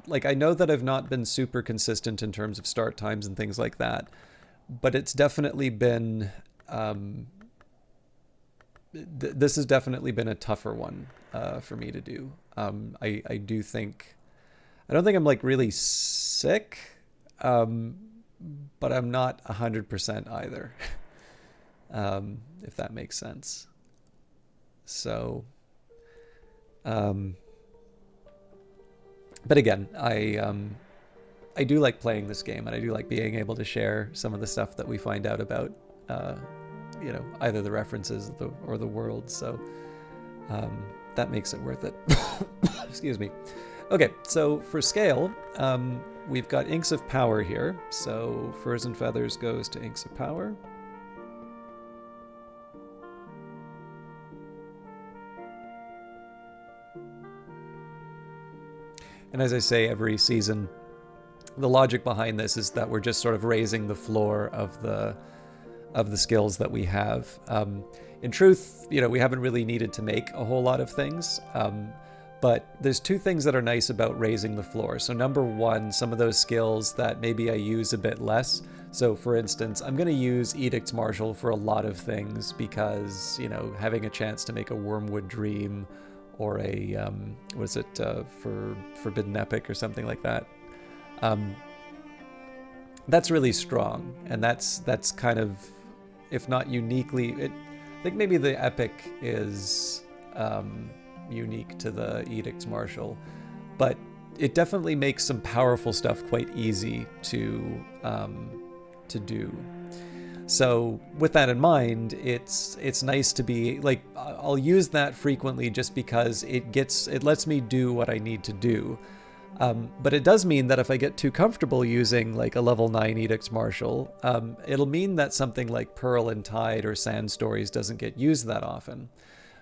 I know that I've not been super consistent in terms of start times and things like that. But it's definitely been. This has definitely been a tougher one for me to do. I do think. I don't think I'm like really sick. Um, but I'm not 100% either, if that makes sense. So, um, but again, I do like playing this game, and I do like being able to share some of the stuff that we find out about, either the references or the world. So that makes it worth it. Excuse me. Okay, so for scale, we've got Inks of Power here. So Furs and Feathers goes to Inks of Power. And as I say every season, the logic behind this is that we're just sort of raising the floor of the skills that we have. In truth, we haven't really needed to make a whole lot of things. But there's two things that are nice about raising the floor. So number one, some of those skills that maybe I use a bit less. So for instance, I'm going to use Edict's Martial for a lot of things because, having a chance to make a Wormwood Dream or a, for Forbidden Epic or something like that. That's really strong. And that's kind of, if not uniquely, I think maybe the Epic is unique to the Edict's Martial, but it definitely makes some powerful stuff quite easy to do. So with that in mind, it's nice to be like, I'll use that frequently just because it lets me do what I need to do. But it does mean that if I get too comfortable using like a level 9 Edict's Martial, it'll mean that something like Pearl and Tide or Sand Stories doesn't get used that often.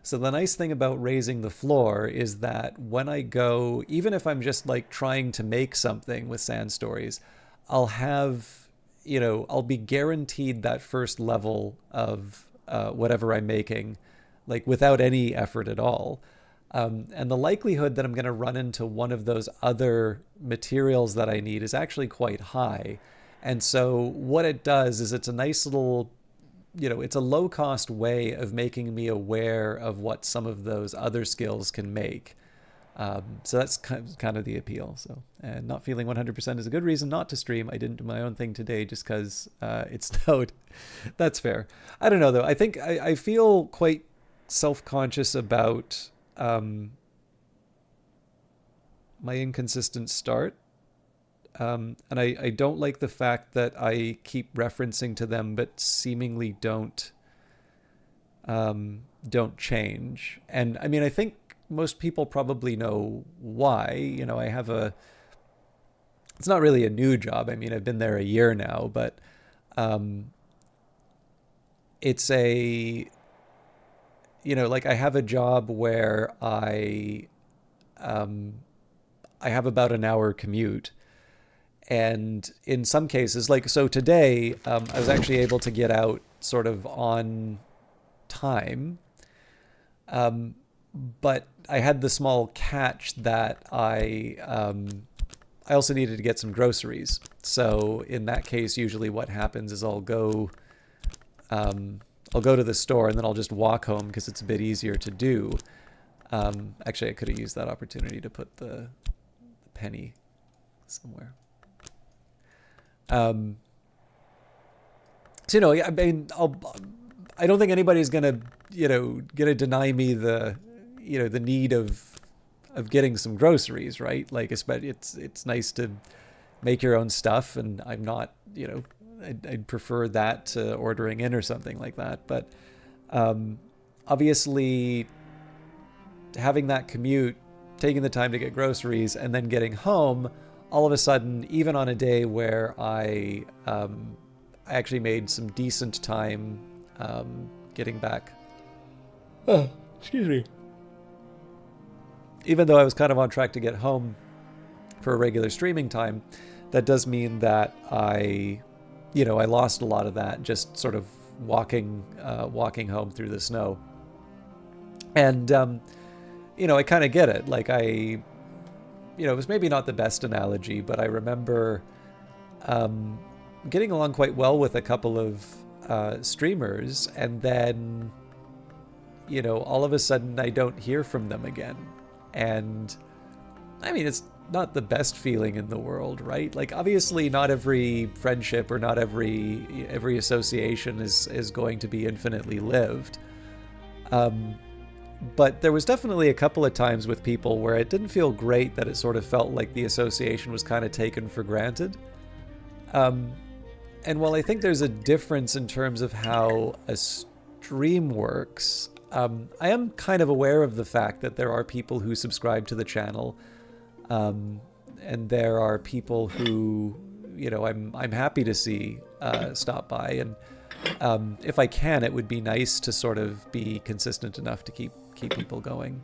So the nice thing about raising the floor is that when I go, even if I'm just like trying to make something with Sand Stories, I'll have, I'll be guaranteed that first level of whatever I'm making, like without any effort at all. And the likelihood that I'm going to run into one of those other materials that I need is actually quite high. And so what it does is it's a nice little, it's a low cost way of making me aware of what some of those other skills can make. So that's kind of the appeal. So, and not feeling 100% is a good reason not to stream. I didn't do my own thing today just because it snowed. That's fair. I don't know though. I think I feel quite self-conscious about my inconsistent start. And I don't like the fact that I keep referencing to them, but seemingly don't change. And I mean, I think most people probably know why. I have it's not really a new job. I mean, I've been there a year now, but it's like I have a job where I have about an hour commute. And in some cases, like, so today, I was actually able to get out sort of on time. But I had the small catch that I also needed to get some groceries. So in that case, usually what happens is I'll go to the store and then I'll just walk home because it's a bit easier to do. Actually, I could have used that opportunity to put the penny somewhere. So, I mean, I don't think anybody's gonna deny me the need of getting some groceries, right? Like, it's nice to make your own stuff, and I'm not, I'd prefer that to ordering in or something like that. But obviously, having that commute, taking the time to get groceries, and then getting home, all of a sudden, even on a day where I actually made some decent time getting back. Oh, excuse me. Even though I was kind of on track to get home for a regular streaming time, that does mean that I lost a lot of that just sort of walking home through the snow. And I kind of get it. Like it was maybe not the best analogy, but I remember getting along quite well with a couple of streamers, and then all of a sudden I don't hear from them again. And I mean, it's not the best feeling in the world, right? Like, obviously not every friendship or not every association is going to be infinitely lived. But there was definitely a couple of times with people where it didn't feel great, that it sort of felt like the association was kind of taken for granted. And while I think there's a difference in terms of how a stream works, I am kind of aware of the fact that there are people who subscribe to the channel, and there are people who, I'm happy to see stop by, and if I can, it would be nice to sort of be consistent enough to keep people going.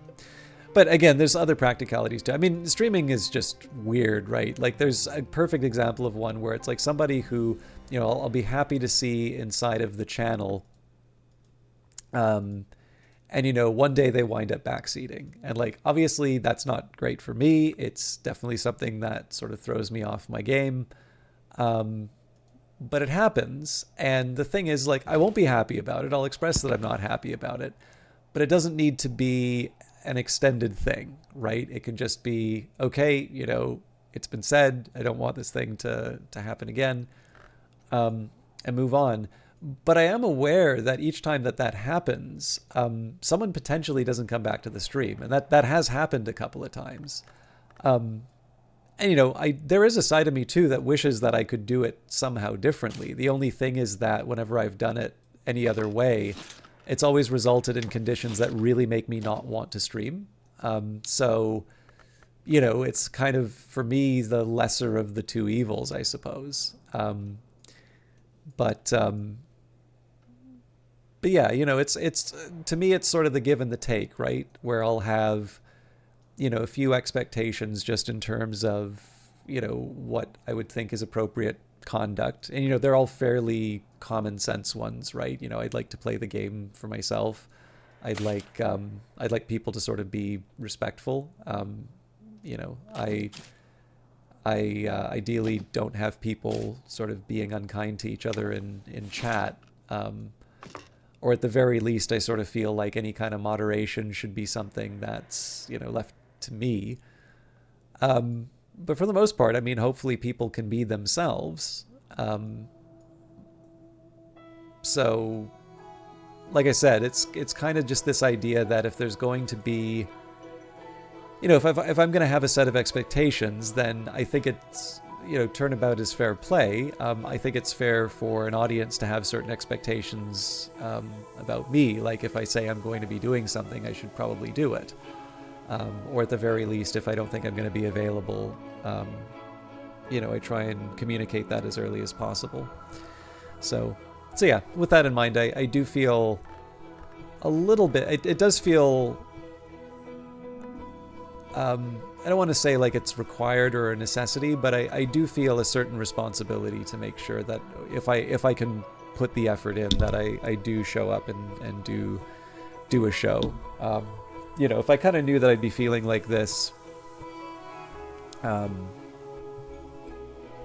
But again, there's other practicalities too. I mean, streaming is just weird, right? Like, there's a perfect example of one where it's like somebody who, I'll be happy to see inside of the channel. And, one day they wind up backseating. And, like, obviously that's not great for me. It's definitely something that sort of throws me off my game. But it happens. And the thing is, like, I won't be happy about it. I'll express that I'm not happy about it. But it doesn't need to be an extended thing, right? It can just be, okay, it's been said, I don't want this thing to happen again, and move on. But I am aware that each time that happens, someone potentially doesn't come back to the stream. And that has happened a couple of times. And, there is a side of me too that wishes that I could do it somehow differently. The only thing is that whenever I've done it any other way, it's always resulted in conditions that really make me not want to stream. So, it's kind of, for me, the lesser of the two evils, I suppose. But yeah, it's to me, it's sort of the give and the take, right? Where I'll have, a few expectations just in terms of, what I would think is appropriate conduct. And, they're all fairly common sense ones, right? I'd like to play the game for myself. I'd like people to sort of be respectful. I ideally don't have people sort of being unkind to each other in chat. Or at the very least, I sort of feel like any kind of moderation should be something that's, left to me. But for the most part, I mean, hopefully people can be themselves. So, like I said, it's kind of just this idea that if there's going to be, if I'm going to have a set of expectations, then I think it's, turnabout is fair play. I think it's fair for an audience to have certain expectations about me. Like, if I say I'm going to be doing something, I should probably do it. Or at the very least, if I don't think I'm going to be available, I try and communicate that as early as possible. So yeah, with that in mind, I do feel a little bit, it does feel, I don't want to say like it's required or a necessity, but I do feel a certain responsibility to make sure that if I can put the effort in, that I do show up and do a show. If I kind of knew that I'd be feeling like this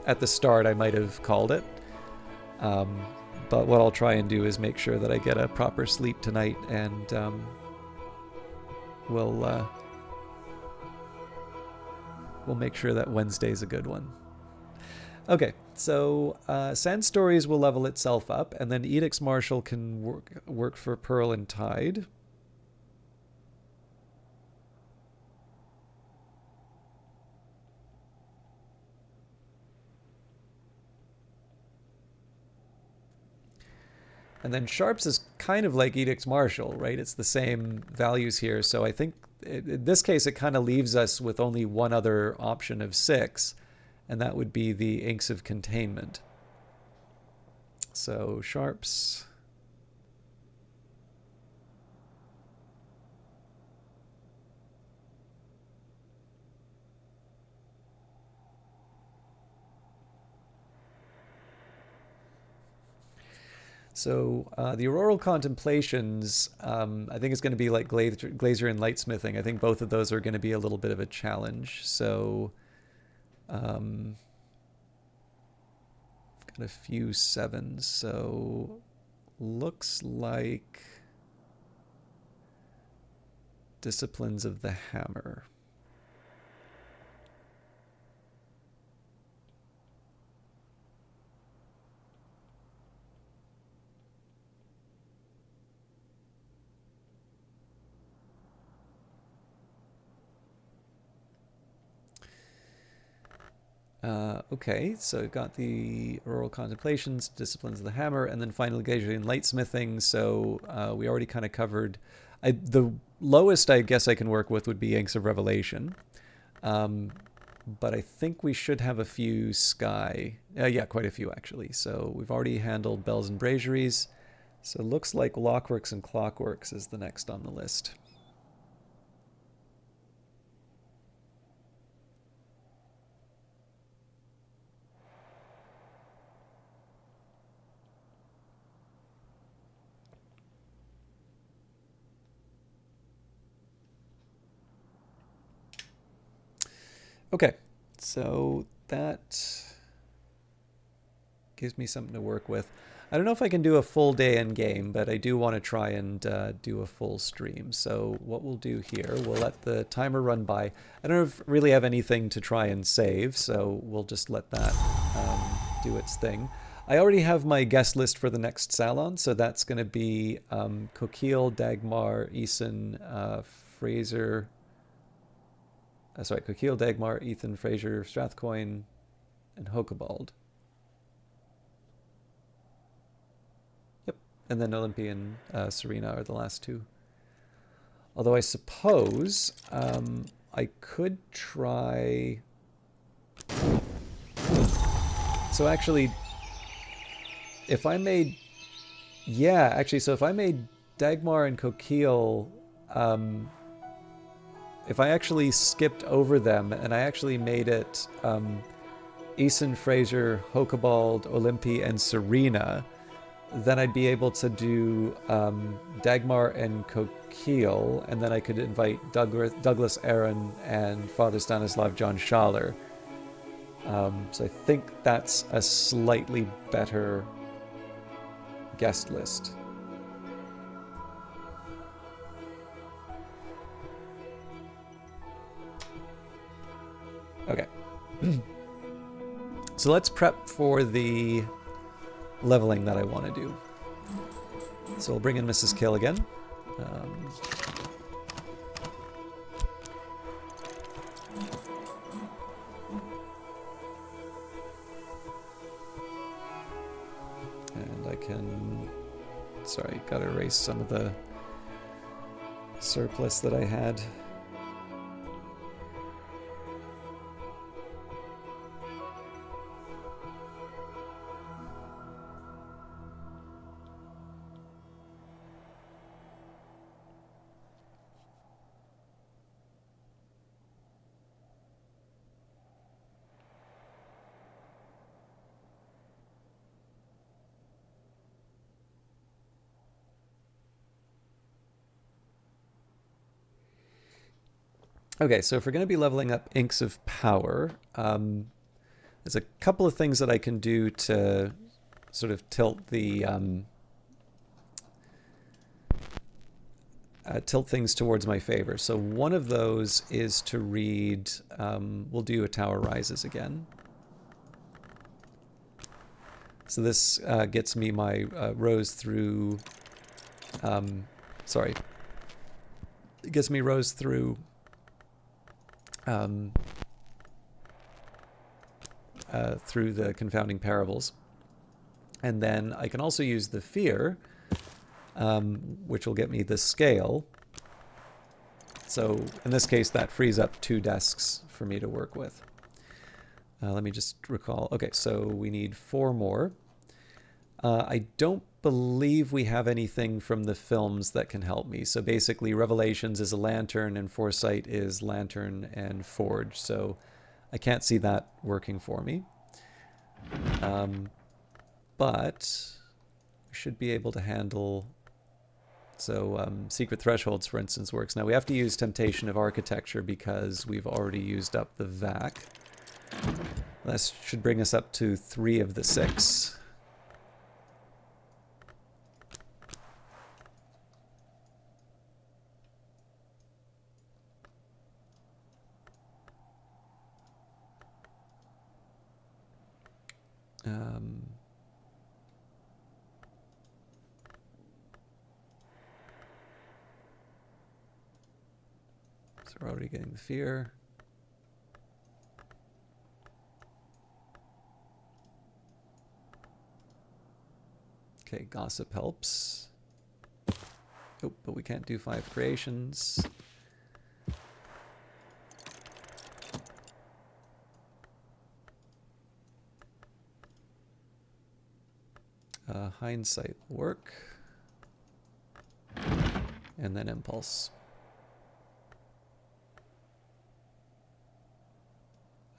at the start, I might have called it. But what I'll try and do is make sure that I get a proper sleep tonight, and we'll make sure that Wednesday's a good one. Okay, so Sand Stories will level itself up, and then Edict's Marshal can work for Pearl and Tide. And then sharps is kind of like Edict's Martial, right? It's the same values here. So I think in this case, it kind of leaves us with only one other option of 6, and that would be the Inks of Containment. So sharps. So the Auroral Contemplations, I think it's going to be like Glazier and Lightsmithing. I think both of those are going to be a little bit of a challenge. So got a few 7s. So looks like Disciplines of the Hammer. Okay, so we've got the Auroral Contemplations, Disciplines of the Hammer, and then finally Glazier and Lightsmithing. So we already kind of covered. The lowest I guess I can work with would be Inks of Revelation. But I think we should have a few Sky. Yeah, quite a few actually. So we've already handled Bells and Braziers. So it looks like Lockworks and Clockworks is the next on the list. Okay, so that gives me something to work with. I don't know if I can do a full day in game, but I do want to try and do a full stream. So what we'll do here, we'll let the timer run by. I don't really have anything to try and save, so we'll just let that do its thing. I already have my guest list for the next Salon, so that's going to be Coquille, Dagmar, Eason, Fraser... Coquille, Dagmar, Ethan, Fraser, Strathcoin, and Hokebald. Yep. And then Olympia and Serena are the last 2. Although I suppose I could try... So actually, if I made... Yeah, actually, so if I made Dagmar and Coquille... if I actually skipped over them and I actually made it Eason, Fraser, Hokebald, Olympi, and Serena, then I'd be able to do Dagmar and Coquille, and then I could invite Douglas Aaron and Father Stanislav John Schaller. So I think that's a slightly better guest list. Okay. So let's prep for the leveling that I want to do. So we'll bring in Mrs. Kill again. And I can... Sorry, gotta erase some of the surplus that I had. Okay, so if we're going to be leveling up Inks of Power, there's a couple of things that I can do to sort of tilt the tilt things towards my favor. So one of those is to read. We'll do A Tower Rises again. So this gets me my rose through. Sorry. It gets me rose through. Through the Confounding Parables. And then I can also use the fear, which will get me the scale. So in this case, that frees up 2 desks for me to work with. Let me just recall. Okay, so we need 4 more. I don't believe we have anything from the films that can help me. So basically, Revelations is a lantern and Foresight is lantern and forge. So I can't see that working for me. But we should be able to handle... So Secret Thresholds, for instance, works. Now we have to use Temptation of Architecture because we've already used up the VAC. That should bring us up to 3 of the 6. So we're already getting the fear. Okay, gossip helps. Oh, but we can't do 5 creations. Hindsight will work. And then impulse.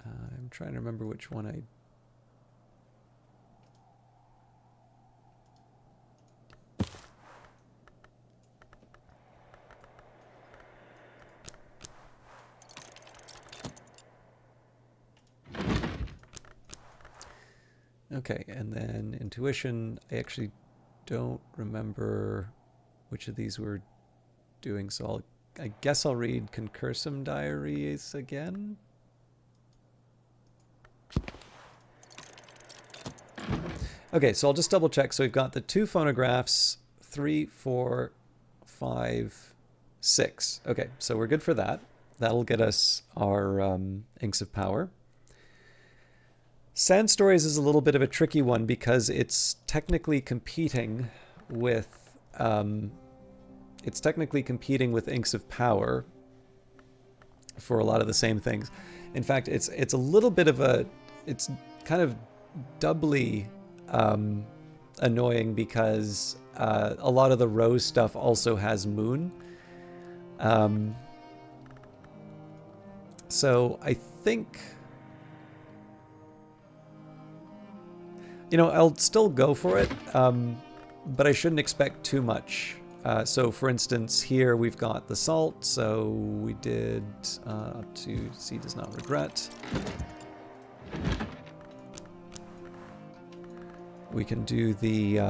I'm trying to remember which one I... Okay, and then intuition, I actually don't remember which of these we're doing, so I guess I'll read Concursum Diaries again. Okay, so I'll just double check. So we've got the 2 phonographs, 3, 4, 5, 6. Okay, so we're good for that. That'll get us our Inks of Power. Sand Stories is a little bit of a tricky one because it's technically competing with Inks of Power for a lot of the same things. In fact, it's a little bit of a... It's kind of doubly annoying because a lot of the Rose stuff also has Moon. So I think... You know, I'll still go for it, but I shouldn't expect too much. So, for instance, here we've got the salt, so we did up to See Does Not Regret. We can do the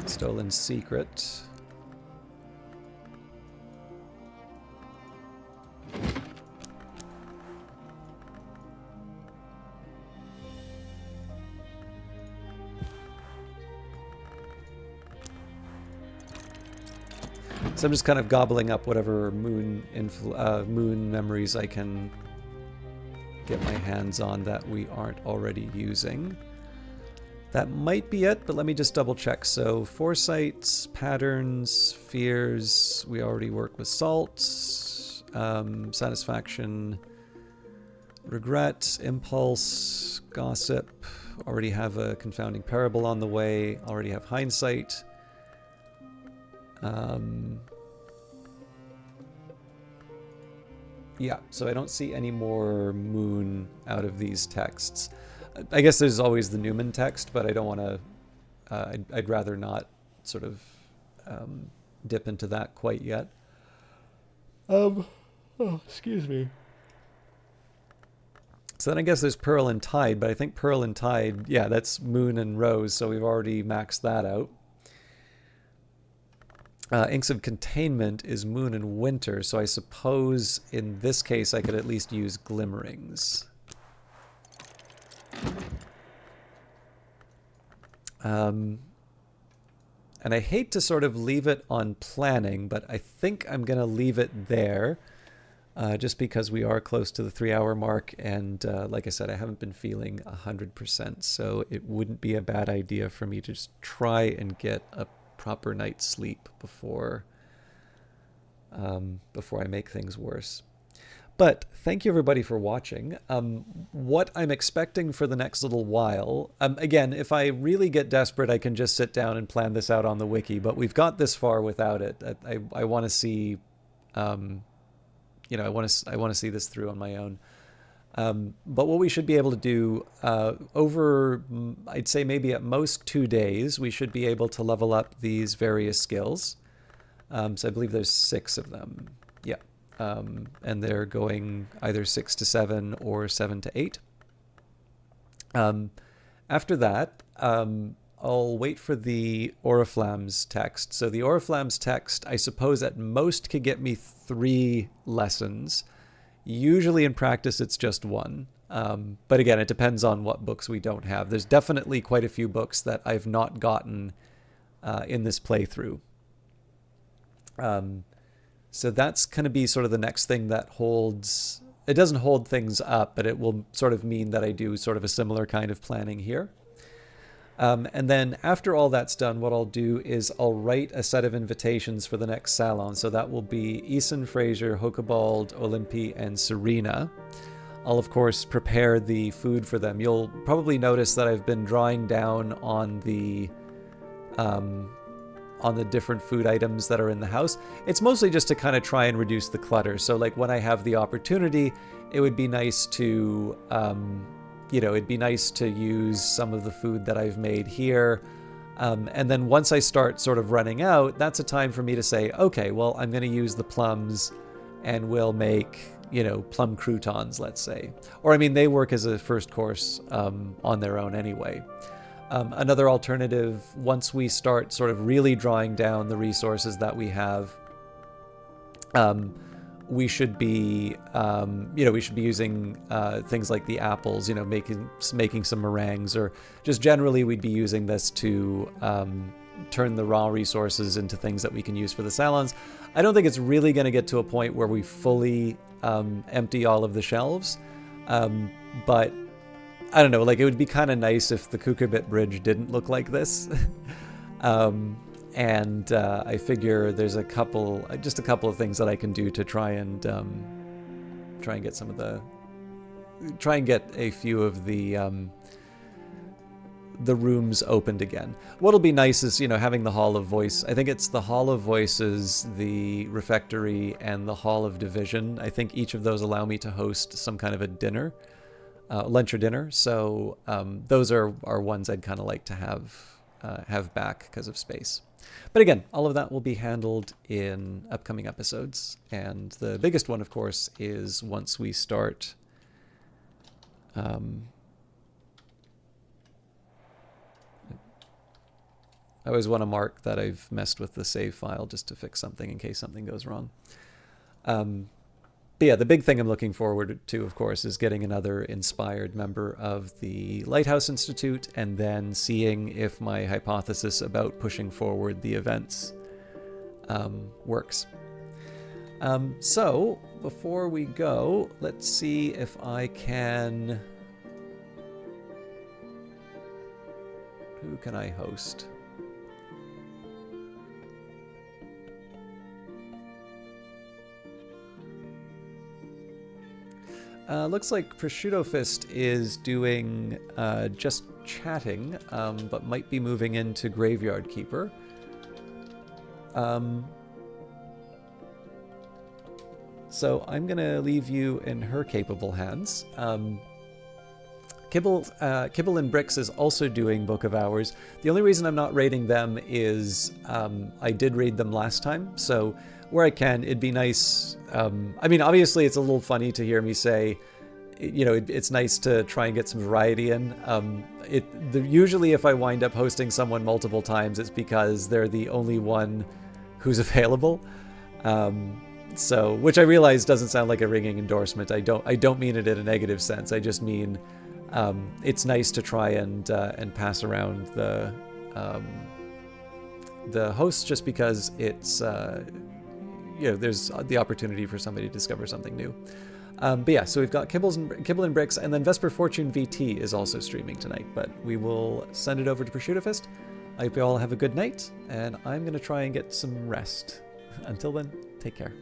Stolen Secret. So I'm just kind of gobbling up whatever moon memories I can get my hands on that we aren't already using. That might be it, but let me just double check. So foresights, patterns, fears, we already work with salt, satisfaction, regret, impulse, gossip, already have a confounding parable on the way, already have hindsight. Yeah, so I don't see any more moon out of these texts. I guess there's always the Newman text, but I don't want to... I'd rather not sort of dip into that quite yet. Oh, excuse me. So then I guess there's Pearl and Tide, but I think Pearl and Tide, yeah, that's Moon and Rose, so we've already maxed that out. Inks of Containment is Moon and Winter, so I suppose in this case I could at least use Glimmerings. And I hate to sort of leave it on planning, but I think I'm going to leave it there. just because we are close to the 3-hour mark, and like I said, I haven't been feeling 100%, so it wouldn't be a bad idea for me to just try and get a proper night's sleep before I make things worse. But thank you everybody for watching. What I'm expecting for the next little while, again, if I really get desperate, I can just sit down and plan this out on the wiki, but we've got this far without it. I want to see, I want to see this through on my own. But what we should be able to do over, I'd say maybe at most 2 days, we should be able to level up these various skills. So I believe there's 6 of them. Yeah. And they're going either 6 to 7 or 7 to 8. After that, I'll wait for the Oriflamme's text. So the Oriflamme's text, I suppose at most could get me 3 lessons. Usually in practice, it's just 1. But again, it depends on what books we don't have. There's definitely quite a few books that I've not gotten in this playthrough. So that's going to be sort of the next thing that holds, it doesn't hold things up, but it will sort of mean that I do sort of a similar kind of planning here. And then after all that's done, what I'll do is I'll write a set of invitations for the next salon. So that will be Eason, Fraser, Hokebald, Olympi, and Serena. I'll, of course, prepare the food for them. You'll probably notice that I've been drawing down on the different food items that are in the house. It's mostly just to kind of try and reduce the clutter. So like when I have the opportunity, it would be nice to, it'd be nice to use some of the food that I've made here. And then once I start sort of running out, that's a time for me to say, okay, well, I'm going to use the plums and we'll make, plum croutons, let's say. Or, I mean, they work as a first course on their own anyway. Another alternative, once we start sort of really drawing down the resources that we have, we should be, using things like the apples, making some meringues, or just generally we'd be using this to turn the raw resources into things that we can use for the salons. I don't think it's really going to get to a point where we fully empty all of the shelves, but I don't know, like it would be kind of nice if the Kukabit Bridge didn't look like this. And I figure there's just a couple of things that I can do to try and get a few of the rooms opened again. What'll be nice is, having the Hall of Voice. I think it's the Hall of Voices, the Refectory, and the Hall of Division. I think each of those allow me to host some kind of a dinner. Lunch or dinner, so those are ones I'd kind of like to have back because of space. But again, all of that will be handled in upcoming episodes, and the biggest one, of course, is once we start. I always want to mark that I've messed with the save file just to fix something in case something goes wrong. But yeah, the big thing I'm looking forward to, of course, is getting another inspired member of the Lighthouse Institute, and then seeing if my hypothesis about pushing forward the events works. So, before we go, let's see if I can... Who can I host? Looks like Prosciutto Fist is doing just chatting, but might be moving into Graveyard Keeper. So I'm going to leave you in her capable hands. Kibble and Bricks is also doing Book of Hours. The only reason I'm not raiding them is I did raid them last time, so where I can, it'd be nice. I mean, obviously, it's a little funny to hear me say, it's nice to try and get some variety in. Usually, if I wind up hosting someone multiple times, it's because they're the only one who's available. So, which I realize doesn't sound like a ringing endorsement. I don't mean it in a negative sense. I just mean it's nice to try and pass around the hosts, just because it's there's the opportunity for somebody to discover something new. But yeah, so we've got Kibble and Bricks, and then Vesper Fortune VT is also streaming tonight, but we will send it over to Prosciutto Fist. I hope you all have a good night, and I'm going to try and get some rest. Until then, take care.